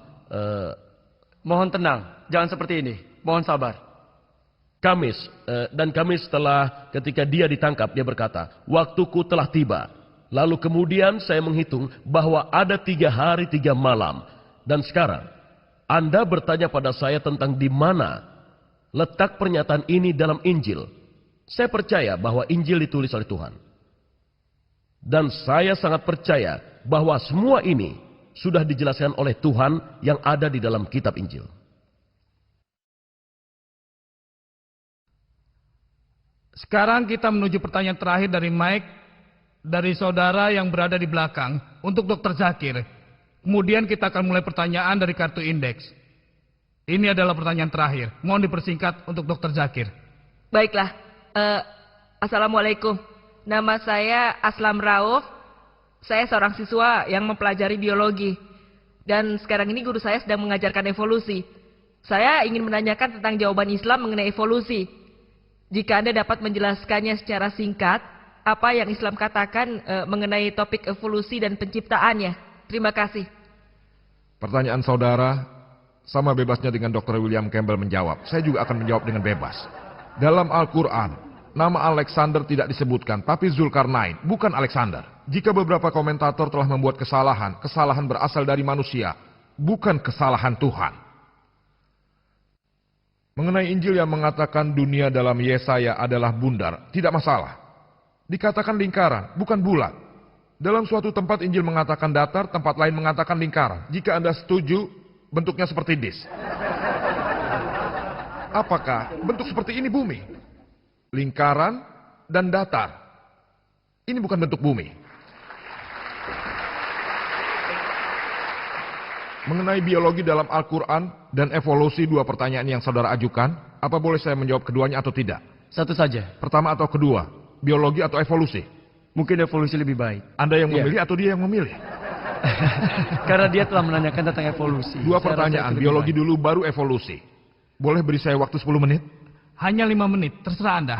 S4: Mohon tenang, jangan seperti ini. Mohon sabar.
S2: Kamis, dan Kamis setelah ketika dia ditangkap, dia berkata, waktuku telah tiba. Lalu kemudian saya menghitung bahwa ada 3 hari 3 malam. Dan sekarang, Anda bertanya pada saya tentang di mana letak pernyataan ini dalam Injil. Saya percaya bahwa Injil ditulis oleh Tuhan. Dan saya sangat percaya bahwa semua ini sudah dijelaskan oleh Tuhan yang ada di dalam kitab Injil.
S1: Sekarang kita menuju pertanyaan terakhir dari Mike, dari saudara yang berada di belakang, untuk Dr. Zakir. Kemudian kita akan mulai pertanyaan dari kartu indeks. Ini adalah pertanyaan terakhir. Mohon dipersingkat untuk Dr. Zakir.
S5: Baiklah, Assalamualaikum. Nama saya Aslam Rauf. Saya seorang siswa yang mempelajari biologi. Dan sekarang ini guru saya sedang mengajarkan evolusi. Saya ingin menanyakan tentang jawaban Islam mengenai evolusi. Jika Anda dapat menjelaskannya secara singkat, apa yang Islam katakan mengenai topik evolusi dan penciptaannya. Terima kasih.
S3: Pertanyaan saudara sama bebasnya dengan Dr. William Campbell menjawab. Saya juga akan menjawab dengan bebas. Dalam Al-Quran, nama Alexander tidak disebutkan, tapi Zulkarnain, bukan Alexander. Jika beberapa komentator telah membuat kesalahan, kesalahan berasal dari manusia, bukan kesalahan Tuhan. Mengenai Injil yang mengatakan dunia dalam Yesaya adalah bundar, tidak masalah. Dikatakan lingkaran, bukan bulat. Dalam suatu tempat Injil mengatakan datar, tempat lain mengatakan lingkaran. Jika Anda setuju, bentuknya seperti disk. Apakah bentuk seperti ini bumi? Lingkaran dan datar. Ini bukan bentuk bumi. Mengenai biologi dalam Al-Quran dan evolusi, dua pertanyaan yang saudara ajukan, apa boleh saya menjawab keduanya atau tidak?
S4: Satu saja.
S3: Pertama atau kedua, biologi atau evolusi?
S4: Mungkin evolusi lebih baik.
S3: Anda yang
S4: Iya.
S3: memilih atau dia yang memilih?
S4: Karena dia telah menanyakan tentang evolusi.
S3: Dua
S4: Saya
S3: pertanyaan,
S4: rasa itu lebih
S3: biologi
S4: baik.
S3: dulu baru evolusi. Boleh beri saya waktu 10 menit?
S1: Hanya 5 menit, terserah Anda.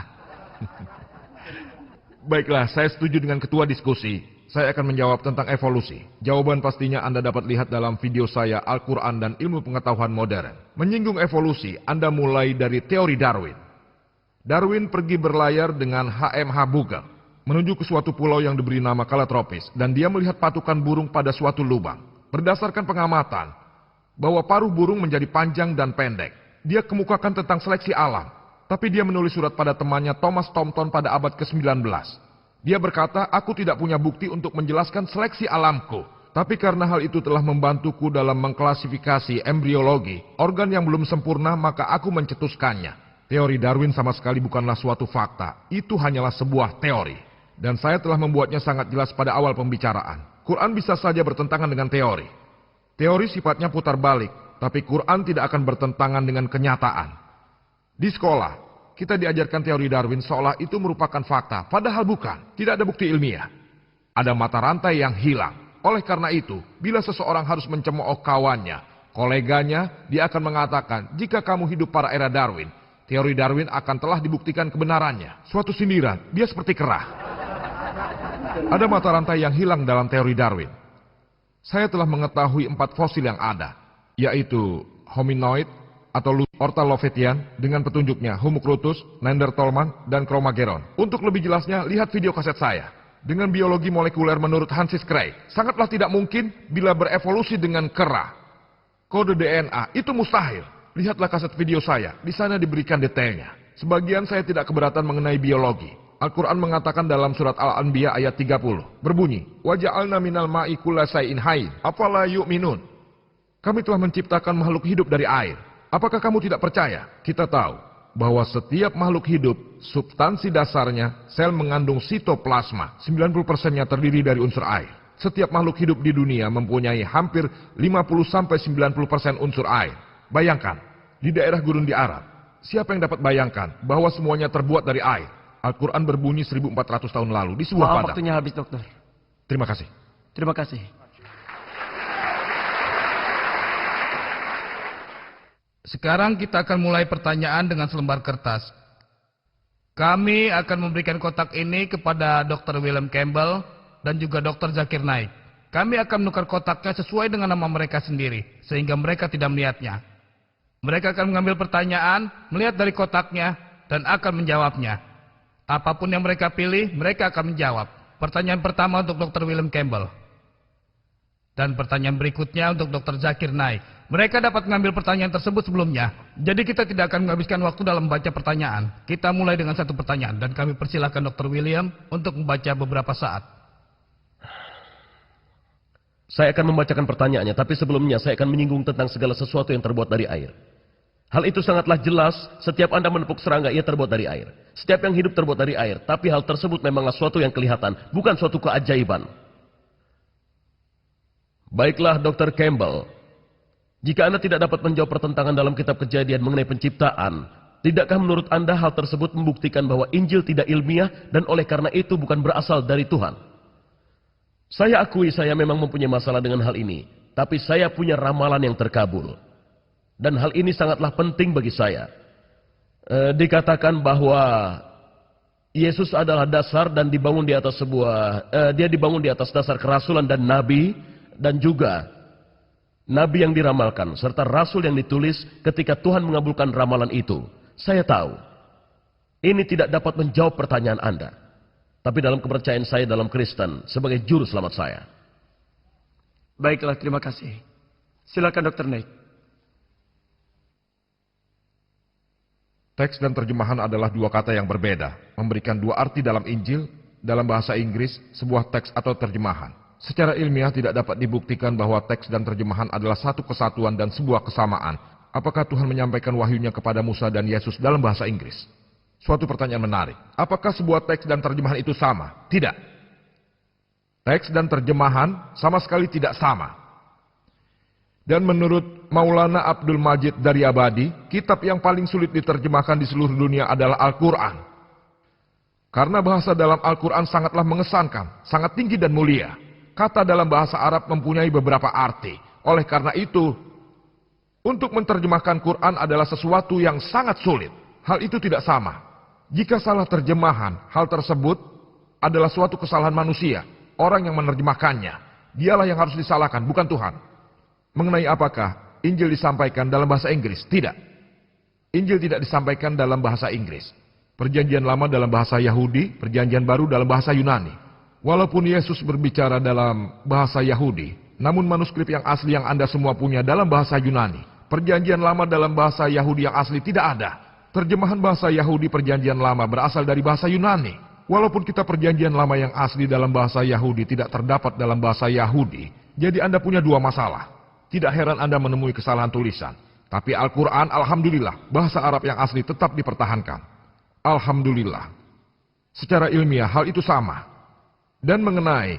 S3: Baiklah, saya setuju dengan ketua diskusi. Saya akan menjawab tentang evolusi. Jawaban pastinya Anda dapat lihat dalam video saya Al-Quran dan Ilmu Pengetahuan Modern. Menyinggung evolusi, Anda mulai dari teori Darwin. Darwin pergi berlayar dengan HMH Beagle menuju ke suatu pulau yang diberi nama kala tropis, dan dia melihat patukan burung pada suatu lubang. Berdasarkan pengamatan bahwa paruh burung menjadi panjang dan pendek, dia kemukakan tentang seleksi alam. Tapi dia menulis surat pada temannya Thomas Thomson pada abad ke-19. Dia berkata, aku tidak punya bukti untuk menjelaskan seleksi alamku. Tapi karena hal itu telah membantuku dalam mengklasifikasi embriologi, organ yang belum sempurna, maka aku mencetuskannya. Teori Darwin sama sekali bukanlah suatu fakta. Itu hanyalah sebuah teori. Dan saya telah membuatnya sangat jelas pada awal pembicaraan. Quran bisa saja bertentangan dengan teori. Teori sifatnya putar balik, tapi Quran tidak akan bertentangan dengan kenyataan. Di sekolah, kita diajarkan teori Darwin seolah itu merupakan fakta, padahal bukan. Tidak ada bukti ilmiah. Ada mata rantai yang hilang. Oleh karena itu, bila seseorang harus mencemooh kawannya, koleganya, dia akan mengatakan, jika kamu hidup pada era Darwin, teori Darwin akan telah dibuktikan kebenarannya. Suatu sindiran, dia seperti kerah. Ada mata rantai yang hilang dalam teori Darwin. Saya telah mengetahui 4 fosil yang ada, yaitu hominoid atau Orthalophethian dengan petunjuknya Homunclutus, Neanderthal, dan Cro-Magnon. Untuk lebih jelasnya, lihat video kaset saya. Dengan biologi molekuler menurut Hansis Cray, sangatlah tidak mungkin bila berevolusi dengan kera. Kode DNA, itu mustahil. Lihatlah kaset video saya, di sana diberikan detailnya. Sebagian saya tidak keberatan mengenai biologi. Al-Quran mengatakan dalam surat Al-Anbiya ayat 30, berbunyi, وَجَعَلْنَا مِنَ الْمَاءِ كُلَّ شَيْءٍ حَيٍّ أَفَلَا يُؤْمِنُونَ. Kami telah menciptakan makhluk hidup dari air. Apakah kamu tidak percaya? Kita tahu bahwa setiap makhluk hidup, substansi dasarnya, sel mengandung sitoplasma. 90%-nya terdiri dari unsur air. Setiap makhluk hidup di dunia mempunyai hampir 50-90% unsur air. Bayangkan, di daerah gurun di Arab, siapa yang dapat bayangkan bahwa semuanya terbuat dari air? Al-Quran berbunyi 1400 tahun lalu di sebuah padang.
S4: Waktunya habis, dokter.
S3: Terima kasih.
S4: Terima kasih.
S1: Sekarang kita akan mulai pertanyaan dengan selembar kertas. Kami akan memberikan kotak ini kepada Dr. William Campbell dan juga Dr. Zakir Naik. Kami akan menukar kotaknya sesuai dengan nama mereka sendiri, sehingga mereka tidak melihatnya. Mereka akan mengambil pertanyaan, melihat dari kotaknya, dan akan menjawabnya. Apapun yang mereka pilih, mereka akan menjawab. Pertanyaan pertama untuk Dr. William Campbell. Dan pertanyaan berikutnya untuk Dr. Zakir Naik. Mereka dapat mengambil pertanyaan tersebut sebelumnya. Jadi kita tidak akan menghabiskan waktu dalam membaca pertanyaan. Kita mulai dengan satu pertanyaan. Dan kami persilahkan Dr. William untuk membaca beberapa saat.
S2: Saya akan membacakan pertanyaannya, tapi sebelumnya saya akan menyinggung tentang segala sesuatu yang terbuat dari air. Hal itu sangatlah jelas, setiap Anda menepuk serangga, ia terbuat dari air. Setiap yang hidup terbuat dari air, tapi hal tersebut memanglah suatu yang kelihatan, bukan suatu keajaiban. Baiklah, Dr. Campbell. Jika Anda tidak dapat menjawab pertentangan dalam kitab Kejadian mengenai penciptaan, tidakkah menurut Anda hal tersebut membuktikan bahwa Injil tidak ilmiah dan oleh karena itu bukan berasal dari Tuhan? Saya akui saya memang mempunyai masalah dengan hal ini, tapi saya punya ramalan yang terkabul. Dan hal ini sangatlah penting bagi saya. Dikatakan bahwa Yesus adalah dasar dan dibangun di atas dia dibangun di atas dasar kerasulan dan nabi, dan juga nabi yang diramalkan, serta rasul yang ditulis ketika Tuhan mengabulkan ramalan itu. Saya tahu, ini tidak dapat menjawab pertanyaan Anda. Tapi dalam kepercayaan saya dalam Kristen, sebagai juru selamat saya.
S4: Baiklah, terima kasih. Silakan Dr. Naik.
S3: Teks dan terjemahan adalah dua kata yang berbeda, memberikan dua arti dalam Injil dalam bahasa Inggris sebuah teks atau terjemahan. Secara ilmiah tidak dapat dibuktikan bahwa teks dan terjemahan adalah satu kesatuan dan sebuah kesamaan. Apakah Tuhan menyampaikan wahyunya kepada Musa dan Yesus dalam bahasa Inggris? Suatu pertanyaan menarik. Apakah sebuah teks dan terjemahan itu sama? Tidak. Teks dan terjemahan sama sekali tidak sama. Dan menurut Maulana Abdul Majid Daryabadi, kitab yang paling sulit diterjemahkan di seluruh dunia adalah Al-Quran. Karena bahasa dalam Al-Quran sangatlah mengesankan, sangat tinggi dan mulia. Kata dalam bahasa Arab mempunyai beberapa arti. Oleh karena itu, untuk menerjemahkan Quran adalah sesuatu yang sangat sulit. Hal itu tidak sama. Jika salah terjemahan, hal tersebut adalah suatu kesalahan manusia. Orang yang menerjemahkannya. Dialah yang harus disalahkan, bukan Tuhan. Mengenai apakah Injil disampaikan dalam bahasa Inggris? Tidak. Injil tidak disampaikan dalam bahasa Inggris. Perjanjian Lama dalam bahasa Yahudi, Perjanjian Baru dalam bahasa Yunani. Walaupun Yesus berbicara dalam bahasa Yahudi, namun manuskrip yang asli yang Anda semua punya dalam bahasa Yunani. Perjanjian Lama dalam bahasa Yahudi yang asli tidak ada. Terjemahan bahasa Yahudi Perjanjian Lama berasal dari bahasa Yunani. Walaupun kita Perjanjian Lama yang asli dalam bahasa Yahudi tidak terdapat dalam bahasa Yahudi, jadi Anda punya dua masalah. Tidak heran Anda menemui kesalahan tulisan. Tapi Al-Quran, alhamdulillah, bahasa Arab yang asli tetap dipertahankan. Alhamdulillah. Secara ilmiah hal itu sama. Dan mengenai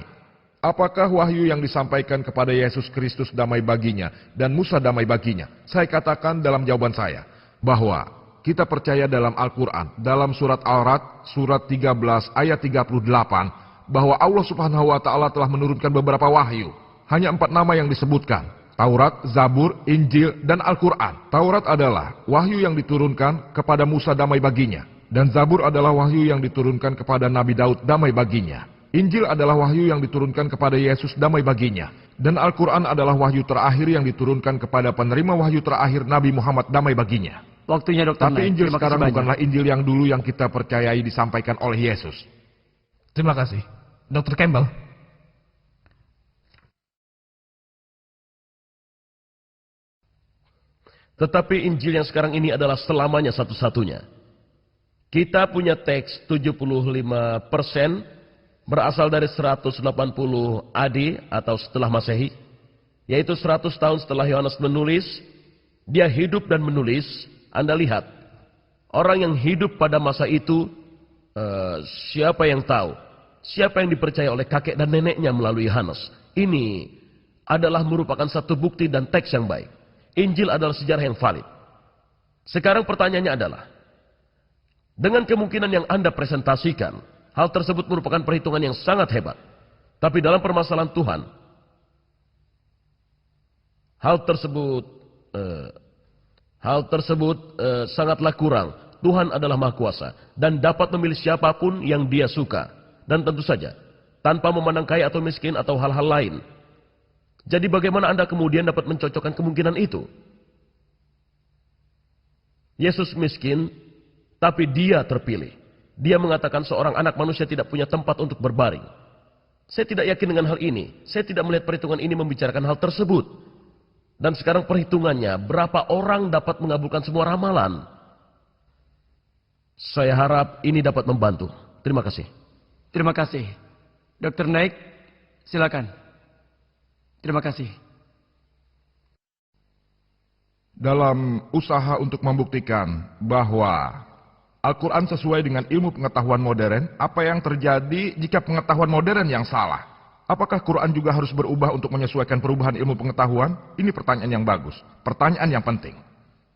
S3: apakah wahyu yang disampaikan kepada Yesus Kristus damai baginya dan Musa damai baginya, saya katakan dalam jawaban saya bahwa kita percaya dalam Al-Quran, dalam surat Al-Ra'd, surat 13 ayat 38, bahwa Allah Subhanahu wa Ta'ala telah menurunkan beberapa wahyu. Hanya 4 nama yang disebutkan: Taurat, Zabur, Injil, dan Al-Quran. Taurat adalah wahyu yang diturunkan kepada Musa damai baginya. Dan Zabur adalah wahyu yang diturunkan kepada Nabi Daud damai baginya. Injil adalah wahyu yang diturunkan kepada Yesus damai baginya. Dan Al-Quran adalah wahyu terakhir yang diturunkan kepada penerima wahyu terakhir Nabi Muhammad damai baginya.
S4: Waktunya Dr.
S3: Tapi
S4: Naik.
S3: Injil
S4: Terima
S3: sekarang
S4: kasih banyak.
S3: bukanlah Injil yang dulu yang kita percayai disampaikan oleh Yesus.
S1: Terima kasih. Dr. Campbell.
S2: Tetapi Injil yang sekarang ini adalah selamanya satu-satunya. Kita punya teks 75% berasal dari 180 AD atau setelah Masehi, yaitu 100 tahun setelah Yohanes menulis. Dia hidup dan menulis. Anda lihat, orang yang hidup pada masa itu, siapa yang tahu? Siapa yang dipercaya oleh kakek dan neneknya melalui Yohanes? Ini adalah merupakan satu bukti dan teks yang baik. Injil adalah sejarah yang valid. Sekarang pertanyaannya adalah, dengan kemungkinan yang Anda presentasikan, hal tersebut merupakan perhitungan yang sangat hebat. Tapi dalam permasalahan Tuhan, hal tersebut sangatlah kurang. Tuhan adalah Maha Kuasa dan dapat memilih siapapun yang Dia suka. Dan tentu saja, tanpa memandang kaya atau miskin atau hal-hal lain. Jadi bagaimana Anda kemudian dapat mencocokkan kemungkinan itu? Yesus miskin, tapi Dia terpilih. Dia mengatakan seorang anak manusia tidak punya tempat untuk berbaring. Saya tidak yakin dengan hal ini. Saya tidak melihat perhitungan ini membicarakan hal tersebut. Dan sekarang perhitungannya, berapa orang dapat mengabulkan semua ramalan? Saya harap ini dapat membantu. Terima kasih.
S4: Terima kasih. Dr. Naik, silakan. Terima kasih.
S3: Dalam usaha untuk membuktikan bahwa Al-Quran sesuai dengan ilmu pengetahuan modern, apa yang terjadi jika pengetahuan modern yang salah? Apakah Quran juga harus berubah untuk menyesuaikan perubahan ilmu pengetahuan? Ini pertanyaan yang bagus, pertanyaan yang penting.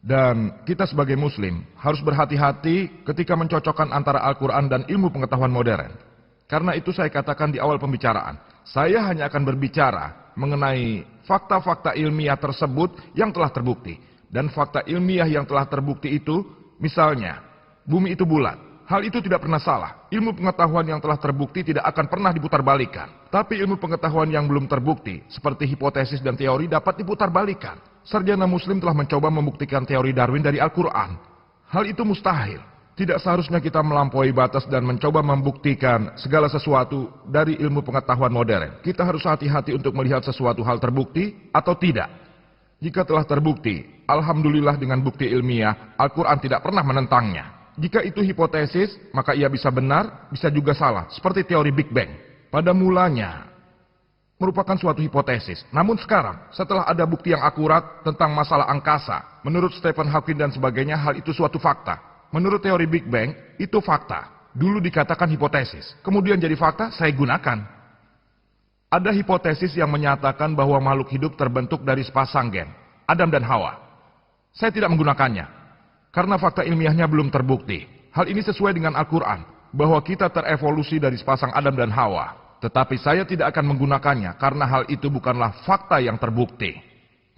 S3: Dan kita sebagai muslim harus berhati-hati ketika mencocokkan antara Al-Quran dan ilmu pengetahuan modern. Karena itu saya katakan di awal pembicaraan, saya hanya akan berbicara mengenai fakta-fakta ilmiah tersebut yang telah terbukti. Dan fakta ilmiah yang telah terbukti itu, misalnya, bumi itu bulat. Hal itu tidak pernah salah. Ilmu pengetahuan yang telah terbukti tidak akan pernah diputarbalikkan. Tapi ilmu pengetahuan yang belum terbukti, seperti hipotesis dan teori, dapat diputarbalikkan. Sarjana muslim telah mencoba membuktikan teori Darwin dari Al-Quran. Hal itu mustahil. Tidak seharusnya kita melampaui batas dan mencoba membuktikan segala sesuatu dari ilmu pengetahuan modern. Kita harus hati-hati untuk melihat sesuatu hal terbukti atau tidak. Jika telah terbukti, alhamdulillah dengan bukti ilmiah, Al-Quran tidak pernah menentangnya. Jika itu hipotesis, maka ia bisa benar, bisa juga salah, seperti teori Big Bang. Pada mulanya, merupakan suatu hipotesis. Namun sekarang, setelah ada bukti yang akurat tentang masalah angkasa, menurut Stephen Hawking dan sebagainya, hal itu suatu fakta. Menurut teori Big Bang, itu fakta. Dulu dikatakan hipotesis, kemudian jadi fakta, saya gunakan. Ada hipotesis yang menyatakan bahwa makhluk hidup terbentuk dari sepasang gen, Adam dan Hawa. Saya tidak menggunakannya, karena fakta ilmiahnya belum terbukti. Hal ini sesuai dengan Al-Quran, bahwa kita terevolusi dari sepasang Adam dan Hawa. Tetapi saya tidak akan menggunakannya, karena hal itu bukanlah fakta yang terbukti.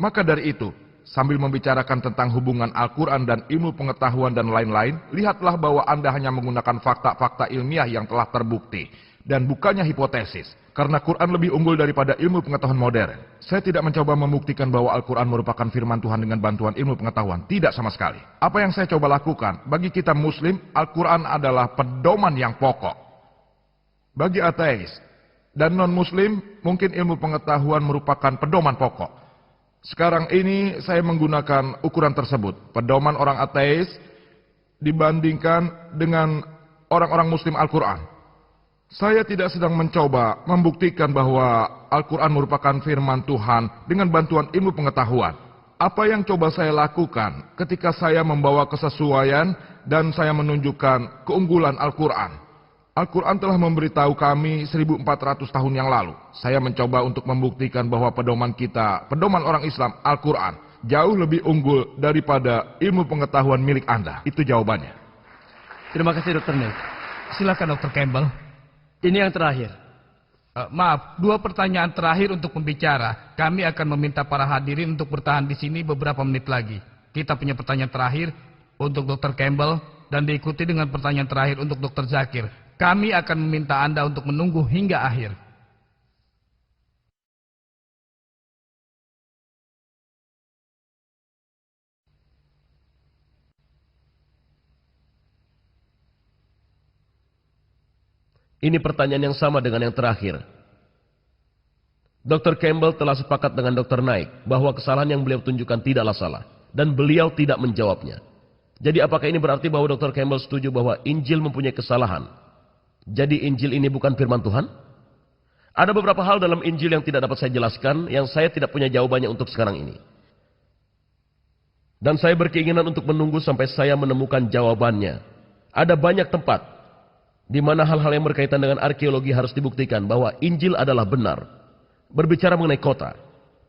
S3: Maka dari itu, sambil membicarakan tentang hubungan Al-Quran dan ilmu pengetahuan dan lain-lain, lihatlah bahwa Anda hanya menggunakan fakta-fakta ilmiah yang telah terbukti, dan bukannya hipotesis. Karena Quran lebih unggul daripada ilmu pengetahuan modern. Saya tidak mencoba membuktikan bahwa Al-Quran merupakan firman Tuhan dengan bantuan ilmu pengetahuan. Tidak sama sekali. Apa yang saya coba lakukan, bagi kita Muslim, Al-Quran adalah pedoman yang pokok. Bagi ateis dan non-Muslim, mungkin ilmu pengetahuan merupakan pedoman pokok. Sekarang ini saya menggunakan ukuran tersebut. Pedoman orang ateis dibandingkan dengan orang-orang Muslim Al-Quran. Saya tidak sedang mencoba membuktikan bahwa Al-Quran merupakan firman Tuhan dengan bantuan ilmu pengetahuan. Apa yang coba saya lakukan ketika saya membawa kesesuaian dan saya menunjukkan keunggulan Al-Quran. Al-Quran telah memberitahu kami 1400 tahun yang lalu. Saya mencoba untuk membuktikan bahwa pedoman kita, pedoman orang Islam, Al-Quran, jauh lebih unggul daripada ilmu pengetahuan milik Anda. Itu jawabannya.
S4: Terima kasih Dr. Nick.
S1: Silakan Dr. Campbell.
S4: Ini yang terakhir.
S1: Maaf, 2 pertanyaan terakhir untuk pembicara. Kami akan meminta para hadirin untuk bertahan di sini beberapa menit lagi. Kita punya pertanyaan terakhir untuk Dr. Campbell dan diikuti dengan pertanyaan terakhir untuk Dr. Zakir. Kami akan meminta Anda untuk menunggu hingga akhir.
S2: Ini pertanyaan yang sama dengan yang terakhir. Dr. Campbell telah sepakat dengan Dr. Naik bahwa kesalahan yang beliau tunjukkan tidaklah salah. Dan beliau tidak menjawabnya. Jadi apakah ini berarti bahwa Dr. Campbell setuju bahwa Injil mempunyai kesalahan? Jadi Injil ini bukan firman Tuhan? Ada beberapa hal dalam Injil yang tidak dapat saya jelaskan, yang saya tidak punya jawabannya untuk sekarang ini. Dan saya berkeinginan untuk menunggu sampai saya menemukan jawabannya. Ada banyak tempat di mana hal-hal yang berkaitan dengan arkeologi harus dibuktikan bahwa Injil adalah benar. Berbicara mengenai kota,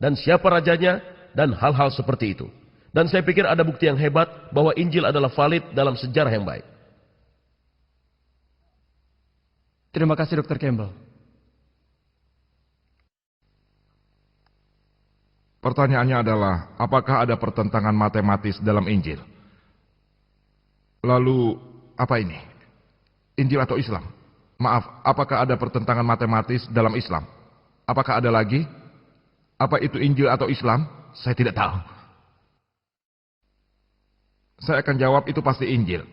S2: dan siapa rajanya, dan hal-hal seperti itu. Dan saya pikir ada bukti yang hebat bahwa Injil adalah valid dalam sejarah yang baik.
S4: Terima kasih Dr. Campbell.
S3: Pertanyaannya adalah, apakah ada pertentangan matematis dalam Injil? Lalu, apa ini? Injil atau Islam? Maaf, apakah ada pertentangan matematis dalam Islam? Apakah ada lagi? Apa itu Injil atau Islam? Saya tidak tahu. Saya akan jawab itu pasti Injil.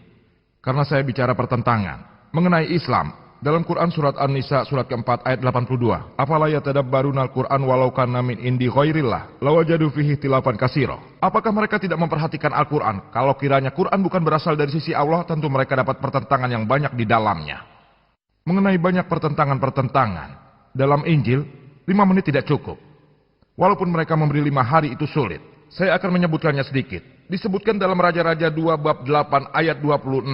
S3: Karena saya bicara pertentangan. Mengenai Islam, dalam Quran surat An-Nisa surat keempat ayat 82. Afala yatadabbarunal Quran walau kana min indi ghairillah lawajadu fihi ikhtilafan katsira. Apakah mereka tidak memperhatikan Al-Quran? Kalau kiranya Quran bukan berasal dari sisi Allah, tentu mereka dapat pertentangan yang banyak di dalamnya. Mengenai banyak pertentangan-pertentangan dalam Injil, 5 menit tidak cukup. Walaupun mereka memberi 5 hari itu sulit. Saya akan menyebutkannya sedikit. Disebutkan dalam Raja-Raja 2 bab 8 ayat 26.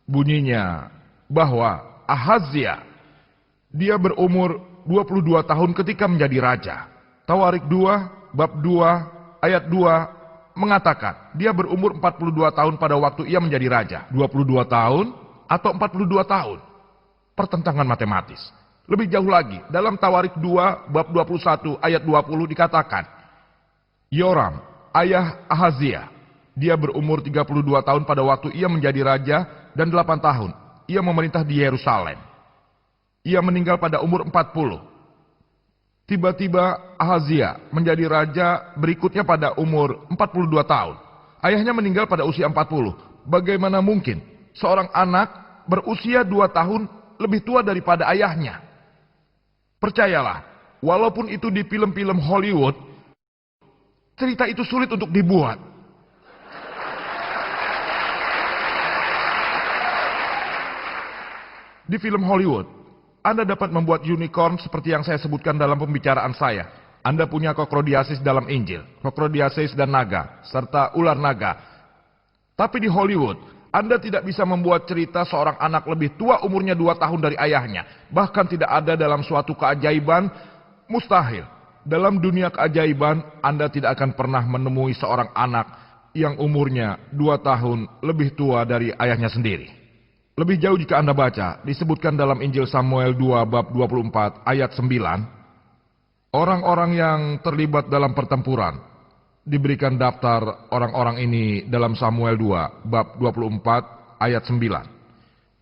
S3: Bunyinya bahwa Ahazia, dia berumur 22 tahun ketika menjadi raja. Tawarik 2 bab 2 ayat 2 mengatakan dia berumur 42 tahun pada waktu ia menjadi raja. 22 tahun atau 42 tahun. Pertentangan matematis. Lebih jauh lagi, dalam Tawarik 2 bab 21 ayat 20 dikatakan, Yoram, ayah Ahazia, dia berumur 32 tahun pada waktu ia menjadi raja dan 8 tahun. Ia memerintah di Yerusalem. Ia meninggal pada umur 40. Tiba-tiba Ahazia menjadi raja berikutnya pada umur 42 tahun. Ayahnya meninggal pada usia 40. Bagaimana mungkin seorang anak berusia 2 tahun lebih tua daripada ayahnya? Percayalah, walaupun itu di film-film Hollywood, cerita itu sulit untuk dibuat. Di film Hollywood, Anda dapat membuat unicorn seperti yang saya sebutkan dalam pembicaraan saya. Anda punya kokrodiasis dalam Injil, kokrodiasis dan naga, serta ular naga. Tapi di Hollywood, Anda tidak bisa membuat cerita seorang anak lebih tua umurnya 2 tahun dari ayahnya. Bahkan tidak ada dalam suatu keajaiban, mustahil. Dalam dunia keajaiban, Anda tidak akan pernah menemui seorang anak yang umurnya 2 tahun lebih tua dari ayahnya sendiri. Lebih jauh jika Anda baca, disebutkan dalam Injil Samuel 2 bab 24 ayat 9, orang-orang yang terlibat dalam pertempuran diberikan daftar orang-orang ini dalam Samuel 2 bab 24 ayat 9.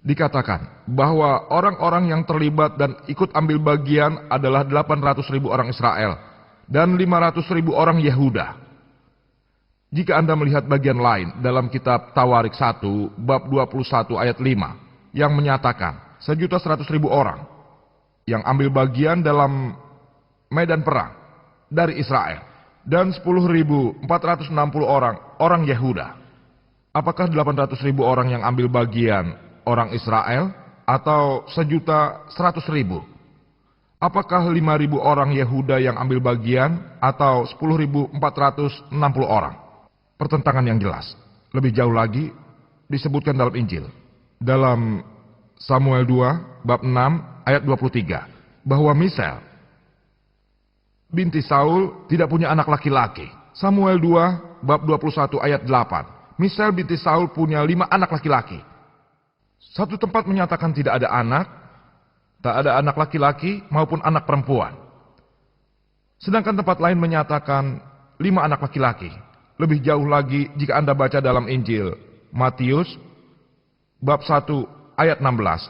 S3: Dikatakan bahwa orang-orang yang terlibat dan ikut ambil bagian adalah 800.000 orang Israel dan 500.000 orang Yehuda. Jika Anda melihat bagian lain dalam kitab Tawarik 1 bab 21 ayat 5 yang menyatakan 1.100.000 orang yang ambil bagian dalam medan perang dari Israel dan 10.460 orang Yehuda. Apakah 800.000 orang yang ambil bagian orang Israel atau 1.100.000? Apakah 5.000 orang Yehuda yang ambil bagian atau 10.460 orang? Pertentangan yang jelas. Lebih jauh lagi disebutkan dalam Injil. Dalam Samuel 2 bab 6 ayat 23 bahwa Misal binti Saul tidak punya anak laki-laki. Samuel 2 bab 21 ayat 8. Misal binti Saul punya 5 anak laki-laki. Satu tempat menyatakan tidak ada anak, tak ada anak laki-laki maupun anak perempuan. Sedangkan tempat lain menyatakan 5 anak laki-laki. Lebih jauh lagi jika Anda baca dalam Injil Matius bab 1 ayat 16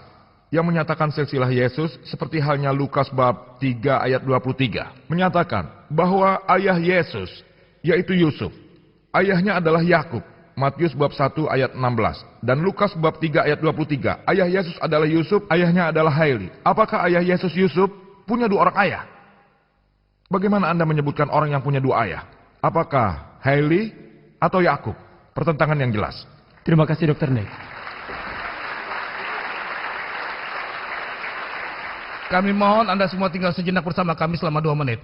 S3: yang menyatakan silsilah Yesus seperti halnya Lukas bab 3 ayat 23 menyatakan bahwa ayah Yesus yaitu Yusuf, ayahnya adalah Yakub. Matius bab 1 ayat 16 dan Lukas bab 3 ayat 23 ayah Yesus adalah Yusuf, ayahnya adalah Haili. Apakah ayah Yesus Yusuf punya 2 orang ayah? Bagaimana Anda menyebutkan orang yang punya 2 ayah? Apakah Haili atau Yakub? Pertentangan yang jelas.
S4: Terima kasih Dr. Nick.
S1: Kami mohon Anda semua tinggal sejenak bersama kami selama 2 menit.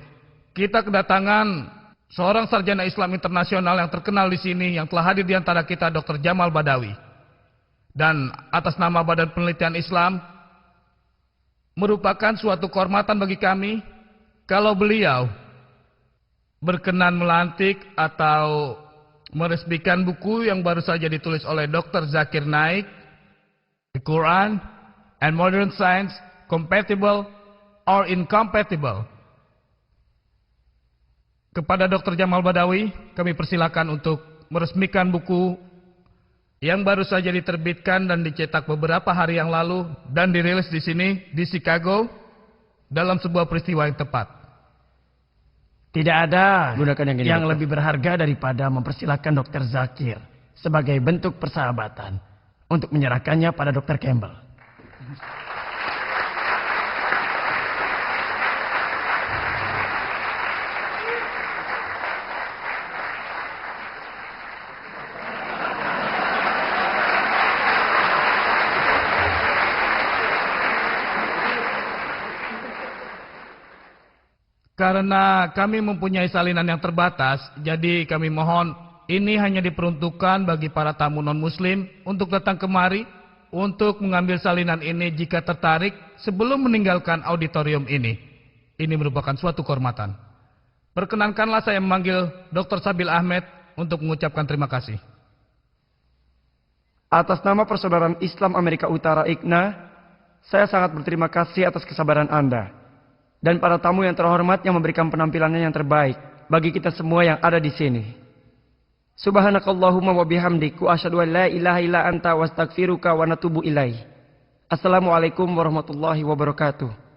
S1: Kita kedatangan seorang sarjana Islam internasional yang terkenal di sini yang telah hadir di antara kita, Dr. Jamal Badawi. Dan atas nama Badan Penelitian Islam, merupakan suatu kehormatan bagi kami kalau beliau berkenan melantik atau meresmikan buku yang baru saja ditulis oleh Dr. Zakir Naik, The Quran and Modern Science, Compatible or Incompatible. Kepada Dr. Jamal Badawi, kami persilakan untuk meresmikan buku yang baru saja diterbitkan dan dicetak beberapa hari yang lalu dan dirilis di sini, di Chicago, dalam sebuah peristiwa yang tepat.
S4: Tidak ada yang lebih berharga daripada mempersilahkan Dr. Zakir sebagai bentuk persahabatan untuk menyerahkannya pada Dr. Campbell.
S1: Karena kami mempunyai salinan yang terbatas, jadi kami mohon ini hanya diperuntukkan bagi para tamu non-muslim untuk datang kemari untuk mengambil salinan ini jika tertarik sebelum meninggalkan auditorium ini. Ini merupakan suatu kehormatan. Perkenankanlah saya memanggil Dr. Sabil Ahmed untuk mengucapkan terima kasih.
S4: Atas nama Persaudaraan Islam Amerika Utara IKNA, saya sangat berterima kasih atas kesabaran Anda dan para tamu yang terhormat yang memberikan penampilannya yang terbaik bagi kita semua yang ada di sini. Subhanakallahumma wa bihamdik wa asyhadu an la ilaha illa anta wa astaghfiruka wa natubu ilaih. Assalamualaikum warahmatullahi wabarakatuh.